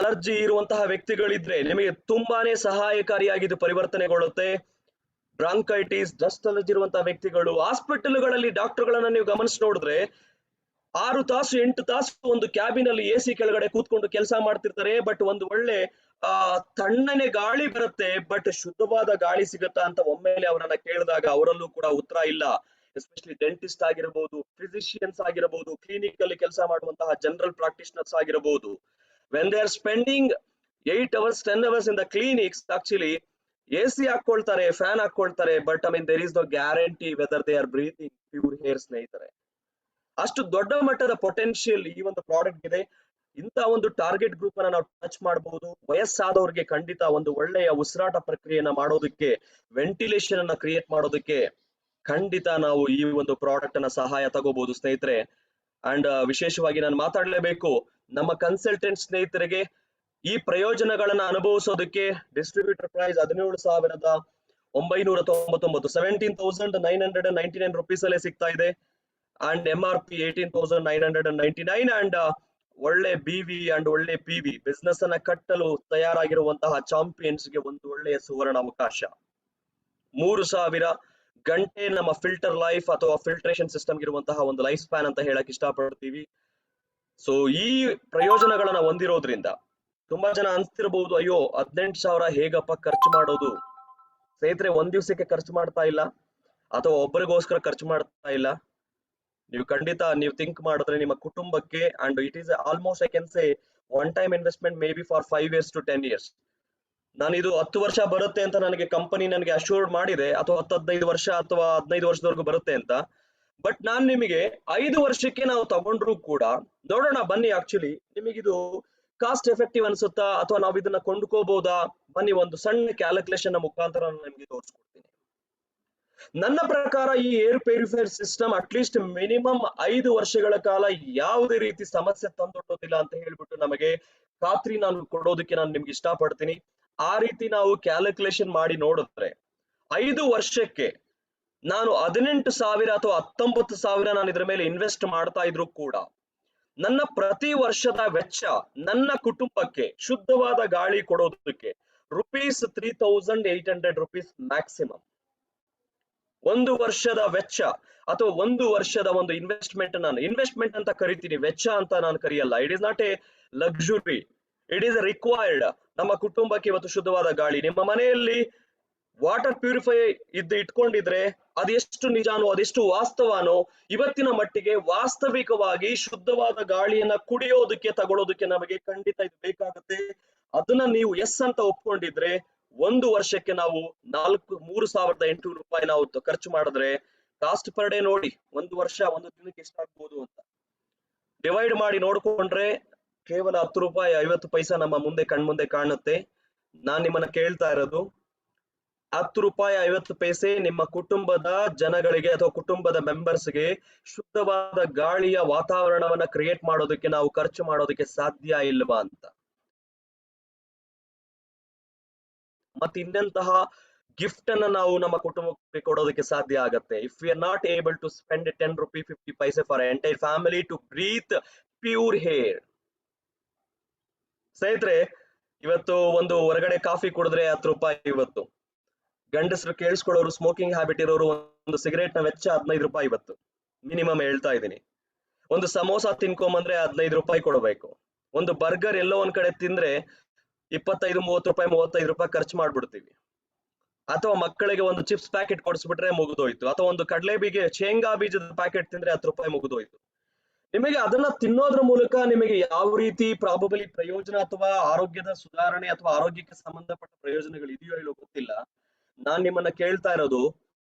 ಅಲರ್ಜಿ ಇರುವಂತಹ ವ್ಯಕ್ತಿಗಳಿದ್ರೆ ನಿಮಗೆ ತುಂಬಾನೇ ಸಹಾಯಕಾರಿಯಾಗಿ ಇದು ಪರಿವರ್ತನೆಗೊಳ್ಳುತ್ತೆ. ಬ್ರಾಂಕೈಟಿಸ್, ಡಸ್ಟ್ ಅಲರ್ಜಿ ಇರುವಂತಹ ವ್ಯಕ್ತಿಗಳು ಹಾಸ್ಪಿಟಲ್ಗಳಲ್ಲಿ ಡಾಕ್ಟರ್ಗಳನ್ನ ನೀವು ಗಮನಿಸಿ ನೋಡಿದ್ರೆ 6 ತಾಸು 8 ತಾಸು ಒಂದು ಕ್ಯಾಬಿನ್ ಅಲ್ಲಿ ಎಸಿ ಕೆಳಗಡೆ ಕೂತ್ಕೊಂಡು ಕೆಲಸ ಮಾಡ್ತಿರ್ತಾರೆ. ಬಟ್ ಒಂದು ಒಳ್ಳೆ ತಣ್ಣನೆ ಗಾಳಿ ಬರುತ್ತೆ, ಬಟ್ ಶುದ್ಧವಾದ ಗಾಳಿ ಸಿಗುತ್ತಾ ಅಂತ ಒಮ್ಮೆಲೆ ಅವರನ್ನ ಕೇಳಿದಾಗ ಅವರಲ್ಲೂ ಕೂಡ ಉತ್ತರ ಇಲ್ಲ. ಎಸ್ಪೆಷಲಿ ಡೆಂಟಿಸ್ಟ್ ಆಗಿರಬಹುದು, ಫಿಸಿಷಿಯನ್ಸ್ ಆಗಿರಬಹುದು, ಕ್ಲಿನಿಕ್ ಅಲ್ಲಿ ಕೆಲಸ ಮಾಡುವಂತಹ ಜನರಲ್ ಪ್ರಾಕ್ಟಿಷನರ್ಸ್ ಆಗಿರಬಹುದು. When they are spending 8 hours 10 hours in the clinics, actually AC ಹಾಕೊಳ್ತಾರೆ, ಫ್ಯಾನ್ ಹಾಕೊಳ್ತಾರೆ, but I mean there is no guarantee whether they are breathing pure air ಸ್ನೇಹಿತರೆ. ಅಷ್ಟು ದೊಡ್ಡ ಮಟ್ಟದ ಪೊಟೆನ್ಶಿಯಲ್ ಈ ಒಂದು ಪ್ರಾಡಕ್ಟ್ ಇದೆ. ಇಂತ ಒಂದು ಟಾರ್ಗೆಟ್ ಗ್ರೂಪ್ ಅನ್ನ ನಾವು ಟಚ್ ಮಾಡಬಹುದು. ವಯಸ್ಸಾದವರಿಗೆ ಖಂಡಿತ ಒಂದು ಒಳ್ಳೆಯ ಉಸಿರಾಟ ಪ್ರಕ್ರಿಯೆಯನ್ನ ಮಾಡೋದಕ್ಕೆ, ವೆಂಟಿಲೇಷನ್ ಅನ್ನ ಕ್ರಿಯೇಟ್ ಮಾಡೋದಕ್ಕೆ ಖಂಡಿತ ನಾವು ಈ ಒಂದು ಪ್ರಾಡಕ್ಟ್ ಅನ್ನ ಸಹಾಯ ತಗೋಬಹುದು ಸ್ನೇಹಿತರೆ. ಅಂಡ್ ವಿಶೇಷವಾಗಿ ನಾನು ಮಾತಾಡಲೇಬೇಕು, ನಮ್ಮ ಕನ್ಸಲ್ಟೆಂಟ್ ಸ್ನೇಹಿತರಿಗೆ ಈ ಪ್ರಯೋಜನಗಳನ್ನ ಅನುಭವಿಸೋದಕ್ಕೆ ಡಿಸ್ಟ್ರಿಬ್ಯೂಟರ್ ಪ್ರೈಸ್ 17,999 17,999 rupees ಅಲ್ಲೇ ಸಿಗ್ತಾ ಇದೆ. ಅಂಡ್ MRP 18,999 ಅಂಡ್ ಒಳ್ಳೆ BV ಅಂಡ್ ಒಳ್ಳೆ PV ಬಿಸ್ನೆಸ್ ಅನ್ನ ಕಟ್ಟಲು ತಯಾರಾಗಿರುವಂತಹ ಚಾಂಪಿಯನ್ಸ್ ಗೆ ಒಂದು ಒಳ್ಳೆಯ ಸುವರ್ಣ ಅವಕಾಶ. 3,000 ಗಂಟೆ ನಮ್ಮ ಫಿಲ್ಟರ್ ಲೈಫ್ ಅಥವಾ ಫಿಲ್ಟ್ರೇಷನ್ ಸಿಸ್ಟಮ್ ಇರುವಂತಹ ಒಂದು ಲೈಫ್ ಸ್ಪ್ಯಾನ್ ಅಂತ ಹೇಳಕ್ ಇಷ್ಟಪಡ್ತೀವಿ. ಸೊ ಈ ಪ್ರಯೋಜನಗಳನ್ನ ಹೊಂದಿರೋದ್ರಿಂದ ತುಂಬಾ ಜನ ಅನ್ಸ್ತಿರಬಹುದು, ಅಯ್ಯೋ 18,000 ಹೇಗಪ್ಪ ಖರ್ಚು ಮಾಡೋದು ಸ್ನೇಹಿತರೆ. ಒಂದ್ ದಿವಸಕ್ಕೆ ಖರ್ಚು ಮಾಡ್ತಾ ಇಲ್ಲ ಅಥವಾ ಒಬ್ಬರಿಗೋಸ್ಕರ ಖರ್ಚು ಮಾಡ್ತಾ ಇಲ್ಲ. ನೀವು ಖಂಡಿತ ನೀವು ಥಿಂಕ್ ಮಾಡಿದ್ರೆ ನಿಮ್ಮ ಕುಟುಂಬಕ್ಕೆ, and it is almost I can say one time investment may be for 5 years to 10 years. ನಾನು ಇದು 10 ವರ್ಷ ಬರುತ್ತೆ ಅಂತ ನನಗೆ ಕಂಪನಿ ನನಗೆ ಅಶ್ಯೂರ್ಡ್ ಮಾಡಿದೆ, ಅಥವಾ 10-15 ವರ್ಷ ಅಥವಾ 15 ವರ್ಷದವರೆಗೂ ಬರುತ್ತೆ ಅಂತ. ಬಟ್ ನಾನ್ ನಿಮಗೆ 5 ವರ್ಷಕ್ಕೆ ನಾವು ತಗೊಂಡ್ರು ಕೂಡ ನೋಡೋಣ ಬನ್ನಿ, ಆಕ್ಚುಲಿ ನಿಮಗಿದು ಕಾಸ್ಟ್ ಎಫೆಕ್ಟಿವ್ ಅನ್ಸುತ್ತಾ ಅಥವಾ ನಾವು ಇದನ್ನ ಕೊಂಡ್ಕೋಬಹುದಾ? ಬನ್ನಿ ಒಂದು ಸಣ್ಣ ಕ್ಯಾಲ್ಕುಲೇಷನ್ ಮುಖಾಂತರ ನಾನು ನಿಮಗೆ ತೋರಿಸ್ಕೊಡ್ತೀನಿ. ನನ್ನ ಪ್ರಕಾರ ಈ air purifier system at least minimum 5 ವರ್ಷಗಳ ಕಾಲ ಯಾವುದೇ ರೀತಿ ಸಮಸ್ಯೆ ತಂದೊಡ್ಡೋದಿಲ್ಲ ಅಂತ ಹೇಳ್ಬಿಟ್ಟು ನಮಗೆ ಖಾತ್ರಿ ನಾನು ಕೊಡೋದಕ್ಕೆ ನಾನು ನಿಮ್ಗೆ ಇಷ್ಟಪಡ್ತೀನಿ. ಆ ರೀತಿ ನಾವು ಕ್ಯಾಲ್ಕುಲೇಷನ್ ಮಾಡಿ ನೋಡಿದ್ರೆ 5 ವರ್ಷಕ್ಕೆ ನಾನು 18,000 ಅಥವಾ 19,000 ನಾನು ಇದ್ರ ಮೇಲೆ ಇನ್ವೆಸ್ಟ್ ಮಾಡ್ತಾ ಇದ್ರು ಕೂಡ ನನ್ನ ಪ್ರತಿ ವರ್ಷದ ವೆಚ್ಚ ನನ್ನ ಕುಟುಂಬಕ್ಕೆ ಶುದ್ಧವಾದ ಗಾಳಿ ಕೊಡೋದಕ್ಕೆ ₹3,800 ಮ್ಯಾಕ್ಸಿಮಮ್. 1 ವರ್ಷದ ವೆಚ್ಚ ಅಥವಾ 1 ವರ್ಷದ ಒಂದು ಇನ್ವೆಸ್ಟ್ಮೆಂಟ್ ನಾನು ಇನ್ವೆಸ್ಟ್ಮೆಂಟ್ ಅಂತ ಕರಿತೀನಿ, ವೆಚ್ಚ ಅಂತ ನಾನು ಕರೆಯಲ್ಲ. It is not a luxury, it is required. ನಮ್ಮ ಕುಟುಂಬಕ್ಕೆ ಇವತ್ತು ಶುದ್ಧವಾದ ಗಾಳಿ, ನಿಮ್ಮ ಮನೆಯಲ್ಲಿ ವಾಟರ್ ಪ್ಯೂರಿಫೈ ಇಟ್ಕೊಂಡಿದ್ರೆ ಅದೆಷ್ಟು ನಿಜಾನೋ ಅದೆಷ್ಟು ವಾಸ್ತವನೋ ಇವತ್ತಿನ ಮಟ್ಟಿಗೆ ವಾಸ್ತವಿಕವಾಗಿ ಶುದ್ಧವಾದ ಗಾಳಿಯನ್ನ ಕುಡಿಯೋದಕ್ಕೆ ತಗೊಳ್ಳೋದಕ್ಕೆ ನಮಗೆ ಖಂಡಿತ ಇದು ಬೇಕಾಗುತ್ತೆ. ಅದನ್ನ ನೀವು ಎಸ್ ಅಂತ ಒಪ್ಕೊಂಡಿದ್ರೆ 1 ವರ್ಷಕ್ಕೆ ನಾವು ₹3,800 ನಾವು ಖರ್ಚು ಮಾಡಿದ್ರೆ ಕಾಸ್ಟ್ ಪರ್ ಡೇ ನೋಡಿ, 1 ವರ್ಷ 1 ದಿನಕ್ಕೆ ಎಷ್ಟಾಗ್ಬೋದು ಅಂತ ಡಿವೈಡ್ ಮಾಡಿ ನೋಡ್ಕೊಂಡ್ರೆ ಕೇವಲ ₹10 50 ಪೈಸಾ ನಮ್ಮ ಮುಂದೆ ಕಣ್ಮುಂದೆ ಕಾಣುತ್ತೆ. ನಾನ್ ನಿಮ್ಮನ್ನ ಕೇಳ್ತಾ ಇರೋದು ₹10 50 ಪೈಸೆ ನಿಮ್ಮ ಕುಟುಂಬದ ಜನಗಳಿಗೆ ಅಥವಾ ಕುಟುಂಬದ ಮೆಂಬರ್ಸ್ಗೆ ಶುದ್ಧವಾದ ಗಾಳಿಯ ವಾತಾವರಣವನ್ನ ಕ್ರಿಯೇಟ್ ಮಾಡೋದಕ್ಕೆ ನಾವು ಖರ್ಚು ಮಾಡೋದಕ್ಕೆ ಸಾಧ್ಯ ಇಲ್ವಾ ಅಂತ. ಮತ್ತೆ ಇನ್ನೆಂತಹ ಗಿಫ್ಟ್ ಅನ್ನ ನಾವು ನಮ್ಮ ಕುಟುಂಬಕ್ಕೆ ಕೊಡೋದಕ್ಕೆ ಸಾಧ್ಯ ಆಗತ್ತೆ? If we are not able to spend ₹10 50 paise for entire family to breathe pure air. ಸ್ನೇಹಿತರೆ, ಇವತ್ತು ಒಂದು ಹೊರಗಡೆ ಕಾಫಿ ಕುಡಿದ್ರೆ ₹10. ಇವತ್ತು ಗಂಡಸರು ಕೇಳಿಸ್ಕೊಳ್ಳೋರು, ಸ್ಮೋಕಿಂಗ್ ಹ್ಯಾಬಿಟ್ ಇರೋರು ಒಂದು ಸಿಗರೇಟ್ ನ ವೆಚ್ಚ ₹15 ಇವತ್ತು ಮಿನಿಮಮ್ ಹೇಳ್ತಾ ಇದ್ದೀನಿ. ಒಂದು ಸಮೋಸ ತಿನ್ಕೊಂಬಂದ್ರೆ ₹15 ಕೊಡಬೇಕು. ಒಂದು ಬರ್ಗರ್ ಎಲ್ಲೋ ಒಂದ್ ಕಡೆ ತಿಂದ್ರೆ ₹25-30 ₹35 ಖರ್ಚು ಮಾಡ್ಬಿಡ್ತೀವಿ. ಅಥವಾ ಮಕ್ಕಳಿಗೆ ಒಂದು ಚಿಪ್ಸ್ ಪ್ಯಾಕೆಟ್ ಕೊಡಿಸ್ಬಿಟ್ರೆ ಮುಗಿದೋಯ್ತು. ಅಥವಾ ಒಂದು ಕಡಲೆ ಶೇಂಗಾ ಬೀಜದ ಪ್ಯಾಕೆಟ್ ತಿಂದ್ರೆ ₹10 ಮುಗಿದೋಯ್ತು. ನಿಮಗೆ ಅದನ್ನ ತಿನ್ನೋದ್ರ ಮೂಲಕ ನಿಮಗೆ ಯಾವ ರೀತಿ ಪ್ರಾಬಬಲಿ ಪ್ರಯೋಜನ ಅಥವಾ ಆರೋಗ್ಯದ ಸುಧಾರಣೆ ಅಥವಾ ಆರೋಗ್ಯಕ್ಕೆ ಸಂಬಂಧಪಟ್ಟ ಪ್ರಯೋಜನಗಳು ಇದೆಯೋ ಇಲ್ಲೋ ಗೊತ್ತಿಲ್ಲ. ನಾನ್ ನಿಮ್ಮನ್ನ ಕೇಳ್ತಾ ಇರೋದು,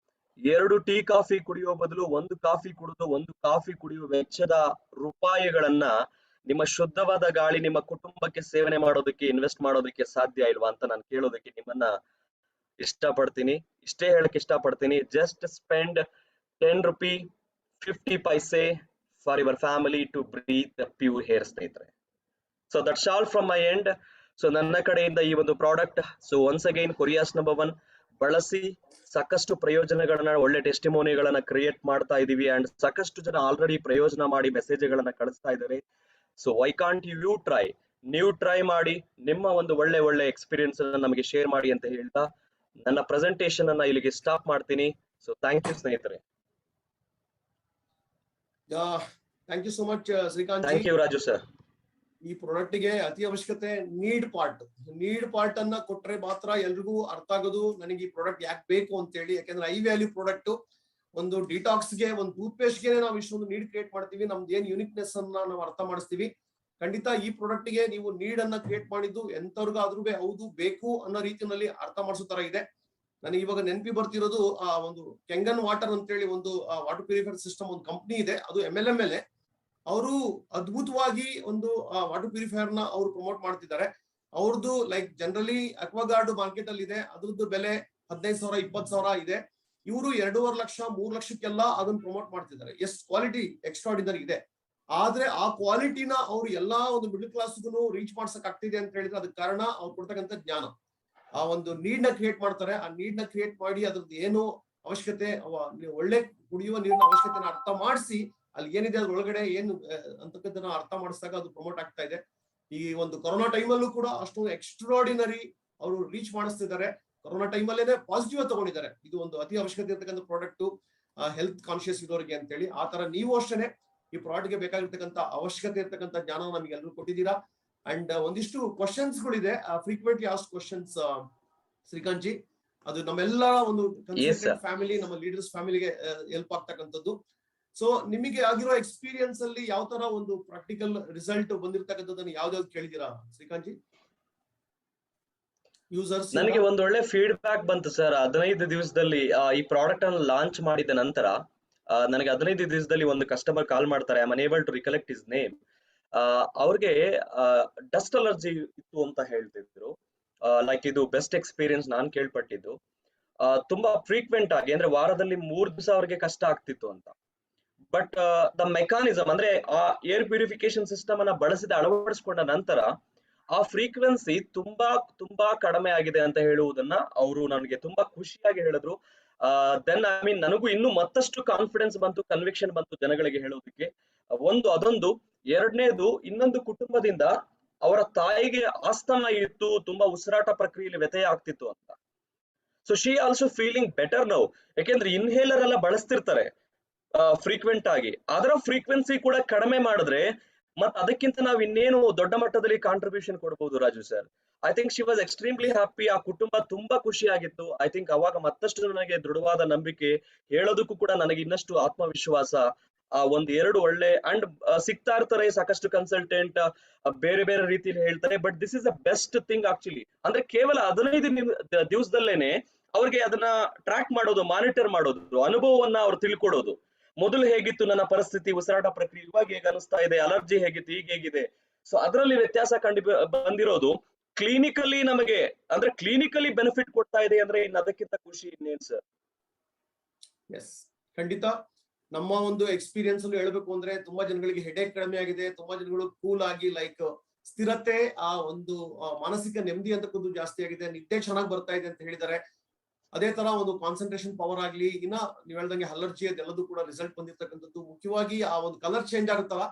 2 ಟೀ ಕಾಫಿ ಕುಡಿಯೋ ಬದಲು 1 ಕಾಫಿ ಕುಡಿದು 1 ಕಾಫಿ ಕುಡಿಯುವ ವೆಚ್ಚದ ರೂಪಾಯಿಗಳನ್ನ ನಿಮ್ಮ ಶುದ್ಧವಾದ ಗಾಳಿ ನಿಮ್ಮ ಕುಟುಂಬಕ್ಕೆ ಸೇವನೆ ಮಾಡೋದಕ್ಕೆ ಇನ್ವೆಸ್ಟ್ ಮಾಡೋದಕ್ಕೆ ಸಾಧ್ಯ ಇಲ್ವಾ ಅಂತ ನಾನು ಕೇಳೋದಕ್ಕೆ ನಿಮ್ಮನ್ನ ಇಷ್ಟಪಡ್ತೀನಿ. ಇಷ್ಟೇ ಹೇಳಕ್ ಇಷ್ಟಪಡ್ತೀನಿ, just spend ₹10 50 paise for your family to breathe pure air ಸ್ನೇಹಿತರೆ. So that's all from my end. So ನನ್ನ ಕಡೆಯಿಂದ ಈ ಒಂದು product, so once again Korea's number 1 ಬಳಸಿ ಸಾಕಷ್ಟು ಪ್ರಯೋಜನಗಳನ್ನ, ಒಳ್ಳೆ ಟೆಸ್ಟಿಮೋನಿಗಳನ್ನ ಕ್ರಿಯೇಟ್ ಮಾಡ್ತಾ ಇದೀವಿ. ಅಂಡ್ ಸಾಕಷ್ಟು ಜನ ಆಲ್ರೆಡಿ ಪ್ರಯೋಜನ ಮಾಡಿ ಮೆಸೇಜ್ಗಳನ್ನ ಕಳಿಸ್ತಾ ಇದ್ದಾರೆ. So why can't you try? ನೀವು ಟ್ರೈ ಮಾಡಿ, ನಿಮ್ಮ ಒಂದು ಒಳ್ಳೆ ಎಕ್ಸ್ಪೀರಿಯನ್ಸ್ ನಮಗೆ ಶೇರ್ ಮಾಡಿ ಅಂತ ಹೇಳ್ತಾ ನನ್ನ ಪ್ರೆಸೆಂಟೇಶನ್ ಅನ್ನ ಇಲ್ಲಿಗೆ ಸ್ಟಾಪ್ ಮಾಡ್ತೀನಿ. ಸೊ ಥ್ಯಾಂಕ್ ಯು ಸ್ನೇಹಿತರೆ. Thank you so much Srikanth ji. Thank you Raju sir. ಈ ಪ್ರಾಡಕ್ಟ್ ಗೆ ಅತಿ ಅವಶ್ಯಕತೆ ನೀಡ್ ಪಾರ್ಟ್ ಅನ್ನ ಕೊಟ್ರೆ ಮಾತ್ರ ಎಲ್ರಿಗೂ ಅರ್ಥ ಆಗೋದು ನನಗೆ ಈ ಪ್ರಾಡಕ್ಟ್ ಯಾಕೆ ಬೇಕು ಅಂತ ಹೇಳಿ. ಯಾಕಂದ್ರೆ ಹೈ ವ್ಯಾಲ್ಯೂ ಪ್ರಾಡಕ್ಟ್. ಒಂದು ಡಿಟಾಕ್ಸ್ ಗೆ, ಒಂದು ಟೂತ್ ಪೇಸ್ಟ್ ಗೆ ನಾವು ಇಷ್ಟೊಂದು ನೀಡ್ ಕ್ರಿಯೇಟ್ ಮಾಡ್ತೀವಿ, ನಮ್ದು ಏನ್ ಯೂನಿಕ್ನೆಸ್ ಅನ್ನ ನಾವು ಅರ್ಥ ಮಾಡಿಸ್ತೀವಿ. ಖಂಡಿತ ಈ ಪ್ರಾಡಕ್ಟ್ ಗೆ ನೀವು ನೀಡ್ ಅನ್ನ ಕ್ರಿಯೇಟ್ ಮಾಡಿದ್ದು ಎಂತವ್ರಿಗಾದ್ರೂ ಹೌದು ಬೇಕು ಅನ್ನೋ ರೀತಿಯಲ್ಲಿ ಅರ್ಥ ಮಾಡಿಸೋ ತರ ಇದೆ. ನನಗೆ ಇವಾಗ ನೆನಪಿ ಬರ್ತಿರೋದು ಒಂದು ಕೆಂಗನ್ ವಾಟರ್ ಅಂತ ಹೇಳಿ ಒಂದು ವಾಟರ್ ಪ್ಯೂರಿಫೈರ್ ಸಿಸ್ಟಮ್ ಒಂದು ಕಂಪ್ನಿ ಇದೆ, ಅದು MLML. ಅವರು ಅದ್ಭುತವಾಗಿ ಒಂದು ವಾಟರ್ ಪ್ಯೂರಿಫೈಯರ್ ನ ಅವರು ಪ್ರಮೋಟ್ ಮಾಡ್ತಿದ್ದಾರೆ. ಅವ್ರದ್ದು ಲೈಕ್ ಜನರಲಿ ಅಕ್ವಾಗಾರ್ಡ್ ಮಾರ್ಕೆಟ್ ಅಲ್ಲಿ ಇದೆ, ಅದ್ರದ್ದು ಬೆಲೆ 15,000 20,000 ಇದೆ. ಇವರು 2.5 ಲಕ್ಷ 3 ಲಕ್ಷಕ್ಕೆಲ್ಲ ಅದನ್ನ ಪ್ರಮೋಟ್ ಮಾಡ್ತಿದ್ದಾರೆ. ಎಷ್ಟು ಕ್ವಾಲಿಟಿ ಎಕ್ಸ್ಟ್ರಾರ್ಡಿನರಿ ಇದೆ. ಆದ್ರೆ ಆ ಕ್ವಾಲಿಟಿನ ಅವ್ರು ಎಲ್ಲಾ ಒಂದು ಮಿಡಲ್ ಕ್ಲಾಸ್ಗೂ ರೀಚ್ ಮಾಡ್ಸಕ್ ಆಗ್ತಿದೆ ಅಂತ ಹೇಳಿದ್ರೆ ಅದಕ್ಕೆ ಕಾರಣ ಅವ್ರು ಕೊಡ್ತಕ್ಕಂಥ ಜ್ಞಾನ. ಆ ಒಂದು ನೀಡ್ ನ ಕ್ರಿಯೇಟ್ ಮಾಡ್ತಾರೆ. ಆ ನೀಡ್ ನ ಕ್ರಿಯೇಟ್ ಮಾಡಿ ಅದ್ರದ್ದು ಏನು ಅವಶ್ಯಕತೆ, ಒಳ್ಳೆ ಕುಡಿಯುವ ನೀರಿನ ಅವಶ್ಯಕತೆನ ಅರ್ಥ ಮಾಡಿಸಿ ಅಲ್ಲಿ ಏನಿದೆ ಅದ್ರ ಒಳಗಡೆ ಏನು ಅಂತಕ್ಕಂಥನ್ನ ಅರ್ಥ ಮಾಡಿಸಿದಾಗ ಅದು ಪ್ರಮೋಟ್ ಆಗ್ತಾ ಇದೆ. ಈ ಒಂದು ಕೊರೋನಾ ಟೈಮಲ್ಲೂ ಕೂಡ ಅಷ್ಟೊಂದು ಎಕ್ಸ್ಟ್ರಾರ್ಡಿನರಿ ಅವರು ರೀಚ್ ಮಾಡಿಸ್ತಿದ್ದಾರೆ. ಕೊರೋನಾ ಟೈಮಲ್ಲೇನೆ ಪಾಸಿಟಿವ್ ತಗೊಂಡಿದ್ದಾರೆ. ಇದು ಒಂದು ಅತಿ ಅವಶ್ಯಕತೆ ಇರ್ತಕ್ಕಂಥ ಪ್ರಾಡಕ್ಟ್ ಹೆಲ್ತ್ ಕಾನ್ಶಿಯಸ್ ಇರೋರಿಗೆ ಅಂತ ಹೇಳಿ. ಆ ತರ ನೀವು ಅಷ್ಟೇನೆ ಈ ಪ್ರಾಡಕ್ಟ್ ಗೆ ಬೇಕಾಗಿರ್ತಕ್ಕಂಥ ಅವಶ್ಯಕತೆ ಇರ್ತಕ್ಕಂಥ ಜ್ಞಾನ ನಮಗೆ ಎಲ್ಲರೂ ಕೊಟ್ಟಿದ್ದೀರಾ. ಅಂಡ್ ಒಂದಿಷ್ಟು ಕ್ವಶನ್ಸ್ ಗಳಿದೆ, frequently ask questions Srikanth ji. ಅದು ನಮ್ಮೆಲ್ಲ ಒಂದು ಕನ್ಸಲ್ಟೆಂಟ್ ಫ್ಯಾಮಿಲಿ, ನಮ್ಮ ಲೀಡರ್ಸ್ ಫ್ಯಾಮಿಲಿಗೆ ಹೆಲ್ಪ್ ಆಗ್ತಕ್ಕಂಥದ್ದು. ಸೊ ನಿಮಗೆ ಆಗಿರೋ ಎಕ್ಸ್ಪೀರಿಯನ್ಸ್ ಅಲ್ಲಿ ಯಾವ ತರ ಒಂದು ಪ್ರಾಕ್ಟಿಕಲ್ ರಿಸಲ್ಟ್ ಬಂದಿರತಕ್ಕಂಥದ್ದನ್ನು ಯಾವ್ದಾವ್ದು ಕೇಳಿದೀರಾ ಶ್ರೀಕಾಂತ್ ಜಿ? ಯೂಸರ್ಸ್ ನನಗೆ ಒಂದು ಒಳ್ಳೆ ಫೀಡ್ಬ್ಯಾಕ್ ಬಂತು ಸರ್. 15 ದಿವಸದಲ್ಲಿ ಈ ಪ್ರಾಡಕ್ಟ್ ಅನ್ನು ಲಾಂಚ್ ಮಾಡಿದ ನಂತರ ನನಗೆ 15 ದಿವಸದಲ್ಲಿ ಒಂದು ಕಸ್ಟಮರ್ ಕಾಲ್ ಮಾಡ್ತಾರೆ. I am unable to recollect his name. ಅವ್ರಿಗೆ ಡಸ್ಟ್ ಅಲರ್ಜಿ ಇತ್ತು ಅಂತ ಹೇಳ್ತಿದ್ರು. ಲೈಕ್ ಇದು ಬೆಸ್ಟ್ ಎಕ್ಸ್ಪೀರಿಯನ್ಸ್ ನಾನ್ ಕೇಳ್ಪಟ್ಟಿದ್ದು. ತುಂಬಾ ಫ್ರೀಕ್ವೆಂಟ್ ಆಗಿ ಅಂದ್ರೆ ವಾರದಲ್ಲಿ 3 ದಿವಸ ಅವ್ರಿಗೆ ಕಷ್ಟ ಆಗ್ತಿತ್ತು ಅಂತ. ಬಟ್ ದ ಮೆಕಾನಿಸಮ್ ಅಂದ್ರೆ ಆ ಏರ್ ಪ್ಯೂರಿಫಿಕೇಶನ್ ಸಿಸ್ಟಮ್ ಅನ್ನ ಅಳವಡಿಸಿಕೊಂಡ ನಂತರ ಆ ಫ್ರೀಕ್ವೆನ್ಸಿ ತುಂಬಾ ಕಡಿಮೆ ಆಗಿದೆ ಅಂತ ಹೇಳುವುದನ್ನ ಅವರು ನನಗೆ ತುಂಬಾ ಖುಷಿಯಾಗಿ ಹೇಳಿದ್ರು. ದೆನ್ ಐ ಮೀನ್ ನನಗೂ ಇನ್ನು ಮತ್ತಷ್ಟು ಕಾನ್ಫಿಡೆನ್ಸ್ ಬಂತು, ಕನ್ವಿಕ್ಷನ್ ಬಂತು ಜನಗಳಿಗೆ ಹೇಳೋದಕ್ಕೆ. ಅದೊಂದು. ಎರಡನೇದು, ಇನ್ನೊಂದು ಕುಟುಂಬದಿಂದ ಅವರ ತಾಯಿಗೆ ಆಸ್ತಮಾ ಇತ್ತು, ತುಂಬಾ ಉಸಿರಾಟ ಪ್ರಕ್ರಿಯೆಯಲ್ಲಿ ವ್ಯತ್ಯಯ ಆಗ್ತಿತ್ತು ಅಂತ. So she also feeling better now. ಯಾಕೆಂದ್ರೆ ಇನ್ಹೇಲರ್ ಎಲ್ಲ ಬಳಸ್ತಿರ್ತಾರೆ ಫ್ರೀಕ್ವೆಂಟ್ ಆಗಿ. ಅದರ ಫ್ರೀಕ್ವೆನ್ಸಿ ಕೂಡ ಕಡಿಮೆ ಮಾಡಿದ್ರೆ ಮತ್ತೆ ಅದಕ್ಕಿಂತ ನಾವು ಇನ್ನೇನು ದೊಡ್ಡ ಮಟ್ಟದಲ್ಲಿ ಕಾಂಟ್ರಿಬ್ಯೂಷನ್ ಕೊಡಬಹುದು Raju sir. I think she was extremely happy. ಆ ಕುಟುಂಬ ತುಂಬಾ ಖುಷಿಯಾಗಿತ್ತು. ಐ ಥಿಂಕ್ ಅವಾಗ ಮತ್ತಷ್ಟು ನನಗೆ ದೃಢವಾದ ನಂಬಿಕೆ, ಹೇಳೋದಕ್ಕೂ ಕೂಡ ನನಗೆ ಇನ್ನಷ್ಟು ಆತ್ಮವಿಶ್ವಾಸ. ಒಂದ್ 2 ಒಳ್ಳೆ ಅಂಡ್ ಸಿಗ್ತಾ ಇರ್ತಾರೆ ಸಾಕಷ್ಟು ಕನ್ಸಲ್ಟೆಂಟ್, ಬೇರೆ ಬೇರೆ ರೀತಿಯಲ್ಲಿ ಹೇಳ್ತಾರೆ. But this is the best thing actually. ಅಂದ್ರೆ ಕೇವಲ 15 ದಿವಸದಲ್ಲೇನೆ ಅವ್ರಿಗೆ ಅದನ್ನ ಟ್ರ್ಯಾಕ್ ಮಾಡೋದು, ಮಾನಿಟರ್ ಮಾಡೋದು, ಅನುಭವವನ್ನ ಅವ್ರು ತಿಳ್ಕೊಡೋದು. ಮೊದಲು ಹೇಗಿತ್ತು ನನ್ನ ಪರಿಸ್ಥಿತಿ, ಉಸಿರಾಟ ಪ್ರಕ್ರಿಯೆ, ಇವಾಗ ಹೇಗೆ ಅನಿಸ್ತಾ ಇದೆ, ಅಲರ್ಜಿ ಹೇಗಿತ್ತು, ಈಗ ಹೇಗಿದೆ. ಸೊ ಅದರಲ್ಲಿ ವ್ಯತ್ಯಾಸ ಬಂದಿರೋದು ಕ್ಲಿನಿಕಲಿ ನಮಗೆ, ಅಂದ್ರೆ ಕ್ಲಿನಿಕಲಿ ಬೆನಿಫಿಟ್ ಕೊಡ್ತಾ ಇದೆ ಅಂದ್ರೆ ಇನ್ನು ಅದಕ್ಕಿಂತ ಖುಷಿ ಇನ್ನೇನ್ ಸರ್. ಎಸ್, ಖಂಡಿತ. ನಮ್ಮ ಒಂದು ಎಕ್ಸ್ಪೀರಿಯನ್ಸ್ ಅನ್ನು ಹೇಳ್ಬೇಕು ಅಂದ್ರೆ ತುಂಬಾ ಜನಗಳಿಗೆ ಹೆಡೇಕ್ ಕಡಿಮೆ ಆಗಿದೆ. ತುಂಬಾ ಜನಗಳು ಕೂಲ್ ಆಗಿ ಲೈಕ್ ಸ್ಥಿರತೆ, ಆ ಒಂದು ಮಾನಸಿಕ ನೆಮ್ಮದಿ ಅಂತಕ್ಕದ್ದು ಜಾಸ್ತಿ ಆಗಿದೆ. ನಿದ್ದೆ ಚೆನ್ನಾಗಿ ಬರ್ತಾ ಇದೆ ಅಂತ ಹೇಳಿದ್ದಾರೆ. ಅದೇ ತರ ಒಂದು ಕಾನ್ಸಂಟ್ರೇಷನ್ ಪವರ್ ಆಗ್ಲಿ, ಇನ್ನ ನೀವ್ ಹೇಳ್ದಂಗೆ ಅಲರ್ಜಿ ಅದೆಲ್ಲದೂ ಕೂಡ ರಿಸಲ್ಟ್ ಬಂದಿರ್ತಕ್ಕಂಥದ್ದು. ಮುಖ್ಯವಾಗಿ ಆ ಒಂದು ಕಲರ್ ಚೇಂಜ್ ಆಗುತ್ತಲ್ಲ,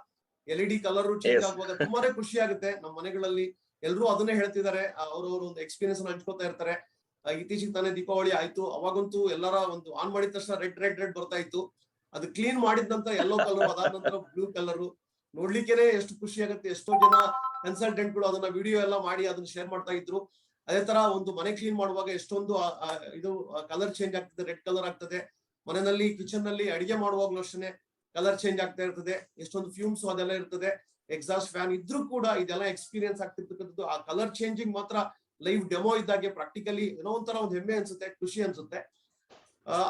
LED ಕಲರ್ ಚೇಂಜ್ ಆಗುವಾಗ ತುಂಬಾನೇ ಖುಷಿ ಆಗುತ್ತೆ. ನಮ್ಮ ಮನೆಗಳಲ್ಲಿ ಎಲ್ಲರೂ ಅದನ್ನೇ ಹೇಳ್ತಿದ್ದಾರೆ, ಅವ್ರವ್ರ ಒಂದು ಎಕ್ಸ್ಪೀರಿಯನ್ಸ್ ಹಂಚ್ಕೋತಾ ಇರ್ತಾರೆ. ಇತ್ತೀಚೆಗೆ ತಾನೇ ದೀಪಾವಳಿ ಆಯ್ತು, ಅವಾಗಂತೂ ಎಲ್ಲರ ಒಂದು ಆನ್ ಮಾಡಿದ ತಕ್ಷಣ ರೆಡ್ ಬರ್ತಾ ಇತ್ತು. ಅದು ಕ್ಲೀನ್ ಮಾಡಿದ ನಂತರ ಯೆಲ್ಲೋ ಕಲರ್, ಅದಾದ ನಂತರ ಬ್ಲೂ ಕಲರ್ ನೋಡ್ಲಿಕ್ಕೇನೆ ಎಷ್ಟು ಖುಷಿ ಆಗುತ್ತೆ. ಎಷ್ಟೋ ಜನ ಕನ್ಸಲ್ಟೆಂಟ್ಗಳು ಅದನ್ನ ವಿಡಿಯೋ ಎಲ್ಲ ಮಾಡಿ ಅದನ್ನ ಶೇರ್ ಮಾಡ್ತಾ ಇದ್ರು. ಅದೇ ತರ ಒಂದು ಮನೆ ಕ್ಲೀನ್ ಮಾಡುವಾಗ ಎಷ್ಟೊಂದು ಇದು ಕಲರ್ ಚೇಂಜ್ ಆಗ್ತದೆ, ರೆಡ್ ಕಲರ್ ಆಗ್ತದೆ. ಮನೆಯಲ್ಲಿ ಕಿಚನ್ ನಲ್ಲಿ ಅಡಿಗೆ ಮಾಡುವಾಗ್ಲೂ ಅಷ್ಟೇ ಕಲರ್ ಚೇಂಜ್ ಆಗ್ತಾ ಇರ್ತದೆ. ಎಷ್ಟೊಂದು ಫ್ಯೂಮ್ಸ್ ಅದೆಲ್ಲ ಇರ್ತದೆ, ಎಕ್ಸಾಸ್ಟ್ ಫ್ಯಾನ್ ಇದ್ರೂ ಕೂಡ ಇದೆಲ್ಲ ಎಕ್ಸ್ಪೀರಿಯನ್ಸ್ ಆಗ್ತಿರ್ತಕ್ಕಂಥದ್ದು. ಆ ಕಲರ್ ಚೇಂಜಿಂಗ್ ಮಾತ್ರ ಲೈವ್ ಡೆಮೋ ಇದ್ದಾಗೆ ಪ್ರಾಕ್ಟಿಕಲಿ ಏನೋ ಒಂಥರ ಒಂದು ಹೆಮ್ಮೆ ಅನ್ಸುತ್ತೆ, ಖುಷಿ ಅನ್ಸುತ್ತೆ.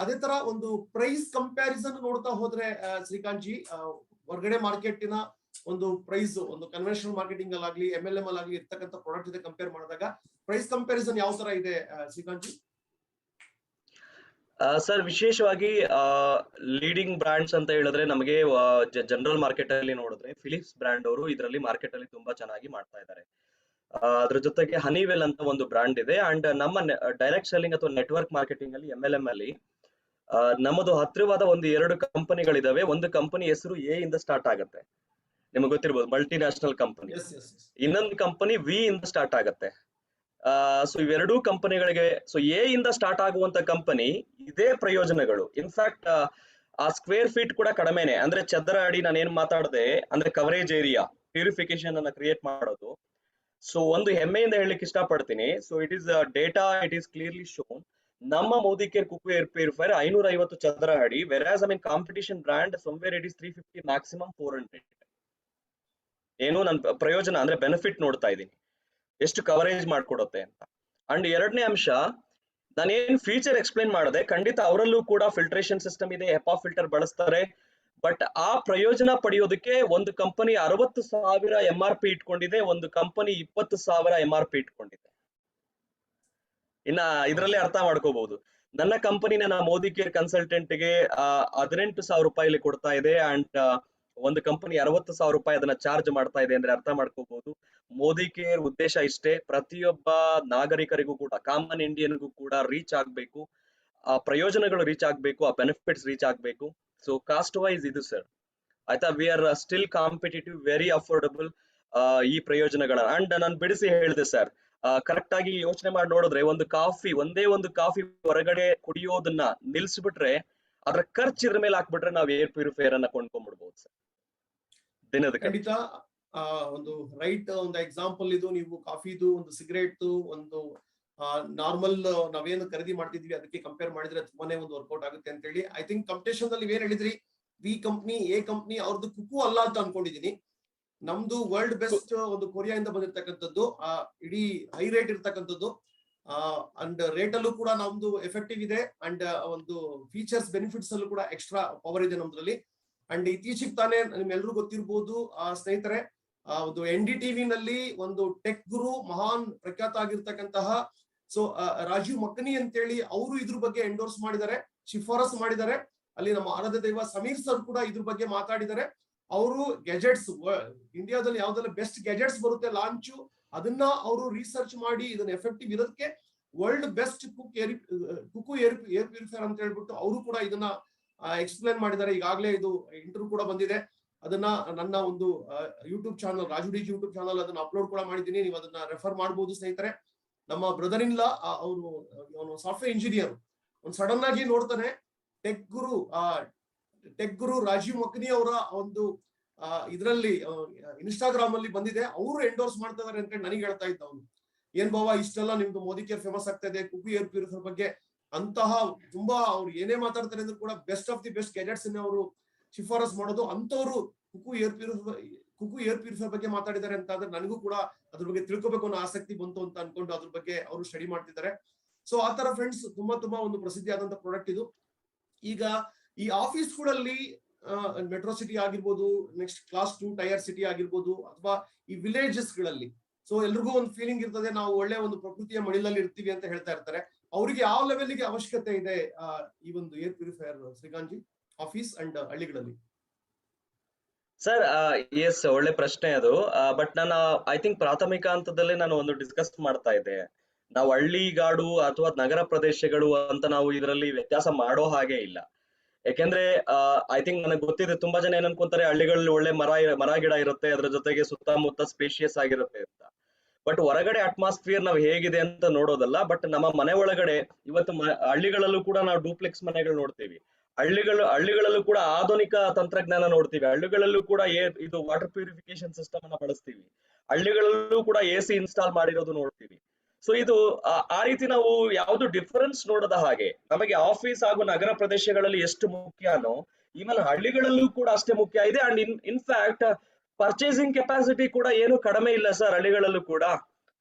ಅದೇ ತರ ಒಂದು ಪ್ರೈಸ್ ಕಂಪ್ಯಾರಿಸನ್ ನೋಡ್ತಾ ಹೋದ್ರೆ ಶ್ರೀಕಾಂತ್ ಜಿ, ಹೊರಗಡೆ ಮಾರ್ಕೆಟಿನ ಒಂದು ಪ್ರೈಸ್, ಒಂದು ಕನ್ವೆನ್ಷನಲ್ ಮಾರ್ಕೆಟಿಂಗ್ ಅಲ್ಲಾಗ್ಲಿ MLM ಅಲ್ಲಾಗ್ಲಿ ಇರ್ತಕ್ಕಂಥ ಪ್ರಾಡಕ್ಟ್ ಜೊತೆ ಕಂಪೇರ್ ಮಾಡಿದಾಗ ಪ್ರೈಸ್ ಕಂಪ್ಯಾರಿಸನ್ ಯಾವ ತರ ಇದೆ ಶ್ರೀಕಾಂತ್ ಜಿ? ಸರ್, ವಿಶೇಷವಾಗಿ ಲೀಡಿಂಗ್ ಬ್ರಾಂಡ್ಸ್ ಅಂತ ಹೇಳಿದ್ರೆ ನಮಗೆ ಜನರಲ್ ಮಾರ್ಕೆಟ್ ಅಲ್ಲಿ ನೋಡಿದ್ರೆ ಫಿಲಿಪ್ಸ್ ಬ್ರ್ಯಾಂಡ್ ಅವರು ಇದರಲ್ಲಿ ಮಾರ್ಕೆಟ್ ಅಲ್ಲಿ ತುಂಬಾ ಚೆನ್ನಾಗಿ ಮಾಡ್ತಾ ಇದ್ದಾರೆ. ಅದ್ರ ಜೊತೆಗೆ ಹನಿವೆಲ್ ಅಂತ ಒಂದು ಬ್ರಾಂಡ್ ಇದೆ. ಅಂಡ್ ನಮ್ಮ ಡೈರೆಕ್ಟ್ ಸೆಲ್ಲಿಂಗ್ ಅಥವಾ ನೆಟ್ವರ್ಕ್ ಮಾರ್ಕೆಟಿಂಗ್ ಅಲ್ಲಿ MLM ಅಲ್ಲಿ ನಮ್ಮದು ಹತ್ತಿರವಾದ ಒಂದು 2 ಕಂಪನಿಗಳಿದಾವೆ. ಒಂದು ಕಂಪನಿ ಹೆಸರು ಎ ಇಂದ ಸ್ಟಾರ್ಟ್ ಆಗುತ್ತೆ, ನಿಮಗೆ ಗೊತ್ತಿರ್ಬೋದು, ಮಲ್ಟಿ ನ್ಯಾಷನಲ್ ಕಂಪನಿ. ಇನ್ನೊಂದು ಕಂಪನಿ ವಿ ಇಂದ ಸ್ಟಾರ್ಟ್ ಆಗುತ್ತೆ. ಸೊ ಇವೆರಡೂ ಕಂಪನಿಗಳಿಗೆ, ಸೊ ಎ ಇಂದ ಸ್ಟಾರ್ಟ್ ಆಗುವಂತ ಕಂಪನಿ ಇದೇ ಪ್ರಯೋಜನಗಳು. ಇನ್ಫ್ಯಾಕ್ಟ್ ಆ ಸ್ಕ್ವೇರ್ ಫೀಟ್ ಕೂಡ ಕಡಿಮೆನೆ, ಅಂದ್ರೆ ಚದರ ಅಡಿ ನಾನು ಏನ್ ಮಾತಾಡದೆ ಅಂದ್ರೆ ಕವರೇಜ್ ಏರಿಯಾ ಪ್ಯೂರಿಫಿಕೇಶನ್ ಅನ್ನ ಕ್ರಿಯೇಟ್ ಮಾಡೋದು. ಸೊ ಒಂದು ಹೆಮ್ಮೆಯಿಂದ ಹೇಳಲಿಕ್ಕೆ ಇಷ್ಟಪಡ್ತೀನಿ. So it is data, it is clearly shown. ನಮ್ಮ ಮೋದಿ ಕೇರ್ ಕುಕು ಏರ್ ಪ್ಯೂರಿಫೈರ್ 550 ಚದರ ಅಡಿ, versus I mean competition brand somewhere it is 350, maximum 400. ಏನು ನನ್ನ ಪ್ರಯೋಜನ ಅಂದ್ರೆ ಬೆನಿಫಿಟ್ ನೋಡ್ತಾ ಇದ್ದೀನಿ, ಎಷ್ಟು ಕವರೇಜ್ ಮಾಡ್ಕೊಡುತ್ತೆ ಅಂತ. ಅಂಡ್ ಎರಡನೇ ಅಂಶ, ನಾನೇನ್ ಫೀಚರ್ ಎಕ್ಸ್ಪ್ಲೈನ್ ಮಾಡಿದೆ, ಖಂಡಿತ ಅವರಲ್ಲೂ ಕೂಡ ಫಿಲ್ಟ್ರೇಷನ್ ಸಿಸ್ಟಮ್ ಇದೆ, ಹೆಪಾ ಫಿಲ್ಟರ್ ಬಳಸ್ತಾರೆ. ಬಟ್ ಆ ಪ್ರಯೋಜನ ಪಡೆಯೋದಕ್ಕೆ ಒಂದು ಕಂಪನಿ 60,000 MRP ಇಟ್ಕೊಂಡಿದೆ, ಒಂದು ಕಂಪನಿ 20,000 MRP ಇಟ್ಕೊಂಡಿದೆ. ಇನ್ನ ಇದರಲ್ಲೇ ಅರ್ಥ ಮಾಡ್ಕೋಬಹುದು, ನನ್ನ ಕಂಪನಿನ ನಾ ಮೋದಿ ಕೇರ್ ಕನ್ಸಲ್ಟೆಂಟ್ಗೆ 18,000 ರೂಪಾಯಿಲಿ ಕೊಡ್ತಾ ಇದೆ, ಅಂಡ್ ಒಂದು ಕಂಪನಿ 60,000 ರೂಪಾಯಿ ಅದನ್ನ ಚಾರ್ಜ್ ಮಾಡ್ತಾ ಇದೆ ಅಂದ್ರೆ ಅರ್ಥ ಮಾಡ್ಕೋಬಹುದು. ಮೋದಿ ಕೇರ್ ಉದ್ದೇಶ ಇಷ್ಟೇ, ಪ್ರತಿಯೊಬ್ಬ ನಾಗರಿಕರಿಗೂ ಕೂಡ, ಕಾಮನ್ ಇಂಡಿಯನ್ಗೂ ಕೂಡ ರೀಚ್ ಆಗ್ಬೇಕು, ಆ ಪ್ರಯೋಜನಗಳು ರೀಚ್ ಆಗ್ಬೇಕು, ಆ ಬೆನಿಫಿಟ್ಸ್ ರೀಚ್ ಆಗ್ಬೇಕು. ಸೊ ಕಾಸ್ಟ್ ವೈಸ್ ಇದು ಸರ್ ಆಯ್ತಾ, we are still competitive, very affordable ಈ ಪ್ರಯೋಜನಗಳ. ಅಂಡ್ ನಾನು ಬಿಡಿಸಿ ಹೇಳಿದೆ ಸರ್, ಕರೆಕ್ಟ್ ಆಗಿ ಯೋಚನೆ ಮಾಡಿ ನೋಡಿದ್ರೆ ಒಂದೇ ಒಂದು ಕಾಫಿ ಹೊರಗಡೆ ಕುಡಿಯೋದನ್ನ ನಿಲ್ಸ್ಬಿಟ್ರೆ ಅದ್ರ ಖರ್ಚು ಇದ್ರ ಮೇಲೆ ಹಾಕ್ಬಿಟ್ರೆ ನಾವು ಏರ್ ಪ್ಯೂರಿಫೈಯರ್ ಅನ್ನ ಕೊಂಡ್ಕೊಂಡ್ಬಿಡ್ಬೋದು ಸರ್ ದಿನದ. ಖಂಡಿತ ಒಂದು ರೈಟ್ ಒಂದು ಎಕ್ಸಾಂಪಲ್ ಇದು. ನೀವು ಕಾಫಿದು, ಒಂದು ಸಿಗರೇಟ್, ಒಂದು ನಾರ್ಮಲ್ ನಾವೇನು ಖರೀದಿ ಮಾಡ್ತಿದ್ವಿ ಅದಕ್ಕೆ ಕಂಪೇರ್ ಮಾಡಿದ್ರೆ ತುಂಬಾನೇ ಒಂದು ವರ್ಕೌಟ್ ಆಗುತ್ತೆ ಅಂತ ಹೇಳಿ. ಐ ಥಿಂಕ್ ಕಾಂಪಿಟೇಷನ್ ಅಲ್ಲಿ ಏನ್ ಹೇಳಿದ್ರಿ, ಬಿ ಕಂಪ್ನಿ, ಎ ಕಂಪ್ನಿ, ಅವ್ರದ್ದು ಕುಕು ಅಲ್ಲ ಅಂತ ಅನ್ಕೊಂಡಿದೀನಿ. ನಮ್ದು ವರ್ಲ್ಡ್ ಬೆಸ್ಟ್ ಒಂದು ಕೊರಿಯಾದಿಂದ ಬಂದಿರ್ತಕ್ಕಂಥದ್ದು, ಇಡೀ ಹೈ ರೇಟ್ ಇರ್ತಕ್ಕಂಥದ್ದು, ಅಂಡ್ ರೇಟ್ ಅಲ್ಲೂ ಕೂಡ ನಮ್ದು ಎಫೆಕ್ಟಿವ್ ಇದೆ, ಅಂಡ್ ಒಂದು ಫೀಚರ್ಸ್ ಬೆನಿಫಿಟ್ಸ್ ಅಲ್ಲೂ ಕೂಡ ಎಕ್ಸ್ಟ್ರಾ ಪವರ್ ಇದೆ ನಮ್ದ್ರಲ್ಲಿ. ಅಂಡ್ ಇತ್ತೀಚೆಗೆ ತಾನೇ ನಿಮ್ಮೆಲ್ಲರೂ ಗೊತ್ತಿರ್ಬೋದು ಸ್ನೇಹಿತರೆ, ಒಂದು NDTV ನಲ್ಲಿ ಒಂದು ಟೆಕ್ ಗುರು, ಮಹಾನ್ ಪ್ರಖ್ಯಾತ ಆಗಿರ್ತಕ್ಕಂತಹ ರಾಜೀವ್ ಮಕ್ಕನಿ ಅಂತೇಳಿ ಅವರು ಇದ್ರ ಬಗ್ಗೆ ಎಂಡೋರ್ಸ್ ಮಾಡಿದ್ದಾರೆ, ಶಿಫಾರಸ್ ಮಾಡಿದ್ದಾರೆ. ಅಲ್ಲಿ ನಮ್ಮ ಆರಾಧ್ಯ ದೈವ ಸಮೀರ್ ಸರ್ ಕೂಡ ಇದ್ರ ಬಗ್ಗೆ ಮಾತಾಡಿದ್ದಾರೆ. ಅವರು ಗೆಜೆಟ್ಸ್, ಇಂಡಿಯಾದಲ್ಲಿ ಯಾವ್ದೆಲ್ಲ ಬೆಸ್ಟ್ ಗೆಜೆಟ್ಸ್ ಬರುತ್ತೆ ಲಾಂಚು, ಅದನ್ನ ಅವರು ರಿಸರ್ಚ್ ಮಾಡಿ ಇದನ್ನ ಎಫೆಕ್ಟಿವ್ ಇರೋದಕ್ಕೆ ವರ್ಲ್ಡ್ ಬೆಸ್ಟ್ ಕುಕು ಏರ್ ಪ್ಯೂರಿಫೈಯರ್ ಅಂತ ಹೇಳ್ಬಿಟ್ಟು ಅವರು ಕೂಡ ಇದನ್ನ ಎಕ್ಸ್ಪ್ಲೇನ್ ಮಾಡಿದ್ದಾರೆ. ಈಗಾಗಲೇ ಇದು ಇಂಟರ್ವ್ಯೂ ಕೂಡ ಬಂದಿದೆ, ಅದನ್ನ ನನ್ನ ಒಂದು YouTube channel, Raju D YouTube channel ಅದನ್ನ ಅಪ್ಲೋಡ್ ಕೂಡ ಮಾಡಿದ್ದೀನಿ, ನೀವು ಅದನ್ನ ರೆಫರ್ ಮಾಡಬಹುದು ಸ್ನೇಹಿತರೆ. ನಮ್ಮ ಬ್ರದರ್ ಇನ್ ಲಾ, ಅವನು ಸಾಫ್ಟ್ವೇರ್ ಇಂಜಿನಿಯರ್, ಒಂದು ಸಡನ್ ಆಗಿ ನೋಡ್ತಾನೆ ಟೆಕ್ ಗುರು ರಾಜೀವ್ ಮಕ್ನಿ ಅವರ ಒಂದು ಇದರಲ್ಲಿ ಇನ್ಸ್ಟಾಗ್ರಾಮ್ ಅಲ್ಲಿ ಬಂದಿದೆ, ಅವರು ಎಂಡೋರ್ಸ್ ಮಾಡ್ತಾ ಇದಾರೆ ಅಂತ ನನಗೆ ಹೇಳ್ತಾ ಇದ್ದ ಅವನು. ಏನ್ ಬಾವ ಇಷ್ಟೆಲ್ಲ ನಿಮ್ದು ಮೋದಿ ಕೇರ್ ಫೇಮಸ್ ಆಗ್ತಾ ಇದೆ, ಕುಕು ಏರ್ ಪ್ಯೂರಿಫೈಯರ್ ಬಗ್ಗೆ ಅಂತಹ ತುಂಬಾ ಅವ್ರು ಏನೇ ಮಾತಾಡ್ತಾರೆ ಅಂದ್ರೂ ಕೂಡ best of the best gadgets ಅವರು ಶಿಫಾರಸ್ ಮಾಡೋದು, ಅಂತವ್ರು ಕುಕು ಏರ್ ಪ್ಯೂರಿಫೈಯರ್ ಬಗ್ಗೆ ಮಾತಾಡಿದ್ದಾರೆ ಅಂತ ಆದ್ರೆ ನನಗೂ ಕೂಡ ಅದ್ರ ಬಗ್ಗೆ ತಿಳ್ಕೊಬೇಕು ಅನ್ನೋ ಆಸಕ್ತಿ ಬಂತು ಅಂತ ಅನ್ಕೊಂಡು ಅದ್ರ ಬಗ್ಗೆ ಅವರು ಸ್ಟಡಿ ಮಾಡ್ತಿದ್ದಾರೆ. ಸೊ ಆ ತರ ಫ್ರೆಂಡ್ಸ್ ತುಂಬಾ ಒಂದು ಪ್ರಸಿದ್ಧಿ ಆದಂತ ಪ್ರಾಡಕ್ಟ್ ಇದು. ಈಗ ಈ ಆಫೀಸ್ಗಳಲ್ಲಿ ಮೆಟ್ರೋ ಸಿಟಿ ಆಗಿರ್ಬೋದು, ನೆಕ್ಸ್ಟ್ ಕ್ಲಾಸ್ 2 ಟೈರ್ ಸಿಟಿ ಆಗಿರ್ಬೋದು, ಅಥವಾ ಈ ವಿಲೇಜಸ್ ಗಳಲ್ಲಿ, ಸೊ ಎಲ್ರಿಗೂ ಒಂದು ಫೀಲಿಂಗ್ ಇರ್ತದೆ, ನಾವು ಒಳ್ಳೆ ಒಂದು ಪ್ರಕೃತಿಯ ಮಡಿಲಲ್ಲಿ ಇರ್ತೀವಿ ಅಂತ ಹೇಳ್ತಾ ಇರ್ತಾರೆ. ಅವರಿಗೆ ಯಾವ ಲೆವೆಲ್ಗೆ ಅವಶ್ಯಕತೆ ಇದೆ ಈ ಒಂದು air purifier Srikanth G, office and ಹಳ್ಳಿಗಳಲ್ಲಿ? ಸರ್ ಎಸ್, ಒಳ್ಳೆ ಪ್ರಶ್ನೆ ಅದು. ಬಟ್ ನಾನು ಐ ಥಿಂಕ್ ಪ್ರಾಥಮಿಕ ಹಂತದಲ್ಲೇ ನಾನು ಒಂದು ಡಿಸ್ಕಸ್ ಮಾಡ್ತಾ ಇದ್ದೆ, ನಾವು ಹಳ್ಳಿಗಾಡು ಅಥವಾ ನಗರ ಪ್ರದೇಶಗಳು ಅಂತ ನಾವು ಇದರಲ್ಲಿ ವ್ಯತ್ಯಾಸ ಮಾಡೋ ಹಾಗೆ ಇಲ್ಲ. ಯಾಕೆಂದ್ರೆ ಐ ಥಿಂಕ್ ನನಗೆ ಗೊತ್ತಿದೆ, ತುಂಬಾ ಜನ ಏನ್ ಅನ್ಕೊಂತಾರೆ ಹಳ್ಳಿಗಳಲ್ಲಿ ಒಳ್ಳೆ ಮರ ಗಿಡ ಇರುತ್ತೆ, ಅದ್ರ ಜೊತೆಗೆ ಸುತ್ತಮುತ್ತ ಸ್ಪೇಷಿಯಸ್ ಆಗಿರುತ್ತೆ ಅಂತ. ಬಟ್ ಹೊರಗಡೆ ಅಟ್ಮಾಸ್ಫಿಯರ್ ನಾವು ಹೇಗಿದೆ ಅಂತ ನೋಡೋದಲ್ಲ, ಬಟ್ ನಮ್ಮ ಮನೆ ಒಳಗಡೆ ಇವತ್ತು ಹಳ್ಳಿಗಳಲ್ಲೂ ಕೂಡ ನಾವು ಡೂಪ್ಲೆಕ್ಸ್ ಮನೆಗಳು ನೋಡ್ತೀವಿ, ಹಳ್ಳಿಗಳಲ್ಲೂ ಕೂಡ ಆಧುನಿಕ ತಂತ್ರಜ್ಞಾನ ನೋಡ್ತೀವಿ, ಹಳ್ಳಿಗಳಲ್ಲೂ ಕೂಡ ಇದು ವಾಟರ್ ಪ್ಯೂರಿಫಿಕೇಶನ್ ಸಿಸ್ಟಮ್ ಅನ್ನ ಬಳಸ್ತೀವಿ, ಹಳ್ಳಿಗಳಲ್ಲೂ ಕೂಡ AC ಇನ್ಸ್ಟಾಲ್ ಮಾಡಿರೋದು ನೋಡ್ತೀವಿ. ಸೊ ಇದು ಆ ರೀತಿ ನಾವು ಯಾವ್ದು ಡಿಫರೆನ್ಸ್ ನೋಡದ ಹಾಗೆ ನಮಗೆ ಆಫೀಸ್ ಹಾಗೂ ನಗರ ಪ್ರದೇಶಗಳಲ್ಲಿ ಎಷ್ಟು ಮುಖ್ಯನೋ ಈವನ್ ಹಳ್ಳಿಗಳಲ್ಲೂ ಕೂಡ ಅಷ್ಟೇ ಮುಖ್ಯ ಇದೆ. ಅಂಡ್ ಇನ್ಫ್ಯಾಕ್ಟ್ ಪರ್ಚೇಸಿಂಗ್ ಕೆಪಾಸಿಟಿ ಕೂಡ ಏನು ಕಡಿಮೆ ಇಲ್ಲ ಸರ್ ಹಳ್ಳಿಗಳಲ್ಲೂ ಕೂಡ.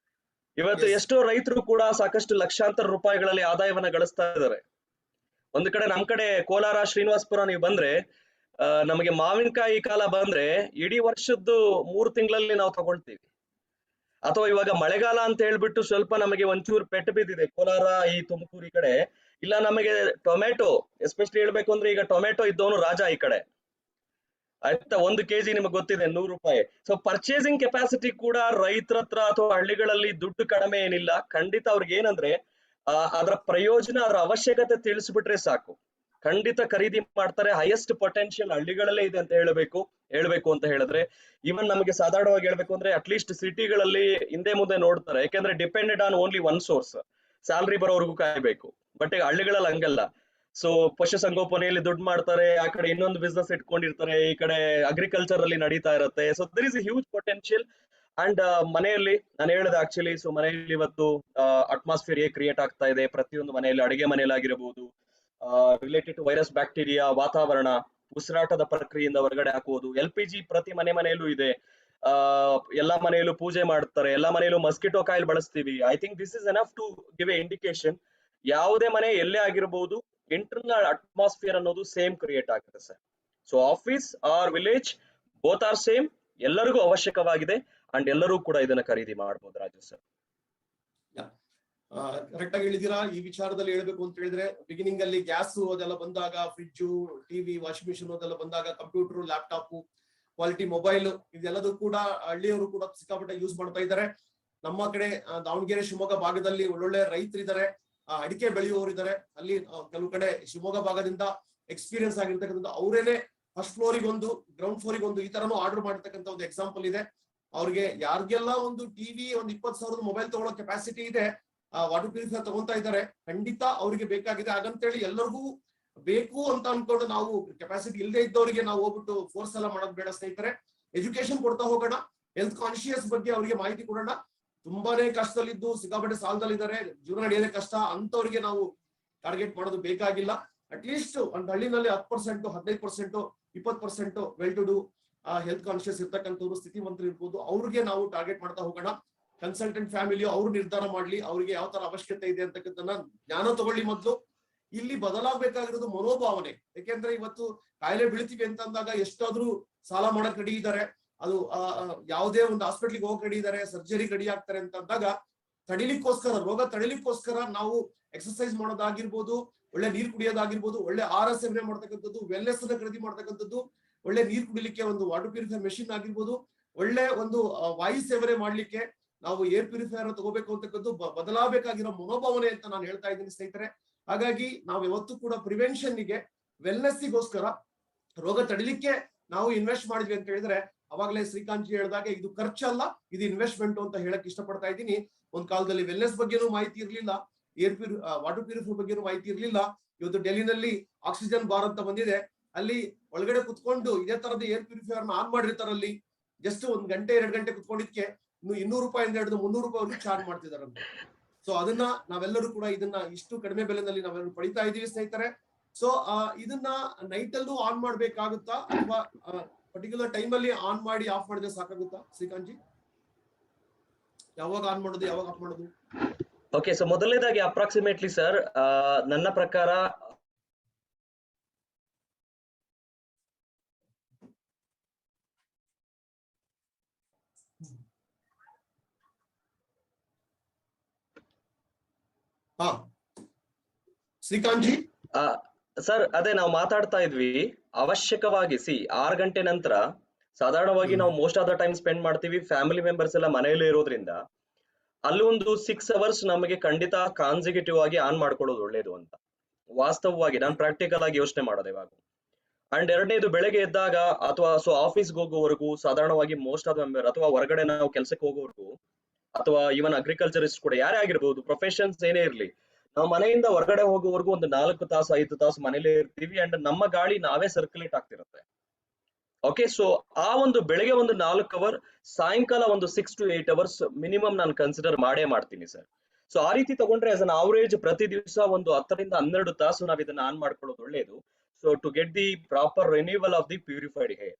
ಇವತ್ತು ಎಷ್ಟೋ ರೈತರು ಕೂಡ ಸಾಕಷ್ಟು ಲಕ್ಷಾಂತರ ರೂಪಾಯಿಗಳಲ್ಲಿ ಆದಾಯವನ್ನ ಗಳಿಸ್ತಾ ಇದ್ದಾರೆ. ಒಂದು ಕಡೆ ನಮ್ ಕಡೆ ಕೋಲಾರ, ಶ್ರೀನಿವಾಸಪುರ ನೀವು ಬಂದ್ರೆ ನಮಗೆ ಮಾವಿನಕಾಯಿ ಕಾಲ ಬಂದ್ರೆ ಇಡೀ ವರ್ಷದ್ದು 3 ತಿಂಗಳಲ್ಲಿ ನಾವು ತಗೊಳ್ತೀವಿ. ಅಥವಾ ಇವಾಗ ಮಳೆಗಾಲ ಅಂತ ಹೇಳ್ಬಿಟ್ಟು ಸ್ವಲ್ಪ ನಮಗೆ ಒಂಚೂರು ಪೆಟ್ಟು ಬಿದ್ದಿದೆ ಕೋಲಾರ, ಈ ತುಮಕೂರು ಈ ಕಡೆ ಇಲ್ಲ, ನಮಗೆ ಟೊಮೆಟೊ ಎಸ್ಪೆಷಲಿ ಹೇಳ್ಬೇಕು ಅಂದ್ರೆ ಈಗ ಟೊಮೆಟೊ ಇದ್ದವನು ರಾಜ ಈ ಕಡೆ ಆಯ್ತಾ. 1 kg ನಿಮಗೆ ಗೊತ್ತಿದೆ 100 ರೂಪಾಯಿ. ಸೊ ಪರ್ಚೇಸಿಂಗ್ ಕೆಪಾಸಿಟಿ ಕೂಡ ರೈತರ ಹತ್ರ ಅಥವಾ ಹಳ್ಳಿಗಳಲ್ಲಿ ದುಡ್ಡು ಕಡಿಮೆ ಏನಿಲ್ಲ. ಖಂಡಿತ ಅವ್ರಿಗೆ ಏನಂದ್ರೆ ಅದರ ಪ್ರಯೋಜನ, ಅದರ ಅವಶ್ಯಕತೆ ತಿಳಿಸ್ಬಿಟ್ರೆ ಸಾಕು, ಖಂಡಿತ ಖರೀದಿ ಮಾಡ್ತಾರೆ. ಹೈಯೆಸ್ಟ್ ಪೊಟೆನ್ಶಿಯಲ್ ಹಳ್ಳಿಗಳಲ್ಲೇ ಇದೆ ಅಂತ ಹೇಳ್ಬೇಕು ಅಂತ ಹೇಳಿದ್ರೆ, ಈವನ್ ನಮಗೆ ಸಾಧಾರಣವಾಗಿ ಹೇಳ್ಬೇಕು ಅಂದ್ರೆ ಅಟ್ಲೀಸ್ಟ್ ಸಿಟಿಗಳಲ್ಲಿ ಹಿಂದೆ ಮುಂದೆ ನೋಡ್ತಾರೆ, ಯಾಕೆಂದ್ರೆ depended on only one source, salary ಬರೋವರೆಗೂ ಕಾಯ್ಬೇಕು. ಬಟ್ ಈಗ ಹಳ್ಳಿಗಳಲ್ಲಿ ಹಂಗಲ್ಲ, ಸೊ ಪಶುಸಂಗೋಪನೆಯಲ್ಲಿ ದುಡ್ಡು ಮಾಡ್ತಾರೆ, ಆ ಕಡೆ ಇನ್ನೊಂದು ಬಿಸ್ನೆಸ್ ಇಟ್ಕೊಂಡಿರ್ತಾರೆ, ಈ ಕಡೆ ಅಗ್ರಿಕಲ್ಚರ್ ಅಲ್ಲಿ ನಡೀತಾ ಇರುತ್ತೆ. So there is a huge potential. And ಮನೆಯಲ್ಲಿ ನಾನು ಹೇಳಿದೆ ಆಕ್ಚುಲಿ, ಸೊ ಮನೆಯಲ್ಲಿ ಇವತ್ತು ಅಟ್ಮಾಸ್ಫಿಯರ್ ಹೇಗೆ ಕ್ರಿಯೇಟ್ ಆಗ್ತಾ ಇದೆ, ಪ್ರತಿಯೊಂದು ಮನೆಯಲ್ಲಿ, ಅಡಿಗೆ ಮನೆಯಲ್ಲಾಗಿರಬಹುದು, ರಿಲೇಟೆಡ್ ಟು ವೈರಸ್, ಬ್ಯಾಕ್ಟೀರಿಯಾ, ವಾತಾವರಣ, ಉಸಿರಾಟದ ಪ್ರಕ್ರಿಯೆಯಿಂದ ಹೊರಗಡೆ ಹಾಕುವುದು. LPG ಪ್ರತಿ ಮನೆಯಲ್ಲೂ ಇದೆ. ಆ ಎಲ್ಲಾ ಮನೆಯಲ್ಲೂ ಪೂಜೆ ಮಾಡ್ತಾರೆ, ಎಲ್ಲಾ ಮನೆಯಲ್ಲೂ ಮಸ್ಕಿಟೋ ಕಾಯಿಲ್ ಬಳಸ್ತೀವಿ. I think this is enough to give a indication. ಯಾವುದೇ ಮನೆ ಎಲ್ಲೇ ಆಗಿರಬಹುದು, ಇಂಟರ್ನಲ್ ಅಟ್ಮಾಸ್ಫಿಯರ್ ಅನ್ನೋದು ಸೇಮ್ ಕ್ರಿಯೇಟ್ ಆಗುತ್ತೆ sir. So office or village both are same, ಎಲ್ಲರಿಗೂ ಅವಶ್ಯಕವಾಗಿದೆ. ಅಂಡ್ ಎಲ್ಲರೂ ಕೂಡ ಇದನ್ನ ಖರೀದಿ ಮಾಡಬಹುದು ರಾಜು ಸರ್. ಕರೆಕ್ಟ್ ಆಗಿ ಹೇಳಿದೀರಾ. ಈ ವಿಚಾರದಲ್ಲಿ ಹೇಳ್ಬೇಕು ಅಂತ ಹೇಳಿದ್ರೆ, ಬಿಗಿನಿಂಗ್ ಅಲ್ಲಿ ಗ್ಯಾಸ್ ಅದೆಲ್ಲ ಬಂದಾಗ, ಫ್ರಿಡ್ಜ್, ಟಿವಿ, ವಾಷಿಂಗ್ ಮಿಷಿನ್ ಅದೆಲ್ಲ ಬಂದಾಗ, ಕಂಪ್ಯೂಟರ್, ಲ್ಯಾಪ್ಟಾಪ್, ಕ್ವಾಲಿಟಿ ಮೊಬೈಲ್, ಇದೆಲ್ಲದೂ ಕೂಡ ಹಳ್ಳಿಯವರು ಕೂಡ ಸಿಕ್ಕಾಪಟ್ಟೆ ಯೂಸ್ ಮಾಡ್ತಾ ಇದ್ದಾರೆ. ನಮ್ಮ ಕಡೆ ದಾವಣಗೆರೆ, ಶಿವಮೊಗ್ಗ ಭಾಗದಲ್ಲಿ ಒಳ್ಳೊಳ್ಳೆ ರೈತರಿದ್ದಾರೆ, ಅಡಿಕೆ ಬೆಳೆಯುವವರು ಇದ್ದಾರೆ. ಅಲ್ಲಿ ಕೆಲವು ಕಡೆ ಶಿವಮೊಗ್ಗ ಭಾಗದಿಂದ ಎಕ್ಸ್ಪೀರಿಯನ್ಸ್ ಆಗಿರ್ತಕ್ಕಂಥ ಅವರೇನೆ ಫಸ್ಟ್ ಫ್ಲೋರಿಗೆ ಒಂದು, ಗ್ರೌಂಡ್ ಫ್ಲೋರಿಗೆ ಒಂದು, ಈ ತರನು ಆರ್ಡರ್ ಮಾಡಿರ್ತಕ್ಕಂಥ ಒಂದು ಎಕ್ಸಾಂಪಲ್ ಇದೆ. ಅವ್ರಿಗೆ ಯಾರಿಗೆಲ್ಲ ಒಂದು ಟಿವಿ, ಒಂದು 20,000 ಮೊಬೈಲ್ ತಗೊಳ್ಳೋ ಕೆಪಾಸಿಟಿ ಇದೆ, ವಾಟರ್ ಪ್ಯೂರಿಫೈಯರ್ ತಗೊಂತಾ ಇದ್ದಾರೆ. ಖಂಡಿತ ಅವ್ರಿಗೆ ಬೇಕಾಗಿದೆ. ಹಾಗಂತೇಳಿ ಎಲ್ಲರಿಗೂ ಬೇಕು ಅಂತ ಅನ್ಕೊಂಡು ನಾವು ಕೆಪಾಸಿಟಿ ಇಲ್ಲದೆ ಇದ್ದವರಿಗೆ ನಾವು ಹೋಗ್ಬಿಟ್ಟು ಫೋರ್ಸ್ ಎಲ್ಲ ಮಾಡೋದು ಬೇಡ ಸ್ನೇಹಿತರೆ. ಎಜುಕೇಶನ್ ಕೊಡ್ತಾ ಹೋಗೋಣ, ಹೆಲ್ತ್ ಕಾನ್ಶಿಯಸ್ ಬಗ್ಗೆ ಅವರಿಗೆ ಮಾಹಿತಿ ಕೊಡೋಣ. ತುಂಬಾನೇ ಕಷ್ಟದಲ್ಲಿದ್ದು ಸಿಕ್ಕಾಪಟ್ಟೆ ಸಾಲದಲ್ಲಿದ್ದಾರೆ, ಜೀವನ ನಡೆಯೋದೇ ಕಷ್ಟ, ಅಂತವ್ರಿಗೆ ನಾವು ಟಾರ್ಗೆಟ್ ಮಾಡೋದು ಬೇಕಾಗಿಲ್ಲ. ಅಟ್ಲೀಸ್ಟ್ ಒಂದು ಹಳ್ಳಿನಲ್ಲಿ 10%, 15%, 20% well to do health conscious ಇರ್ತಕ್ಕಂಥವ್ರು, ಸ್ಥಿತಿವಂತರು ಇರ್ಬೋದು, ಅವ್ರಿಗೆ ನಾವು ಟಾರ್ಗೆಟ್ ಮಾಡ್ತಾ ಹೋಗೋಣ. ಕನ್ಸಲ್ಟೆಂಟ್ ಫ್ಯಾಮಿಲಿ ಅವರು ನಿರ್ಧಾರ ಮಾಡ್ಲಿ ಅವ್ರಿಗೆ ಯಾವ ತರ ಅವಶ್ಯಕತೆ ಇದೆ ಅಂತಕ್ಕಂಥದ್ದನ್ನ ಜ್ಞಾನ ತಗೊಳ್ಳಿ. ಮೊದಲು ಇಲ್ಲಿ ಬದಲಾಗಬೇಕಾಗಿರೋದು ಮನೋಭಾವನೆ. ಯಾಕೆಂದ್ರೆ ಇವತ್ತು ಕಾಯಿಲೆ ಬೀಳ್ತೀವಿ ಅಂತ ಅಂದಾಗ ಎಷ್ಟಾದ್ರೂ ಸಾಲ ಮಾಡಕ್ ರೆಡಿ ಇದ್ದಾರೆ, ಅದು ಯಾವುದೇ ಒಂದು ಹಾಸ್ಪಿಟ್ಲಿಗೆ ಹೋಗಕ್ ರೆಡಿ ಇದ್ದಾರೆ, ಸರ್ಜರಿ ರೆಡಿ ಆಗ್ತಾರೆ ಅಂತ ಅಂದಾಗ, ತಡಿಲಿಕ್ಕೋಸ್ಕರ, ರೋಗ ತಡಿಲಿಕ್ಕೋಸ್ಕರ ನಾವು ಎಕ್ಸರ್ಸೈಸ್ ಮಾಡೋದಾಗಿರ್ಬೋದು, ಒಳ್ಳೆ ನೀರು ಕುಡಿಯೋದಾಗಿರ್ಬೋದು, ಒಳ್ಳೆ ಆಹಾರ ಸೇವನೆ ಮಾಡ್ತಕ್ಕಂಥದ್ದು, ವೆಲ್ನೆಸ್ ಅನ್ನ ಖರೀದಿ ಮಾಡ್ತಕ್ಕಂಥದ್ದು, ಒಳ್ಳೆ ನೀರು ಕುಡಿಲಿಕ್ಕೆ ಒಂದು ವಾಟರ್ ಪ್ಯೂರಿಫೈಯರ್ ಮೆಷಿನ್ ಆಗಿರ್ಬೋದು, ಒಳ್ಳೆ ಒಂದು ವಾಯು ಸೇವನೆ ಮಾಡ್ಲಿಕ್ಕೆ ನಾವು ಏರ್ ಪ್ಯೂರಿಫೈಯರ್ ತಗೋಬೇಕು ಅಂತಕ್ಕದ್ದು ಬದಲಾಗಬೇಕಾಗಿರೋ ಮನೋಭಾವನೆ ಅಂತ ನಾನು ಹೇಳ್ತಾ ಇದ್ದೀನಿ ಸ್ನೇಹಿತರೆ. ಹಾಗಾಗಿ ನಾವು ಯಾವತ್ತೂ ಕೂಡ ಪ್ರಿವೆನ್ಷನ್ಗೆ, ವೆಲ್ನೆಸ್ಸಿಗೋಸ್ಕರ, ರೋಗ ತಡಿಲಿಕ್ಕೆ ನಾವು ಇನ್ವೆಸ್ಟ್ ಮಾಡಿದ್ವಿ ಅಂತ ಹೇಳಿದ್ರೆ, ಅವಾಗಲೇ ಶ್ರೀಕಾಂತ್ ಜಿ ಹೇಳಿದಾಗ ಇದು ಖರ್ಚಲ್ಲ, ಇದು ಇನ್ವೆಸ್ಟ್ಮೆಂಟ್ ಅಂತ ಹೇಳಕ್ ಇಷ್ಟಪಡ್ತಾ ಇದ್ದೀನಿ. ಒಂದ್ ಕಾಲದಲ್ಲಿ ವೆಲ್ನೆಸ್ ಬಗ್ಗೆನೂ ಮಾಹಿತಿ ಇರ್ಲಿಲ್ಲ, ವಾಟರ್ ಪ್ಯೂರಿಫೈಯರ್ ಬಗ್ಗೆನೂ ಮಾಹಿತಿ ಇರ್ಲಿಲ್ಲ. ಇವತ್ತು ಡೆಲ್ಲಿನಲ್ಲಿ ಆಕ್ಸಿಜನ್ ಬಾರ್ ಅಂತ ಬಂದಿದೆ, ಅಲ್ಲಿ ಒಳಗಡೆ ಕುತ್ಕೊಂಡು ಇದೇ ತರದ ಏರ್ ಪ್ಯೂರಿಫೈಯರ್ ಆನ್ ಮಾಡಿರ್ತಾರಲ್ಲಿ, ಜಸ್ಟ್ 1 ಗಂಟೆ 2 ಗಂಟೆ ಕುತ್ಕೊಂಡಿದ್ಕೆ ಇನ್ನು 200 ರೂಪಾಯಿಂದ ಹಿಡಿದು 300 ರೂಪಾಯಿ ಚಾರ್ಜ್ ಮಾಡ್ತಿದಾರಂತೆ. ಸೊ ಅದನ್ನ ನಾವೆಲ್ಲರೂ ಕೂಡ ಇದನ್ನ ಇಷ್ಟು ಕಡಿಮೆ ಬೆಲೆನಲ್ಲಿ ನಾವೆಲ್ಲರೂ ಪಡಿತಾ ಇದೀವಿ ಸ್ನೇಹಿತರೆ. ಸೊ ಇದನ್ನ ನೈಟ್ ಅಲ್ಲೂ ಆನ್ ಮಾಡ್ಬೇಕಾಗುತ್ತಾ, ಅಥವಾ ಪರ್ಟಿಕ್ಯುಲರ್ ಟೈಮ್ ಅಲ್ಲಿ ಆನ್ ಮಾಡಿ ಆಫ್ ಮಾಡಿದ್ರೆ ಸಾಕಾಗುತ್ತಾ ಶ್ರೀಕಾಂತ್ ಜಿ? ಯಾವಾಗ ಆನ್ ಮಾಡೋದು, ಯಾವಾಗ ಆಫ್ ಮಾಡೋದು? ಓಕೆ, ಸೊ ಮೊದಲನೇದಾಗಿ ಅಪ್ರಾಕ್ಸಿಮೇಟ್ಲಿ ಸರ್, ನನ್ನ ಪ್ರಕಾರ ಶ್ರೀಕಾಂತ್ ಜಿ ಸರ್, ಅದೇ ನಾವು ಮಾತಾಡ್ತಾ ಇದ್ವಿ, ಅವಶ್ಯಕವಾಗಿ 6 ಗಂಟೆ ನಂತರ ಸಾಧಾರಣವಾಗಿ ನಾವು most of the time spend ಮಾಡ್ತೀವಿ, ಫ್ಯಾಮಿಲಿ ಮೆಂಬರ್ಸ್ ಎಲ್ಲ ಮನೆಯಲ್ಲೇ ಇರೋದ್ರಿಂದ ಅಲ್ಲಿ ಒಂದು 6 ಅವರ್ಸ್ ನಮಗೆ ಖಂಡಿತ ಕಾನ್ಸಿಕ್ಯೂಟಿವ್ ಆಗಿ ಆನ್ ಮಾಡ್ಕೊಳ್ಳೋದು ಒಳ್ಳೇದು ಅಂತ ವಾಸ್ತವವಾಗಿ ನಾನು ಪ್ರಾಕ್ಟಿಕಲ್ ಆಗಿ ಯೋಚನೆ ಮಾಡೋದು ಇವಾಗ. ಅಂಡ್ ಎರಡನೇದು, ಬೆಳಗ್ಗೆ ಎದ್ದಾಗ ಅಥವಾ ಆಫೀಸ್ಗೆ ಹೋಗೋವರೆಗೂ ಸಾಧಾರಣವಾಗಿ ಮೋಸ್ಟ್ ಆಫ್ ದ ಮೆಂಬರ್, ಅಥವಾ ಹೊರಗಡೆ ನಾವು ಕೆಲಸಕ್ಕೆ ಹೋಗೋವರೆಗೂ, ಅಥವಾ ಇವನ್ ಅಗ್ರಿಕಲ್ಚರಿಸ್ಟ್ ಕೂಡ ಯಾರೇ ಆಗಿರ್ಬೋದು, ಪ್ರೊಫೆಷನ್ಸ್ ಏನೇ ಇರ್ಲಿ, ನಾವು ಮನೆಯಿಂದ ಹೊರಗಡೆ ಹೋಗೋವರೆಗೂ ಒಂದು 4 ತಾಸು 5 ತಾಸು ಮನೇಲೇ ಇರ್ತೀವಿ. ಅಂಡ್ ನಮ್ಮ ಗಾಳಿ ನಾವೇ ಸರ್ಕ್ಯುಲೇಟ್ ಆಗ್ತಿರುತ್ತೆ. ಓಕೆ, ಸೊ ಆ ಒಂದು ಬೆಳಗ್ಗೆ ಒಂದು 4 ಅವರ್, ಸಾಯಂಕಾಲ ಒಂದು 6 to 8 ಅವರ್ಸ್ ಮಿನಿಮಮ್ ನಾನು ಕನ್ಸಿಡರ್ ಮಾಡೇ ಮಾಡ್ತೀನಿ ಸರ್. ಸೊ ಆ ರೀತಿ ತಗೊಂಡ್ರೆ ಆಸ್ ಅನ್ ಅವರೇಜ್ ಪ್ರತಿ ದಿವಸ ಒಂದು 10 ರಿಂದ 12 ತಾಸು ನಾವು ಇದನ್ನ ಆನ್ ಮಾಡ್ಕೊಳ್ಳೋದು ಒಳ್ಳೇದು. So to get the proper renewal of the purified air.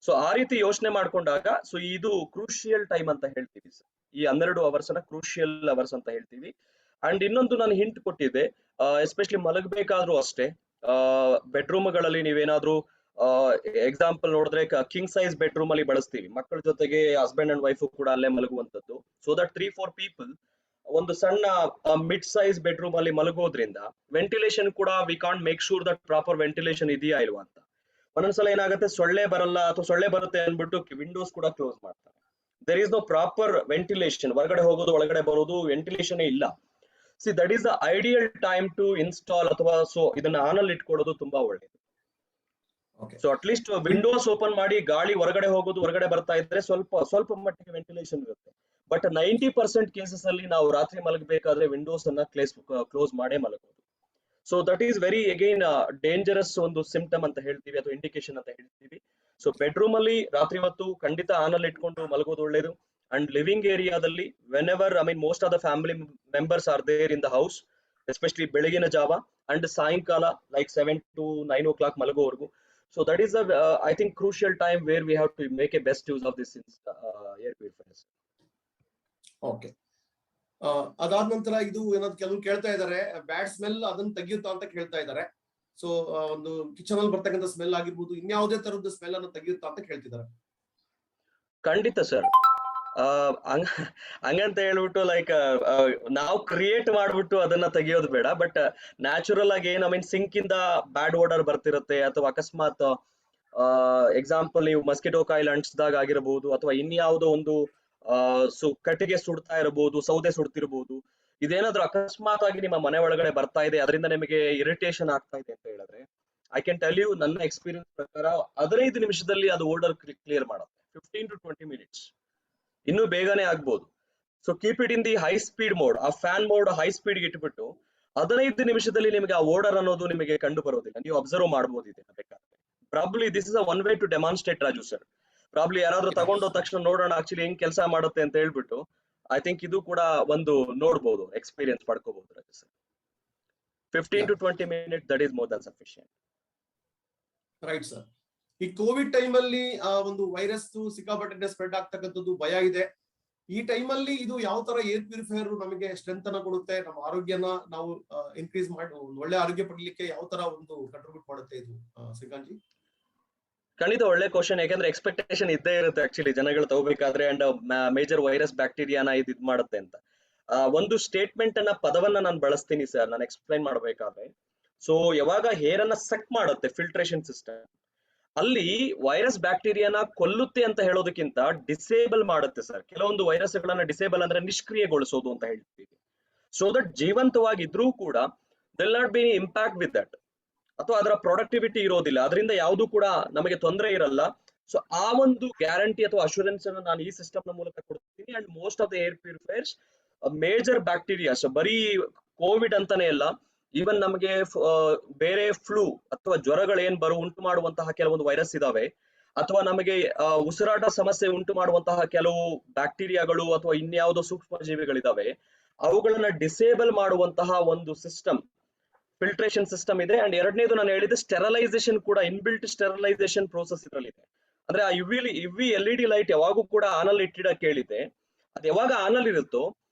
So ಆ ರೀತಿ ಯೋಚನೆ ಮಾಡ್ಕೊಂಡಾಗ, ಸೊ ಇದು ಕ್ರೂಷಿಯಲ್ ಟೈಮ್ ಅಂತ ಹೇಳ್ತೀವಿ ಸರ್. ಈ 12 ಅವರ್ಸ್ ಅನ್ನ ಕ್ರೂಷಿಯಲ್ ಅವರ್ಸ್ ಅಂತ ಹೇಳ್ತೀವಿ. ಅಂಡ್ ಇನ್ನೊಂದು ನಾನು ಹಿಂಟ್ ಕೊಟ್ಟಿದ್ದೆ, ಎಸ್ಪೆಷಲಿ ಮಲಗಬೇಕಾದ್ರೂ ಅಷ್ಟೇ, ಬೆಡ್ರೂಮ್ಗಳಲ್ಲಿ ನೀವೇನಾದ್ರೂ ಎಕ್ಸಾಂಪಲ್ ನೋಡಿದ್ರೆ ಕಿಂಗ್ ಸೈಜ್ ಬೆಡ್ರೂಮ್ ಅಲ್ಲಿ ಬಳಸ್ತೀವಿ, ಮಕ್ಕಳ ಜೊತೆಗೆ ಹಸ್ಬೆಂಡ್ ಅಂಡ್ ವೈಫ್ ಕೂಡ ಅಲ್ಲೇ ಮಲಗುವಂತದ್ದು. ಸೊ ದಟ್ 3-4 ಪೀಪಲ್ ಒಂದು ಸಣ್ಣ ಮಿಡ್ ಸೈಜ್ ಬೆಡ್ರೂಮ್ ಅಲ್ಲಿ ಮಲಗೋದ್ರಿಂದ ವೆಂಟಿಲೇಷನ್ ಕೂಡ we can't make sure that proper ventilation ಇದೆಯಾ ಇಲ್ವಾ ಅಂತ. ಒಂದೊಂದ್ಸಲ ಏನಾಗುತ್ತೆ, ಸೊಳ್ಳೆ ಬರಲ್ಲ ಅಥವಾ ಸೊಳ್ಳೆ ಬರುತ್ತೆ ಅನ್ಬಿಟ್ಟು ವಿಂಡೋಸ್ ಕೂಡ ಕ್ಲೋಸ್ ಮಾಡ್ತಾರೆ. There is no proper ventilation, ಹೊರಗಡೆ ಹೋಗೋದು ಒಳಗಡೆ ಬರೋದು ವೆಂಟಿಲೇಷನ್ ಇಲ್ಲ. See that is the ideal time to install, ಅಥವಾ ಸೊ ಇದನ್ನ ಆನ್ ಅಲ್ಲಿ ಇಟ್ಕೊಳ್ಳೋದು ತುಂಬಾ ಒಳ್ಳೇದು. ಸೊ ಅಟ್ಲೀಸ್ಟ್ ವಿಂಡೋಸ್ ಓಪನ್ ಮಾಡಿ ಗಾಳಿ ಹೊರಗಡೆ ಹೋಗೋದು ಹೊರಗಡೆ ಬರ್ತಾ ಇದ್ರೆ ಸ್ವಲ್ಪ ಮಟ್ಟಿಗೆ ವೆಂಟಿಲೇಷನ್ ಇರುತ್ತೆ. ಬಟ್ 90% ಕೇಸಸ್ ಅಲ್ಲಿ ನಾವು ರಾತ್ರಿ ಮಲಗಬೇಕಾದ್ರೆ ವಿಂಡೋಸ್ ಅನ್ನ ಕ್ಲೋಸ್ ಮಾಡೇ ಮಲಗೋದು. So that is very again dangerous ಒಂದು ಸಿಂಪ್ಟಮ್ ಅಂತ ಹೇಳ್ತೀವಿ ಅಥವಾ ಇಂಡಿಕೇಶನ್ ಅಂತ ಹೇಳ್ತೀವಿ. ಸೊ ಬೆಡ್ರೂಮ್ ಅಲ್ಲಿ ರಾತ್ರಿ ಹೊತ್ತು ಖಂಡಿತ ಆನ್ ಅಲ್ಲಿ ಇಟ್ಕೊಂಡು ಮಲಗೋದು ಒಳ್ಳೇದು. ಅಂಡ್ ಲಿವಿಂಗ್ ಏರಿಯಾದಲ್ಲಿ whenever I mean most of the family members are there in the house, especially ಬೆಳಗಿನ ಜಾವ ಅಂಡ್ ಸಾಯಂಕಾಲ ಲೈಕ್ 7 to 9 o'clock ಮಲಗೋವರೆಗೂ. So that is the I think crucial time where we have to make a best use of this air purifiers. Okay. ಅದಾದ ನಂತರ ಇದು ಏನಾದ್ರು ಕೆಲವರು ಕೇಳ್ತಾ ಇದ್ದಾರೆ, ಬ್ಯಾಡ್ ಸ್ಮೆಲ್ ಅದನ್ನ ತೆಗಿಯುತ್ತಾ ಅಂತ ಕೇಳ್ತಾ ಇದ್ದಾರೆ. ಸೊ ಒಂದು ಕಿಚನ್ ಅಲ್ಲಿ ಬರ್ತಕ್ಕಂಥ ಸ್ಮೆಲ್ ಆಗಿರ್ಬೋದು, ಇನ್ಯಾವುದೇ ತರದ ಸ್ಮೆಲ್ ಅನ್ನು ತೆಗಿಯುತ್ತಾ ಅಂತ ಕೇಳ್ತಿದ್ದಾರೆ. ಖಂಡಿತ ಸರ್. ಹಂಗಂತ ಹೇಳ್ಬಿಟ್ಟು ಲೈಕ್ ನಾವು ಕ್ರಿಯೇಟ್ ಮಾಡ್ಬಿಟ್ಟು ಅದನ್ನ ತೆಗಿಯೋದು ಬೇಡ. ಬಟ್ ನ್ಯಾಚುರಲ್ ಆಗಿ ಐ ಮೀನ್ ಸಿಂಕ್ ಇಂದ ಬ್ಯಾಡ್ ಓಡರ್ ಬರ್ತಿರುತ್ತೆ, ಅಥವಾ ಅಕಸ್ಮಾತ್ ಎಕ್ಸಾಂಪಲ್ ನೀವು ಮಸ್ಕಿಟೋ ಕಾಯಿಲ್ ಅಂಟಿಸಿದಾಗ ಆಗಿರಬಹುದು, ಅಥವಾ ಇನ್ಯಾವುದೋ ಒಂದು ಕಟ್ಟಿಗೆ ಸುಡ್ತಾ ಇರಬಹುದು, ಸೌದೆ ಸುಡ್ತಿರ್ಬೋದು. ಇದೇನಾದ್ರೂ ಅಕಸ್ಮಾತ್ ಆಗಿ ನಿಮ್ಮ ಮನೆ ಒಳಗಡೆ ಬರ್ತಾ ಇದೆ, ಅದರಿಂದ ನಿಮಗೆ ಇರಿಟೇಷನ್ ಆಗ್ತಾ ಇದೆ ಅಂತ ಹೇಳಿದ್ರೆ, ಐ ಕ್ಯಾನ್ ಟೆಲ್ ಯು ನನ್ನ ಎಕ್ಸ್ಪೀರಿಯನ್ಸ್ ಪ್ರಕಾರ 15 ನಿಮಿಷದಲ್ಲಿ ಅದು ಓಡರ್ ಕ್ಲಿಯರ್ ಮಾಡುತ್ತೆ. 15 to 20 minutes, ಇನ್ನೂ ಬೇಗನೆ ಆಗ್ಬೋದು. So keep it in the high speed mode, ಆ ಫ್ಯಾನ್ ಮೋಡ್ ಹೈ ಸ್ಪೀಡ್ ಇಟ್ಬಿಟ್ಟು 15 ನಿಮಿಷದಲ್ಲಿ ನಿಮಗೆ ಆ ಓಡರ್ ಅನ್ನೋದು ನಿಮಗೆ ಕಂಡು ಬರೋದಿಲ್ಲ. ನೀವು ಅಬ್ಸರ್ವ್ ಮಾಡಬಹುದು ಇದನ್ನ ಬೇಕಾದ್ರೆ. Probably this is a one way to demonstrate Raju sir. Probably ಯಾರಾದ್ರೂ ತಗೊಂಡೋದ ತಕ್ಷಣ ನೋಡೋಣ ಆಕ್ಚುಲಿ ಹೆಂಗ್ ಕೆಲಸ ಮಾಡುತ್ತೆ ಅಂತ ಹೇಳ್ಬಿಟ್ಟು, ಐ ಥಿಂಕ್ ಇದು ಕೂಡ ಒಂದು ನೋಡ್ಬೋದು, ಎಕ್ಸ್ಪೀರಿಯನ್ಸ್ ಪಡ್ಕೋಬಹುದು Raju sir. 15 to 20 minutes, that is more than sufficient. Right sir. ಈ ಕೋವಿಡ್ ಟೈಮ್ ಅಲ್ಲಿ ಒಂದು ವೈರಸ್ ಸಿಕ್ಕಾಪಟ್ಟೆ ಸ್ಪ್ರೆಡ್ ಆಗ್ತಕ್ಕಂಥದ್ದು ಭಯ ಇದೆ. ಈ ಟೈಮ್ ಅಲ್ಲಿ ಇದು ಯಾವ ತರ ಏರ್ ಪ್ಯೂರಿಫೈಯರ್ ನಮಗೆ ಸ್ಟ್ರೆಂತ್ ಅನ್ನ ಕೊಡುತ್ತೆ, ನಮ್ಮ ಆರೋಗ್ಯನ ನಾವು ಇನ್ಕ್ರೀಸ್ ಮಾಡಿ ಒಳ್ಳೆ ಆರೋಗ್ಯ ಪಡಲಿಕ್ಕೆ ಯಾವ ತರ ಒಂದು ಕಂಟ್ರಿಬ್ಯೂಟ್ ಮಾಡುತ್ತೆ ಇದು ಶ್ರೀಕಾಂತ್ ಜಿ? ಖಂಡಿತ ಒಳ್ಳೆ ಕ್ವಶನ್. ಯಾಕಂದ್ರೆ ಎಕ್ಸ್ಪೆಕ್ಟೇಷನ್ ಇದ್ದೇ ಇರುತ್ತೆ ಆಕ್ಚುಲಿ ಜನಗಳು ತಗೋಬೇಕಾದ್ರೆ, ಅಂಡ್ ಮೇಜರ್ ವೈರಸ್ ಬ್ಯಾಕ್ಟೀರಿಯಾನ ಇದು ಮಾಡುತ್ತೆ ಅಂತ. ಒಂದು ಸ್ಟೇಟ್ಮೆಂಟ್ ಅನ್ನ ಪದವನ್ನ ನಾನು ಬಳಸ್ತೀನಿ ಸರ್ ನಾನು ಎಕ್ಸ್ಪ್ಲೈನ್ ಮಾಡ್ಬೇಕಾದ್ರೆ. ಸೊ ಯಾವಾಗ ಹೇರ್ ಅನ್ನ ಸಕ್ ಮಾಡುತ್ತೆ ಫಿಲ್ಟ್ರೇಷನ್ ಸಿಸ್ಟಮ್, ಅಲ್ಲಿ ವೈರಸ್ ಬ್ಯಾಕ್ಟೀರಿಯಾನ ಕೊಲ್ಲುತ್ತೆ ಅಂತ ಹೇಳೋದಕ್ಕಿಂತ ಡಿಸೇಬಲ್ ಮಾಡುತ್ತೆ ಸರ್. ಕೆಲವೊಂದು ವೈರಸ್ ಗಳನ್ನ ಡಿಸೇಬಲ್ ಅಂದ್ರೆ ನಿಷ್ಕ್ರಿಯಗೊಳಿಸೋದು ಅಂತ ಹೇಳ್ತೀವಿ. ಸೊ ದಟ್ ಜೀವಂತವಾಗಿದ್ರೂ ಕೂಡ will not be impact with that, ಅಥವಾ ಅದರ ಪ್ರೊಡಕ್ಟಿವಿಟಿ ಇರೋದಿಲ್ಲ, ಅದರಿಂದ ಯಾವುದು ಕೂಡ ನಮಗೆ ತೊಂದರೆ ಇರಲ್ಲ. ಸೊ ಆ ಒಂದು ಗ್ಯಾರಂಟಿ ಅಥವಾ ಅಶೂರೆನ್ಸ್ ಅನ್ನು ನಾನು ಈ ಸಿಸ್ಟಮ್ ನ ಮೂಲಕ ಕೊಡ್ತೀನಿ. And most of the air purifiers major bacterias, ಬರೀ ಕೋವಿಡ್ ಅಂತಾನೆ ಇಲ್ಲ, ಈವನ್ ನಮಗೆ ಬೇರೆ ಫ್ಲೂ ಅಥವಾ ಜ್ವರಗಳು ಏನ್ ಉಂಟು ಮಾಡುವಂತಹ ಕೆಲವೊಂದು ವೈರಸ್ ಇದಾವೆ, ಅಥವಾ ನಮಗೆ ಉಸಿರಾಟ ಸಮಸ್ಯೆ ಉಂಟು ಮಾಡುವಂತಹ ಕೆಲವು ಬ್ಯಾಕ್ಟೀರಿಯಾಗಳು ಅಥವಾ ಇನ್ಯಾವುದೋ ಸೂಕ್ಷ್ಮ ಜೀವಿಗಳಿದಾವೆ, ಅವುಗಳನ್ನ ಡಿಸೇಬಲ್ ಮಾಡುವಂತಹ ಒಂದು ಸಿಸ್ಟಮ್, ಫಿಲ್ಟ್ರೇಷನ್ ಸಿಸ್ಟಮ್ ಇದೆ. ಅಂಡ್ ಎರಡನೇದು ನಾನು ಹೇಳಿದೆ ಸ್ಟೆರಲೈಸೇಷನ್ ಕೂಡ, ಇನ್ಬಿಲ್ಟ್ ಸ್ಟೆರಲೈಸೇಷನ್ ಪ್ರೋಸೆಸ್ ಇದರಲ್ಲಿದೆ. ಅಂದ್ರೆ ಆ ಯುವಿ LED ಲೈಟ್ ಯಾವಾಗೂ ಕೂಡ ಆನಲ್ಲಿ ಇಟ್ಟಿಡಕ್ಕೆ ಹೇಳಿದೆ. ಅದು ಯಾವಾಗ ಆನಲ್ಲಿ ಇರುತ್ತೋ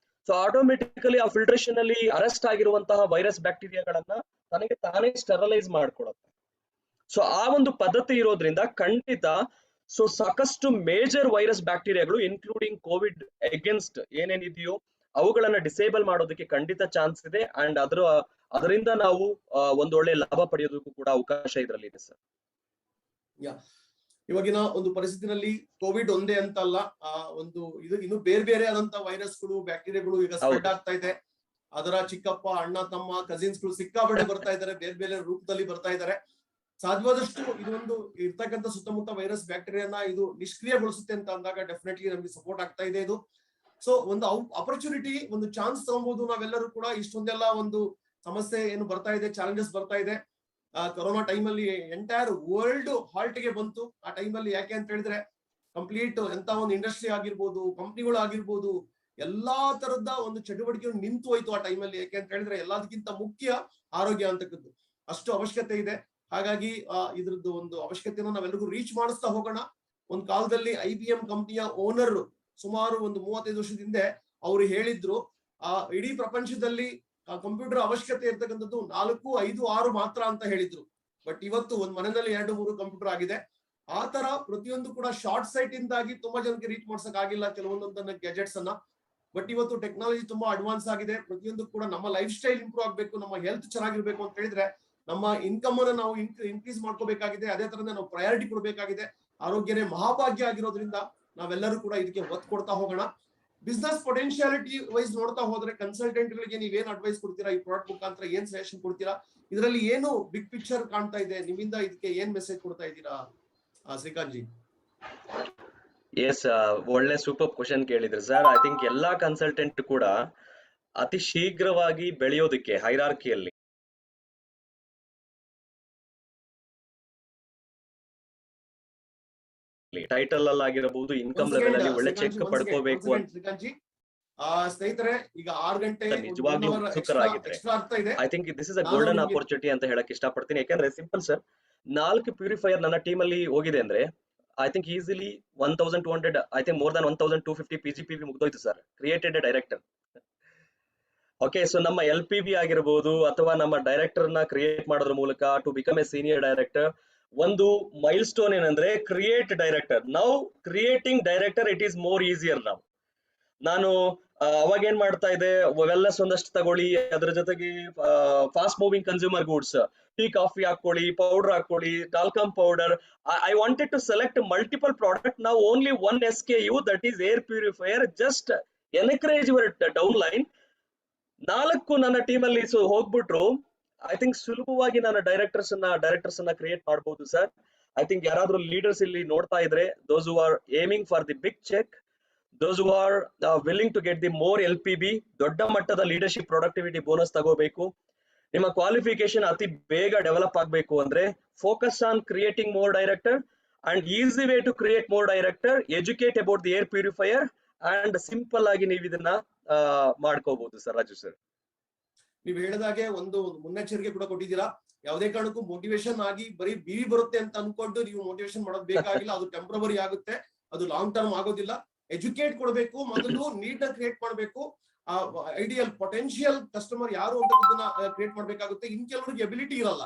ಸೊ ಆಟೋಮೆಟಿಕಲಿ ಆ ಫಿಲ್ಟ್ರೇಷನ್ ಅಲ್ಲಿ ಅರೆಸ್ಟ್ ಆಗಿರುವಂತಹ ವೈರಸ್ ಬ್ಯಾಕ್ಟೀರಿಯಾಗಳನ್ನ ತನಗೆ ತಾನೇ ಸ್ಟೆರಲೈಸ್ ಮಾಡ್ಕೊಳುತ್ತೆ. ಸೊ ಆ ಒಂದು ಪದ್ಧತಿ ಇರೋದ್ರಿಂದ ಖಂಡಿತ ಸೊ ಸಾಕಷ್ಟು ಮೇಜರ್ ವೈರಸ್ ಬ್ಯಾಕ್ಟೀರಿಯಾಗಳು ಇನ್ಕ್ಲೂಡಿಂಗ್ ಕೋವಿಡ್ ಅಗೇನ್ಸ್ಟ್ ಏನೇನಿದೆಯೋ ಅವುಗಳನ್ನ ಡಿಸೇಬಲ್ ಮಾಡೋದಕ್ಕೆ ಖಂಡಿತ ಚಾನ್ಸ್ ಇದೆ. ಅಂಡ್ ಅದರಿಂದ ನಾವು ಒಂದೊಳ್ಳೆ ಲಾಭ ಪಡೆಯೋದಕ್ಕೂ ಕೂಡ ಅವಕಾಶ ಇದರಲ್ಲಿ ಇದೆ ಸರ್. ಇವಾಗಿನ ಒಂದು ಪರಿಸ್ಥಿತಿನಲ್ಲಿ ಕೋವಿಡ್ ಒಂದೇ ಅಂತಲ್ಲ, ಒಂದು ಇದು ಇನ್ನು ಬೇರೆ ಬೇರೆ ಆದಂತ ವೈರಸ್ಗಳು ಬ್ಯಾಕ್ಟೀರಿಯಾಗಳು ಈಗ ಸ್ಪ್ರೆಡ್ ಆಗ್ತಾ ಇದೆ. ಅದರ ಚಿಕ್ಕಪ್ಪ ಅಣ್ಣ ತಮ್ಮ ಕಸಿನ್ಸ್ ಗಳು ಸಿಕ್ಕಾಪಟ್ಟೆ ಬರ್ತಾ ಇದ್ದಾರೆ, ಬೇರೆ ಬೇರೆ ರೂಪದಲ್ಲಿ ಬರ್ತಾ ಇದ್ದಾರೆ. ಸಾಧ್ಯವಾದಷ್ಟು ಇದೊಂದು ಇರ್ತಕ್ಕಂಥ ಸುತ್ತಮುತ್ತ ವೈರಸ್ ಬ್ಯಾಕ್ಟೀರಿಯಾನ ಇದು ನಿಷ್ಕ್ರಿಯಗೊಳಿಸುತ್ತೆ ಅಂತ ಅಂದಾಗ ಡೆಫಿನೆಟ್ಲಿ ನಮ್ಗೆ ಸಪೋರ್ಟ್ ಆಗ್ತಾ ಇದೆ ಇದು. ಸೊ ಒಂದು ಅಪರ್ಚುನಿಟಿ, ಒಂದು ಚಾನ್ಸ್ ತಗೊಬಹುದು ನಾವೆಲ್ಲರೂ ಕೂಡ. ಇಷ್ಟೊಂದೆಲ್ಲ ಒಂದು ಸಮಸ್ಯೆ ಏನು ಬರ್ತಾ ಇದೆ, ಚಾಲೆಂಜಸ್ ಬರ್ತಾ ಇದೆ. ಕೊರೋನಾ ಟೈಮ್ ಅಲ್ಲಿ ಎಂಟೈರ್ ವರ್ಲ್ಡ್ ಹಾಲ್ಟ್ ಗೆ ಬಂತು ಆ ಟೈಮ್ ಅಲ್ಲಿ. ಯಾಕೆ ಅಂತ ಹೇಳಿದ್ರೆ ಕಂಪ್ಲೀಟ್ ಎಂತ ಒಂದು ಇಂಡಸ್ಟ್ರಿ ಆಗಿರ್ಬೋದು, ಕಂಪ್ನಿಗಳು ಆಗಿರ್ಬೋದು, ಎಲ್ಲಾ ತರದ ಒಂದು ಚಟುವಟಿಕೆ ನಿಂತು ಹೋಯ್ತು ಆ ಟೈಮ್ ಅಲ್ಲಿ. ಯಾಕೆ ಅಂತ ಹೇಳಿದ್ರೆ ಎಲ್ಲದಕ್ಕಿಂತ ಮುಖ್ಯ ಆರೋಗ್ಯ ಅಂತಕ್ಕದ್ದು ಅಷ್ಟು ಅವಶ್ಯಕತೆ ಇದೆ. ಹಾಗಾಗಿ ಇದ್ರದ್ದು ಒಂದು ಅವಶ್ಯಕತೆಯನ್ನು ನಾವೆಲ್ಲರಿಗೂ ರೀಚ್ ಮಾಡಿಸ್ತಾ ಹೋಗೋಣ. ಒಂದ್ ಕಾಲದಲ್ಲಿ IBM ಕಂಪ್ನಿಯ ಓನರ್ ಸುಮಾರು ಒಂದು 35 ವರ್ಷದ ಹಿಂದೆ ಅವರು ಹೇಳಿದ್ರು, ಇಡೀ ಪ್ರಪಂಚದಲ್ಲಿ ಕಂಪ್ಯೂಟರ್ ಅವಶ್ಯಕತೆ ಇರ್ತಕ್ಕಂಥದ್ದು 4, 5, 6 ಮಾತ್ರ ಅಂತ ಹೇಳಿದ್ರು. ಬಟ್ ಇವತ್ತು ಒಂದ್ ಮನೆಯಲ್ಲಿ 2, 3 ಕಂಪ್ಯೂಟರ್ ಆಗಿದೆ. ಆ ತರ ಪ್ರತಿಯೊಂದು ಕೂಡ ಶಾರ್ಟ್ ಸೈಟ್ ಇಂದಾಗಿ ತುಂಬಾ ಜನಕ್ಕೆ ರೀಚ್ ಮಾಡ್ಸಕ್ ಆಗಿಲ್ಲ ಕೆಲವೊಂದೊಂದನ್ನ ಗ್ಯಾಜೆಟ್ಸ್ ಅನ್ನ. ಬಟ್ ಇವತ್ತು ಟೆಕ್ನಾಲಜಿ ತುಂಬಾ ಅಡ್ವಾನ್ಸ್ ಆಗಿದೆ. ಪ್ರತಿಯೊಂದು ಕೂಡ ನಮ್ಮ ಲೈಫ್ ಸ್ಟೈಲ್ ಇಂಪ್ರೂವ್ ಆಗ್ಬೇಕು, ನಮ್ಮ ಹೆಲ್ತ್ ಚೆನ್ನಾಗಿರ್ಬೇಕು ಅಂತ ಹೇಳಿದ್ರೆ ನಮ್ಮ ಇನ್ಕಮ್ ಅನ್ನ ನಾವು ಇನ್ಕ್ರೀಸ್ ಮಾಡ್ಕೋಬೇಕಾಗಿದೆ. ಅದೇ ತರನೇ ನಾವು ಪ್ರಯಾರಿಟಿ ಕೊಡಬೇಕಾಗಿದೆ. ಆರೋಗ್ಯನೇ ಮಹಾಭಾಗ್ಯ ಆಗಿರೋದ್ರಿಂದ ನಾವೆಲ್ಲರೂ ಕೂಡ ಇದಕ್ಕೆ ಒತ್ತು ಕೊಡ್ತಾ ಹೋಗೋಣ. ಬಿಸ್ನೆಸ್ ಪೊಟೆನ್ಶಿಯಾಲಿಟಿ ವೈಸ್ ನೋಡ್ತಾ ಹೋದ್ರೆ ಕನ್ಸಲ್ಟೆಂಟ್ ಗಳಿಗೆ ನೀವೇನ್ ಅಡ್ವೈಸ್ ಕೊಡ್ತೀರಾ, ಈ ಪ್ರಾಡಕ್ಟ್ ಮುಖಾಂತರ ಏನ್ ಸಜೆಷನ್ ಕೊಡ್ತೀರಾ, ಇದರಲ್ಲಿ ಏನು ಬಿಗ್ ಪಿಕ್ಚರ್ ಕಾಣ್ತಾ ಇದೆ, ನಿಮ್ಮಿಂದ ಇದಕ್ಕೆ ಏನ್ ಮೆಸೇಜ್ ಕೊಡ್ತಾ ಇದ್ದೀರಾ ಶ್ರೀಕಾಂತ್ ಜಿ? ಎಸ್, ಒಳ್ಳೆ ಸೂಪರ್ ಕ್ವಶನ್ ಕೇಳಿದ್ರಿ ಸರ್. ಐ ಥಿಂಕ್ ಎಲ್ಲಾ ಕನ್ಸಲ್ಟೆಂಟ್ ಕೂಡ ಅತಿ ಶೀಘ್ರವಾಗಿ ಬೆಳೆಯೋದಕ್ಕೆ ಹೈರಾರ್ಕಿಯಲ್ಲಿ ಟೈಟಲ್ ಅಲ್ಲಿ ಆಗಿರಬಹುದು, ಇನ್ಕಮ್ Once ಲೆವೆಲ್ again, ಅಲ್ಲಿ ಒಳ್ಳೆ ಶ್ರೀಕಾಂತ್ ಚೆಕ್ ಜಿ, once ಪಡ್ಕೋಬೇಕು again, ಶ್ರೀಕಾಂತ್ ಜಿ, ಸ್ನೇಹಿತರೆ, ಈಗ 6 ಗಂಟೆ ನಿಜವಾಗ್ಲೂ ಉತ್ಸುಕರಾಗಿದ್ರೆ ಎಕ್ಸ್ಟ್ರಾ ಆಗ್ತಾ ಇದೆ. I think this is a ನಾನು ಗೋಲ್ಡನ್ ನಿಮ್ಗೆ ಆಪರ್ಚುನಿಟಿ ಅಂತ ಹೇಳಕ್ ಇಷ್ಟಪಡ್ತೀನಿ. ಯಾಕಂದ್ರೆ ಸಿಂಪಲ್ ಸರ್, 4 ಪ್ಯೂರಿಫೈಯರ್ ನನ್ನ ಟೀಮ್ ಅಲ್ಲಿ ಹೋಗಿದೆ ಅಂದ್ರೆ I think easily 1200, I think more than 1250 PGPV ಮುಗ್ದೋಯ್ತು sir, created director. Okay, so ನಮ್ಮ LPB ಆಗಿರ್ಬೋದು ಅಥವಾ ನಮ್ಮ ಡೈರೆಕ್ಟರ್ ನ ಕ್ರಿಯೇಟ್ ಮಾಡೋದ್ರ ಮೂಲಕ to become a senior director, ಒಂದು ಮೈಲ್ ಸ್ಟೋನ್ ಏನಂದ್ರೆ ಕ್ರಿಯೇಟ್ ಡೈರೆಕ್ಟರ್. ನಾವು creating director it is more easier. ನಾನು ಅವಾಗ ಏನ್ ಮಾಡ್ತಾ ಇದೆ, ವೆಲ್ನೆಸ್ ಒಂದಷ್ಟು ತಗೊಳ್ಳಿ, ಅದ್ರ ಜೊತೆಗೆ fast moving consumer goods, tea coffee ಹಾಕೊಳ್ಳಿ, ಪೌಡರ್ ಹಾಕೊಳ್ಳಿ, talcum powder. I wanted to select multiple product. ನಾವು only one SKU, that is air purifier. Just encourage your downline. 4 ನನ್ನ ಟೀಮ್ ಅಲ್ಲಿ ಹೋಗ್ಬಿಟ್ರು. ಐ ಥಿಂಕ್ ಸುಲಭವಾಗಿ ನಾನು ಡೈರೆಕ್ಟರ್ಸ್ ಅನ್ನ create ಮಾಡಬಹುದು ಸರ್. ಐ ಥಿಂಕ್ ಯಾರಾದ್ರೂ ಲೀಡರ್ಸ್ ಇಲ್ಲಿ ನೋಡ್ತಾ ಇದ್ರೆ, those who are aiming for the big cheque, those who are willing to get the more LPB, ದೊಡ್ಡ ಮಟ್ಟದ ಲೀಡರ್ಶಿಪ್ ಪ್ರೊಡಕ್ಟಿವಿಟಿ ಬೋನಸ್ ತಗೋಬೇಕು, ನಿಮ್ಮ ಕ್ವಾಲಿಫಿಕೇಶನ್ ಅತಿ ಬೇಗ ಡೆವಲಪ್ ಆಗಬೇಕು ಅಂದ್ರೆ focus on creating more director and easy way to create more director, educate about the air purifier and simple ಆಗಿ ನೀವು ಇದನ್ನ ಮಾಡ್ಕೋಬಹುದು ಸರ್. ರಾಜು ಸರ್, ನೀವು ಹೇಳಿದಾಗೆ ಒಂದು ಮುನ್ನೆಚ್ಚರಿಕೆ ಕೂಡ ಕೊಟ್ಟಿದ್ದೀರಾ. ಯಾವುದೇ ಕಾರಣಕ್ಕೂ ಮೋಟಿವೇಶನ್ ಆಗಿ ಬರೀ ಬಿವಿ ಬರುತ್ತೆ ಅಂತ ಅನ್ಕೊಂಡು ನೀವು ಮೋಟಿವೇಶನ್ ಮಾಡೋದು ಬೇಕಾಗಿಲ್ಲ. ಅದು ಟೆಂಪ್ರವರಿ ಆಗುತ್ತೆ, ಅದು ಲಾಂಗ್ ಟರ್ಮ್ ಆಗೋದಿಲ್ಲ. ಎಜುಕೇಟ್ ಕೊಡಬೇಕು, ಮೊದಲು ನೀಡ್ ನ ಕ್ರಿಯೇಟ್ ಮಾಡಬೇಕು. ಐಡಿಯಲ್ ಪೊಟೆನ್ಶಿಯಲ್ ಕಸ್ಟಮರ್ ಯಾರು ಅಂತ ಕ್ರಿಯೇಟ್ ಮಾಡ್ಬೇಕಾಗುತ್ತೆ. ಇನ್ ಕೆಲವರಿಗೆ ಎಬಿಲಿಟಿ ಇರಲ್ಲ,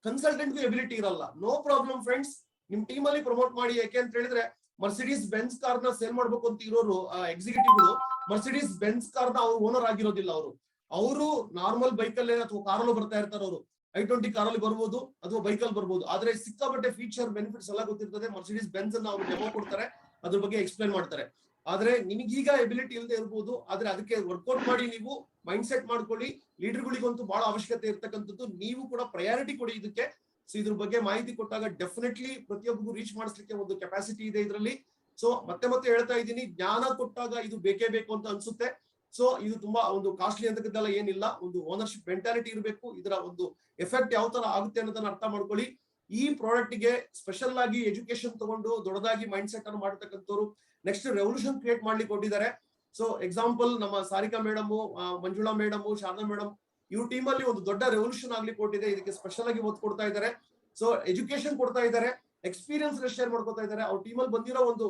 ಕನ್ಸಲ್ಟೆಂಟ್ಗೂ ಎಬಿಲಿಟಿ ಇರಲ್ಲ. ನೋ ಪ್ರಾಬ್ಲಮ್ ಫ್ರೆಂಡ್ಸ್, ನಿಮ್ ಟೀಮ್ ಅಲ್ಲಿ ಪ್ರಮೋಟ್ ಮಾಡಿ. ಯಾಕೆ ಅಂತ ಹೇಳಿದ್ರೆ ಮರ್ಸಿಡೀಸ್ ಬೆನ್ಸ್ ಕಾರ್ ನ ಸೇಲ್ ಮಾಡ್ಬೇಕು ಅಂತ ಇರೋರು ಎಕ್ಸಿಕ್ಯೂಟಿವ್ಗಳು ಮರ್ಸಿಡೀಸ್ ಬೆನ್ಸ್ ಕಾರ್ ನ ಅವ್ರು ಓನರ್ ಆಗಿರೋದಿಲ್ಲ. ಅವರು ನಾರ್ಮಲ್ ಬೈಕಲ್ಲೇ ಅಥವಾ ಕಾರಲ್ಲೂ ಬರ್ತಾ ಇರ್ತಾರೆ. ಅವರು I20 ಕಾರಲ್ಲಿ ಬರ್ಬೋದು ಅಥವಾ ಬೈಕಲ್ಲಿ ಬರ್ಬೋದು. ಆದ್ರೆ ಸಿಕ್ಕಾಪಟ್ಟೆ ಫೀಚರ್ ಬೆನಿಫಿಟ್ಸ್ ಎಲ್ಲ ಗೊತ್ತಿರ್ತದೆ. ಮರ್ಸಿಡೀಸ್ ಬೆನ್ಸ್ ಅನ್ನ ಅವರು ಡೆಮೋ ಕೊಡ್ತಾರೆ, ಅದ್ರ ಬಗ್ಗೆ ಎಕ್ಸ್ಪ್ಲೈನ್ ಮಾಡ್ತಾರೆ. ಆದ್ರೆ ನಿಮಗೀಗ ಎಬಿಲಿಟಿ ಇಲ್ಲದೆ ಇರ್ಬೋದು, ಆದ್ರೆ ಅದಕ್ಕೆ ವರ್ಕೌಟ್ ಮಾಡಿ ನೀವು ಮೈಂಡ್ ಸೆಟ್ ಮಾಡ್ಕೊಳ್ಳಿ. ಲೀಡರ್ಗಳಿಗಂತೂ ಬಹಳ ಅವಶ್ಯಕತೆ ಇರ್ತಕ್ಕಂಥದ್ದು. ನೀವು ಕೂಡ ಪ್ರಯಾರಿಟಿ ಕೊಡಿ ಇದಕ್ಕೆ. ಸೊ ಇದ್ರ ಬಗ್ಗೆ ಮಾಹಿತಿ ಕೊಟ್ಟಾಗ ಡೆಫಿನೆಟ್ಲಿ ಪ್ರತಿಯೊಬ್ಬರಿಗೂ ರೀಚ್ ಮಾಡಿಸ್ಲಿಕ್ಕೆ ಒಂದು ಕೆಪಾಸಿಟಿ ಇದೆ ಇದರಲ್ಲಿ. ಸೊ ಮತ್ತೆ ಹೇಳ್ತಾ ಇದ್ದೀನಿ, ಜ್ಞಾನ ಕೊಟ್ಟಾಗ ಇದು ಬೇಕೇ ಬೇಕು ಅಂತ ಅನ್ಸುತ್ತೆ. ಸೊ ಇದು ತುಂಬಾ ಒಂದು ಕಾಸ್ಟ್ಲಿ ಅಂತಕ್ಕದ್ದೆಲ್ಲ ಏನಿಲ್ಲ. ಒಂದು ಓನರ್ಶಿಪ್ ಮೆಂಟಾಲಿಟಿ ಇರಬೇಕು. ಇದರ ಒಂದು ಎಫೆಕ್ಟ್ ಯಾವ ತರ ಆಗುತ್ತೆ ಅನ್ನೋದನ್ನ ಅರ್ಥ ಮಾಡ್ಕೊಳ್ಳಿ. ಈ ಪ್ರಾಡಕ್ಟ್ ಗೆ ಸ್ಪೆಷಲ್ ಆಗಿ ಎಜುಕೇಶನ್ ತಗೊಂಡು ದೊಡ್ಡದಾಗಿ ಮೈಂಡ್ ಸೆಟ್ ಅನ್ನು ಮಾಡತಕ್ಕಂಥವ್ರು ನೆಕ್ಸ್ಟ್ ರೆವಲ್ಯೂಷನ್ ಕ್ರಿಯೇಟ್ ಮಾಡ್ಲಿಕ್ಕೆ ಕೊಟ್ಟಿದ್ದಾರೆ. ಸೊ ಎಕ್ಸಾಂಪಲ್ ನಮ್ಮ Sarika madam, Manjula madam, Sharada madam, ಇವ್ರ ಟೀಮ್ ಅಲ್ಲಿ ಒಂದು ದೊಡ್ಡ ರೆವಲ್ಯೂಷನ್ ಆಗ್ಲಿಕ್ಕೆ ಕೊಟ್ಟಿದೆ. ಇದಕ್ಕೆ ಸ್ಪೆಷಲ್ ಆಗಿ ಒತ್ತು ಕೊಡ್ತಾ ಇದ್ದಾರೆ. ಸೊ ಎಜುಕೇಶನ್ ಕೊಡ್ತಾ ಇದ್ದಾರೆ, ಎಕ್ಸ್ಪೀರಿಯನ್ಸ್ ಶೇರ್ ಮಾಡ್ಕೊತಾ ಇದ್ದಾರೆ. ಅವ್ರ ಟೀಮ್ ಅಲ್ಲಿ ಬಂದಿರೋ ಒಂದು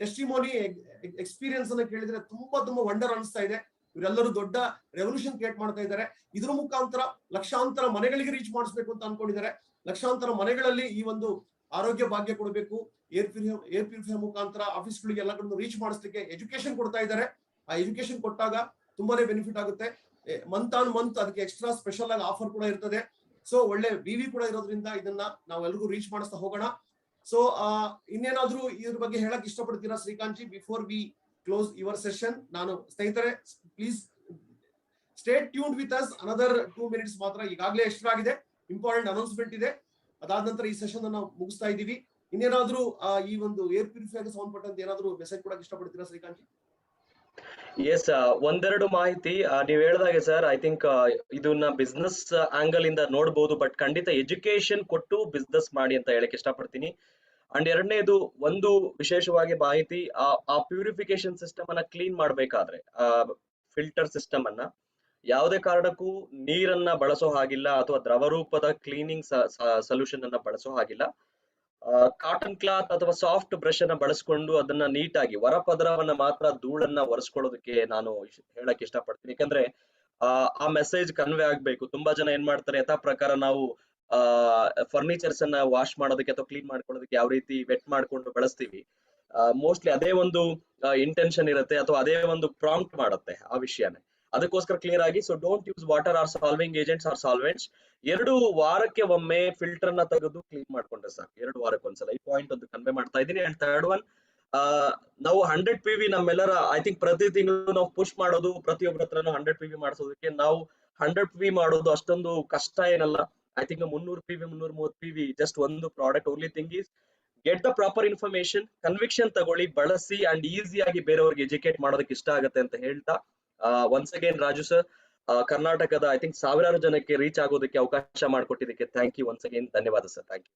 ಟೆಸ್ಟಿಮೋನಿ ಎಕ್ಸ್ಪೀರಿಯನ್ಸ್ ಅನ್ನ ಕೇಳಿದ್ರೆ ತುಂಬಾ ವಂಡರ್ ಅನಿಸ್ತಾ ಇದೆ. ಇವರೆಲ್ಲರೂ ದೊಡ್ಡ ರೆವಲ್ಯೂಷನ್ ಕ್ರಿಯೇಟ್ ಮಾಡ್ತಾ ಇದ್ದಾರೆ. ಇದ್ರ ಮುಖಾಂತರ ಲಕ್ಷಾಂತರ ಮನೆಗಳಿಗೆ ರೀಚ್ ಮಾಡಿಸ್ಬೇಕು ಅಂತ ಅನ್ಕೊಂಡಿದ್ದಾರೆ. ಲಕ್ಷಾಂತರ ಮನೆಗಳಲ್ಲಿ ಈ ಒಂದು ಆರೋಗ್ಯ ಭಾಗ್ಯ ಕೊಡಬೇಕು. ಏರ್ ಪ್ಯೂರಿಫೈಯರ್ ಮುಖಾಂತರ ಆಫೀಸ್ಗಳಿಗೆ ಎಲ್ಲ ಕಡೆ ರೀಚ್ ಮಾಡಿಸ್ಲಿಕ್ಕೆ ಎಜುಕೇಶನ್ ಕೊಡ್ತಾ ಇದ್ದಾರೆ. ಆ ಎಜುಕೇಶನ್ ಕೊಟ್ಟಾಗ ತುಂಬಾನೇ ಬೆನಿಫಿಟ್ ಆಗುತ್ತೆ. ಮಂತ್ ಆನ್ ಮಂತ್ ಅದಕ್ಕೆ ಎಕ್ಸ್ಟ್ರಾ ಸ್ಪೆಷಲ್ ಆಗಿ ಆಫರ್ ಕೂಡ ಇರ್ತದೆ. ಸೊ ಒಳ್ಳೆ ವಿವಿ ಕೂಡ ಇರೋದ್ರಿಂದ ಇದನ್ನ ನಾವೆಲ್ಲರಿಗೂ ರೀಚ್ ಮಾಡಿಸ್ತಾ ಹೋಗೋಣ. ಸೊ ಇನ್ನೇನಾದ್ರೂ ಇದ್ರ ಬಗ್ಗೆ ಹೇಳಕ್ ಇಷ್ಟಪಡ್ತೀರಾ Srikanth G before we close your session? ನಾನು ಸ್ನೇಹಿತರೆ please stay tuned with us another 2 minutes ಮಾತ್ರ. ಈಗಾಗಲೇ ಎಷ್ಟರಾಗಿದೆ, ಇಂಪಾರ್ಟೆಂಟ್ ಅನೌನ್ಸ್ಮೆಂಟ್ ಇದೆ. ಅದಾದ ನಂತರ ಈ ಸೆಷನ್ ನಾವು ಮುಗಿಸ್ತಾ ಇದ್ದೀವಿ. ಇನ್ನೇನಾದ್ರೂ ಈ ಒಂದು ಏರ್ ಪ್ಯೂರಿಫೈಯರ್ ಸಂಬಂಧಪಟ್ಟಂತೆ ಏನಾದ್ರೂ ಮೆಸೇಜ್ ಕೊಡಕ್ಕೆ ಇಷ್ಟಪಡ್ತೀರಾ ಶ್ರೀಕಾಂತ್ ಜಿ? ಎಸ್, ಒಂದೆರಡು ಮಾಹಿತಿ ನೀವ್ ಹೇಳ್ದಾಗೆ ಸರ್. ಐ ಥಿಂಕ್ ಇದನ್ನ ಬಿಸ್ನೆಸ್ ಆಂಗಲ್ ಇಂದ ನೋಡ್ಬೋದು, ಬಟ್ ಖಂಡಿತ ಎಜುಕೇಶನ್ ಕೊಟ್ಟು ಬಿಸ್ನೆಸ್ ಮಾಡಿ ಅಂತ ಹೇಳಕ್ ಇಷ್ಟಪಡ್ತೀನಿ. ಅಂಡ್ ಎರಡನೇದು ಒಂದು ವಿಶೇಷವಾಗಿ ಮಾಹಿತಿ, ಆ ಪ್ಯೂರಿಫಿಕೇಶನ್ ಸಿಸ್ಟಮ್ ಅನ್ನ ಕ್ಲೀನ್ ಮಾಡ್ಬೇಕಾದ್ರೆ ಫಿಲ್ಟರ್ ಸಿಸ್ಟಮ್ ಅನ್ನ ಯಾವುದೇ ಕಾರಣಕ್ಕೂ ನೀರನ್ನ ಬಳಸೋ ಹಾಗಿಲ್ಲ ಅಥವಾ ದ್ರವ ರೂಪದ ಕ್ಲೀನಿಂಗ್ ಸೊಲ್ಯೂಷನ್ ಅನ್ನ ಬಳಸೋ ಹಾಗಿಲ್ಲ. ಕಾಟನ್ ಕ್ಲಾತ್ ಅಥವಾ ಸಾಫ್ಟ್ ಬ್ರಷ್ ಅನ್ನ ಬಳಸ್ಕೊಂಡು ಅದನ್ನ ನೀಟಾಗಿ ಹೊರಪದರವನ್ನ ಮಾತ್ರ ಧೂಳನ್ನ ಒರೆಸ್ಕೊಳ್ಳೋದಕ್ಕೆ ನಾನು ಹೇಳಕ್ ಇಷ್ಟಪಡ್ತೀನಿ. ಯಾಕಂದ್ರೆ ಆ ಮೆಸೇಜ್ ಕನ್ವೆ ಆಗ್ಬೇಕು. ತುಂಬಾ ಜನ ಏನ್ ಮಾಡ್ತಾರೆ, ಯಥಾ ಪ್ರಕಾರ ನಾವು ಫರ್ನಿಚರ್ಸ್ ಅನ್ನ ವಾಶ್ ಮಾಡೋದಕ್ಕೆ ಅಥವಾ ಕ್ಲೀನ್ ಮಾಡ್ಕೊಳ್ಳೋದಕ್ಕೆ ಯಾವ ರೀತಿ ವೆಟ್ ಮಾಡ್ಕೊಂಡು ಬಳಸ್ತೀವಿ, ಮೋಸ್ಟ್ಲಿ ಅದೇ ಒಂದು ಇಂಟೆನ್ಷನ್ ಇರುತ್ತೆ ಅಥವಾ ಅದೇ ಒಂದು ಪ್ರಾಂಪ್ಟ್ ಮಾಡುತ್ತೆ ಆ ವಿಷಯನೇ. ಅದಕ್ಕೋಸ್ಕರ ಕ್ಲಿಯರ್ ಆಗಿ, so don't use water or solving agents or solvents. 2 ವಾರಕ್ಕೆ ಒಮ್ಮೆ ಫಿಲ್ಟರ್ ನ ತೆಗೆದು ಕ್ಲೀನ್ ಮಾಡ್ಕೊಂಡ್ರೆ ಸಾಕು. 2 ವಾರಕ್ಕೆ ಒಂದ್ಸಲ. ಈ ಪಾಯಿಂಟ್ ಒಂದು ಕನ್ವೆ ಮಾಡ್ತಾ ಇದ್ದೀನಿ. ಅಂಡ್ ಥರ್ಡ್ ಒನ್, ನಾವು 100 PV ನಮ್ಮೆಲ್ಲರ ಐ ಥಿಂಕ್ ಪ್ರತಿ ತಿಂಗಳು ನಾವು ಪುಷ್ ಮಾಡೋದು, ಪ್ರತಿಯೊಬ್ಬರ ಹತ್ರನೂ 100 PV ಮಾಡಿಸೋದಕ್ಕೆ. ನಾವು 100 PV ಮಾಡೋದು ಅಷ್ಟೊಂದು ಕಷ್ಟ ಏನಲ್ಲ. I think 300 PV 330 PV just ಒಂದು product. Only thing is get the proper information, conviction ತಗೊಳ್ಳಿ, ಬಳಸಿ ಅಂಡ್ ಈಸಿಯಾಗಿ ಬೇರೆಯವ್ರಿಗೆ ಎಜುಕೇಟ್ ಮಾಡೋದಕ್ಕೆ ಇಷ್ಟ ಆಗುತ್ತೆ ಅಂತ ಹೇಳ್ತಾ, ಒನ್ಸ್ ಅಗೇನ್ ರಾಜು ಸರ್, ಕರ್ನಾಟಕದ ಐ ಥಿಂಕ್ ಸಾವಿರಾರು ಜನಕ್ಕೆ ರೀಚ್ ಆಗೋದಕ್ಕೆ ಅವಕಾಶ ಮಾಡಿಕೊಟ್ಟಿದ್ದಕ್ಕೆ ಥ್ಯಾಂಕ್ ಯು ಒನ್ಸ್ ಅಗೇನ್. ಧನ್ಯವಾದ ಸರ್. Thank you.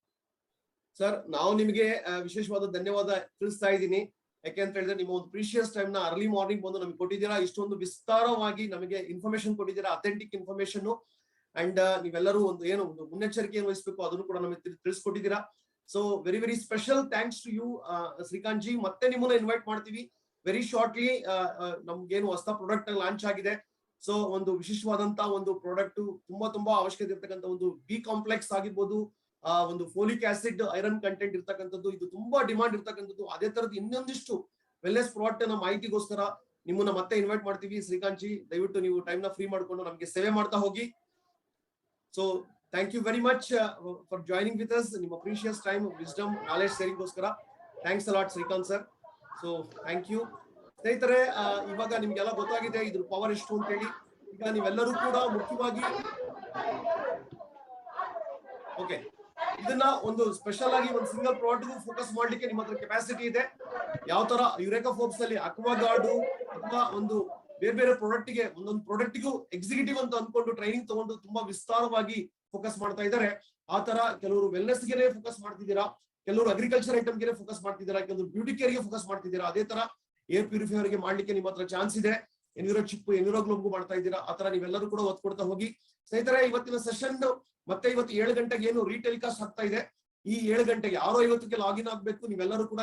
ಸರ್, ನಾವು ನಿಮಗೆ ವಿಶೇಷವಾದ ಧನ್ಯವಾದ ತಿಳಿಸ್ತಾ ಇದ್ದೀನಿ. ಯಾಕೆ ಅಂತ ಹೇಳಿದ್ರೆ ನಿಮ್ಮ ಒಂದು ಪ್ರೀಶಿಯಸ್ ಟೈಮ್ ನ ಅರ್ಲಿ ಮಾರ್ನಿಂಗ್ ಬಂದು ನಮಗೆ ಕೊಟ್ಟಿದ್ದೀರಾ. ಇಷ್ಟೊಂದು ವಿಸ್ತಾರವಾಗಿ ನಮಗೆ ಇನ್ಫಾರ್ಮೇಶನ್ ಕೊಟ್ಟಿದ್ದೀರಾ, ಅಥೆಂಟಿಕ್ ಇನ್ಫಾರ್ಮೇಶನ್. ಅಂಡ್ ನೀವೆಲ್ಲರೂ ಒಂದು ಏನು ಒಂದು ಮುನ್ನೆಚ್ಚರಿಕೆಯನ್ನು ವಹಿಸಬೇಕು ಅದನ್ನು ಕೂಡ ನಮಗೆ ತಿಳಿಸ್ಕೊಟ್ಟಿದ್ದೀರಾ. So very very special thanks to you Srikanth ji. ಮತ್ತೆ ನಿಮ್ಮನ್ನ ಇನ್ವೈಟ್ ಮಾಡ್ತೀವಿ ವೆರಿ ಶಾರ್ಟ್ಲಿ. ನಮ್ಗೇನು ಹೊಸ ಪ್ರಾಡಕ್ಟ್ ಲಾಂಚ್ ಆಗಿದೆ. ಸೊ ಒಂದು ವಿಶೇಷವಾದಂತ ಒಂದು ಪ್ರಾಡಕ್ಟ್, ತುಂಬಾ ಅವಶ್ಯಕತೆ ಇರ್ತಕ್ಕಂಥ ಒಂದು ಬಿ ಕಾಂಪ್ಲೆಕ್ಸ್ ಆಗಿರ್ಬೋದು, ಒಂದು ಫೋಲಿಕ್ ಆಸಿಡ್ ಐರನ್ ಕಂಟೆಂಟ್ ಇರ್ತಕ್ಕಂಥದ್ದು, ಇದು ತುಂಬಾ ಡಿಮಾಂಡ್ ಇರ್ತಕ್ಕಂಥದ್ದು. ಅದೇ ತರದ್ದು ಇನ್ನೊಂದಿಷ್ಟು ವೆಲ್ನೆಸ್ ಪ್ರಾಡಕ್ಟ್ ನ ಮಾಹಿತಿಗೋಸ್ಕರ ನಿಮ್ಮನ್ನ ಮತ್ತೆ ಇನ್ವೈಟ್ ಮಾಡ್ತೀವಿ. ಶ್ರೀಕಾಂತ್ ಜಿ, ದಯವಿಟ್ಟು ನೀವು ಟೈಮ್ ನ ಫ್ರೀ ಮಾಡ್ಕೊಂಡು ನಮಗೆ ಸೇವೆ ಮಾಡ್ತಾ ಹೋಗಿ. So thank you very much for joining with us. ನಿಮ್ಮ precious time, wisdom, knowledge sharing ಗೋಸ್ಕರ thanks a lot Srikanth sir. So thank you ಸ್ನೇಹಿತರೆ. ಇವಾಗ ನಿಮ್ಗೆಲ್ಲ ಗೊತ್ತಾಗಿದೆ ಇದ್ರ ಪವರ್ ಎಷ್ಟು ಅಂತ ಹೇಳಿ. ಈಗ ನೀವೆಲ್ಲರೂ ಕೂಡ ಮುಖ್ಯವಾಗಿ ಓಕೆ, ಇದನ್ನ ಒಂದು ಸ್ಪೆಷಲ್ ಆಗಿ ಒಂದು ಸಿಂಗಲ್ ಪ್ರಾಡಕ್ಟ್ ಫೋಕಸ್ ಮಾಡ್ಲಿಕ್ಕೆ ನಿಮ್ಮ ಹತ್ರ ಕೆಪಾಸಿಟಿ ಇದೆ. ಯಾವ ತರ ಯುರೇಕಾ ಫೋರ್ಬ್ಸ್ ಅಲ್ಲಿ ಅಕ್ವಾಗಾರ್ಡ್ ಅಥವಾ ಒಂದು ಬೇರೆ ಪ್ರಾಡಕ್ಟ್ ಗೆ ಒಂದೊಂದು ಪ್ರಾಡಕ್ಟ್ ಗೂ ಎಕ್ಸಿಕ್ಯೂಟಿವ್ ಅಂತ ಅನ್ಕೊಂಡು ಟ್ರೈನಿಂಗ್ ತಗೊಂಡು ತುಂಬಾ ವಿಸ್ತಾರವಾಗಿ ಫೋಕಸ್ ಮಾಡ್ತಾ ಇದ್ದಾರೆ. ಆ ತರ ಕೆಲವರು ವೆಲ್ನೆಸ್ ಗೆ ಫೋಕಸ್ ಮಾಡ್ತಿದ್ದೀರಾ, ಕೆಲವರು ಅಗ್ರಿಕಲ್ಚರ್ ಐಟಮ್ ಗೆ ಫೋಕಸ್ ಮಾಡ್ತಿದ್ದೀರಾ, ಕೆಲವರು ಬ್ಯೂಟಿ ಕೇರ್ ಗೆ ಫೋಕಸ್ ಮಾಡ್ತಿದ್ದೀರಾ. ಅದೇ ತರ ಏರ್ ಪ್ಯೂರಿಫೈಯರ್ ಗೆ ಮಾಡ್ಲಿಕ್ಕೆ ನಿಮ್ಮ ಹತ್ರ ಚಾನ್ಸ್ ಇದೆ. ಎನ್ವಿರೋ ಚಿಪ್, ಎನ್ವಿರೋ ಗ್ಲೋಬ್ಗೂ ಮಾಡ್ತಾ ಇದ್ದೀರಾ. ಆ ತರ ನೀವೆಲ್ಲರೂ ಕೂಡ ಒತ್ತು ಕೊಡ್ತಾ ಹೋಗಿ. ಸ್ನೇಹಿತರೆ, ಇವತ್ತಿನ ಸೆಷನ್ ಮತ್ತೆ ಇವತ್ತು 7 ಗಂಟೆಗೆ ಏನು ರೀಟೆಲಿಕಾಸ್ಟ್ ಆಗ್ತಾ ಇದೆ. ಈ 7 ಗಂಟೆಗೆ 6:50ಕ್ಕೆ ಲಾಗಿನ್ ಆಗ್ಬೇಕು ನೀವೆಲ್ಲರೂ ಕೂಡ.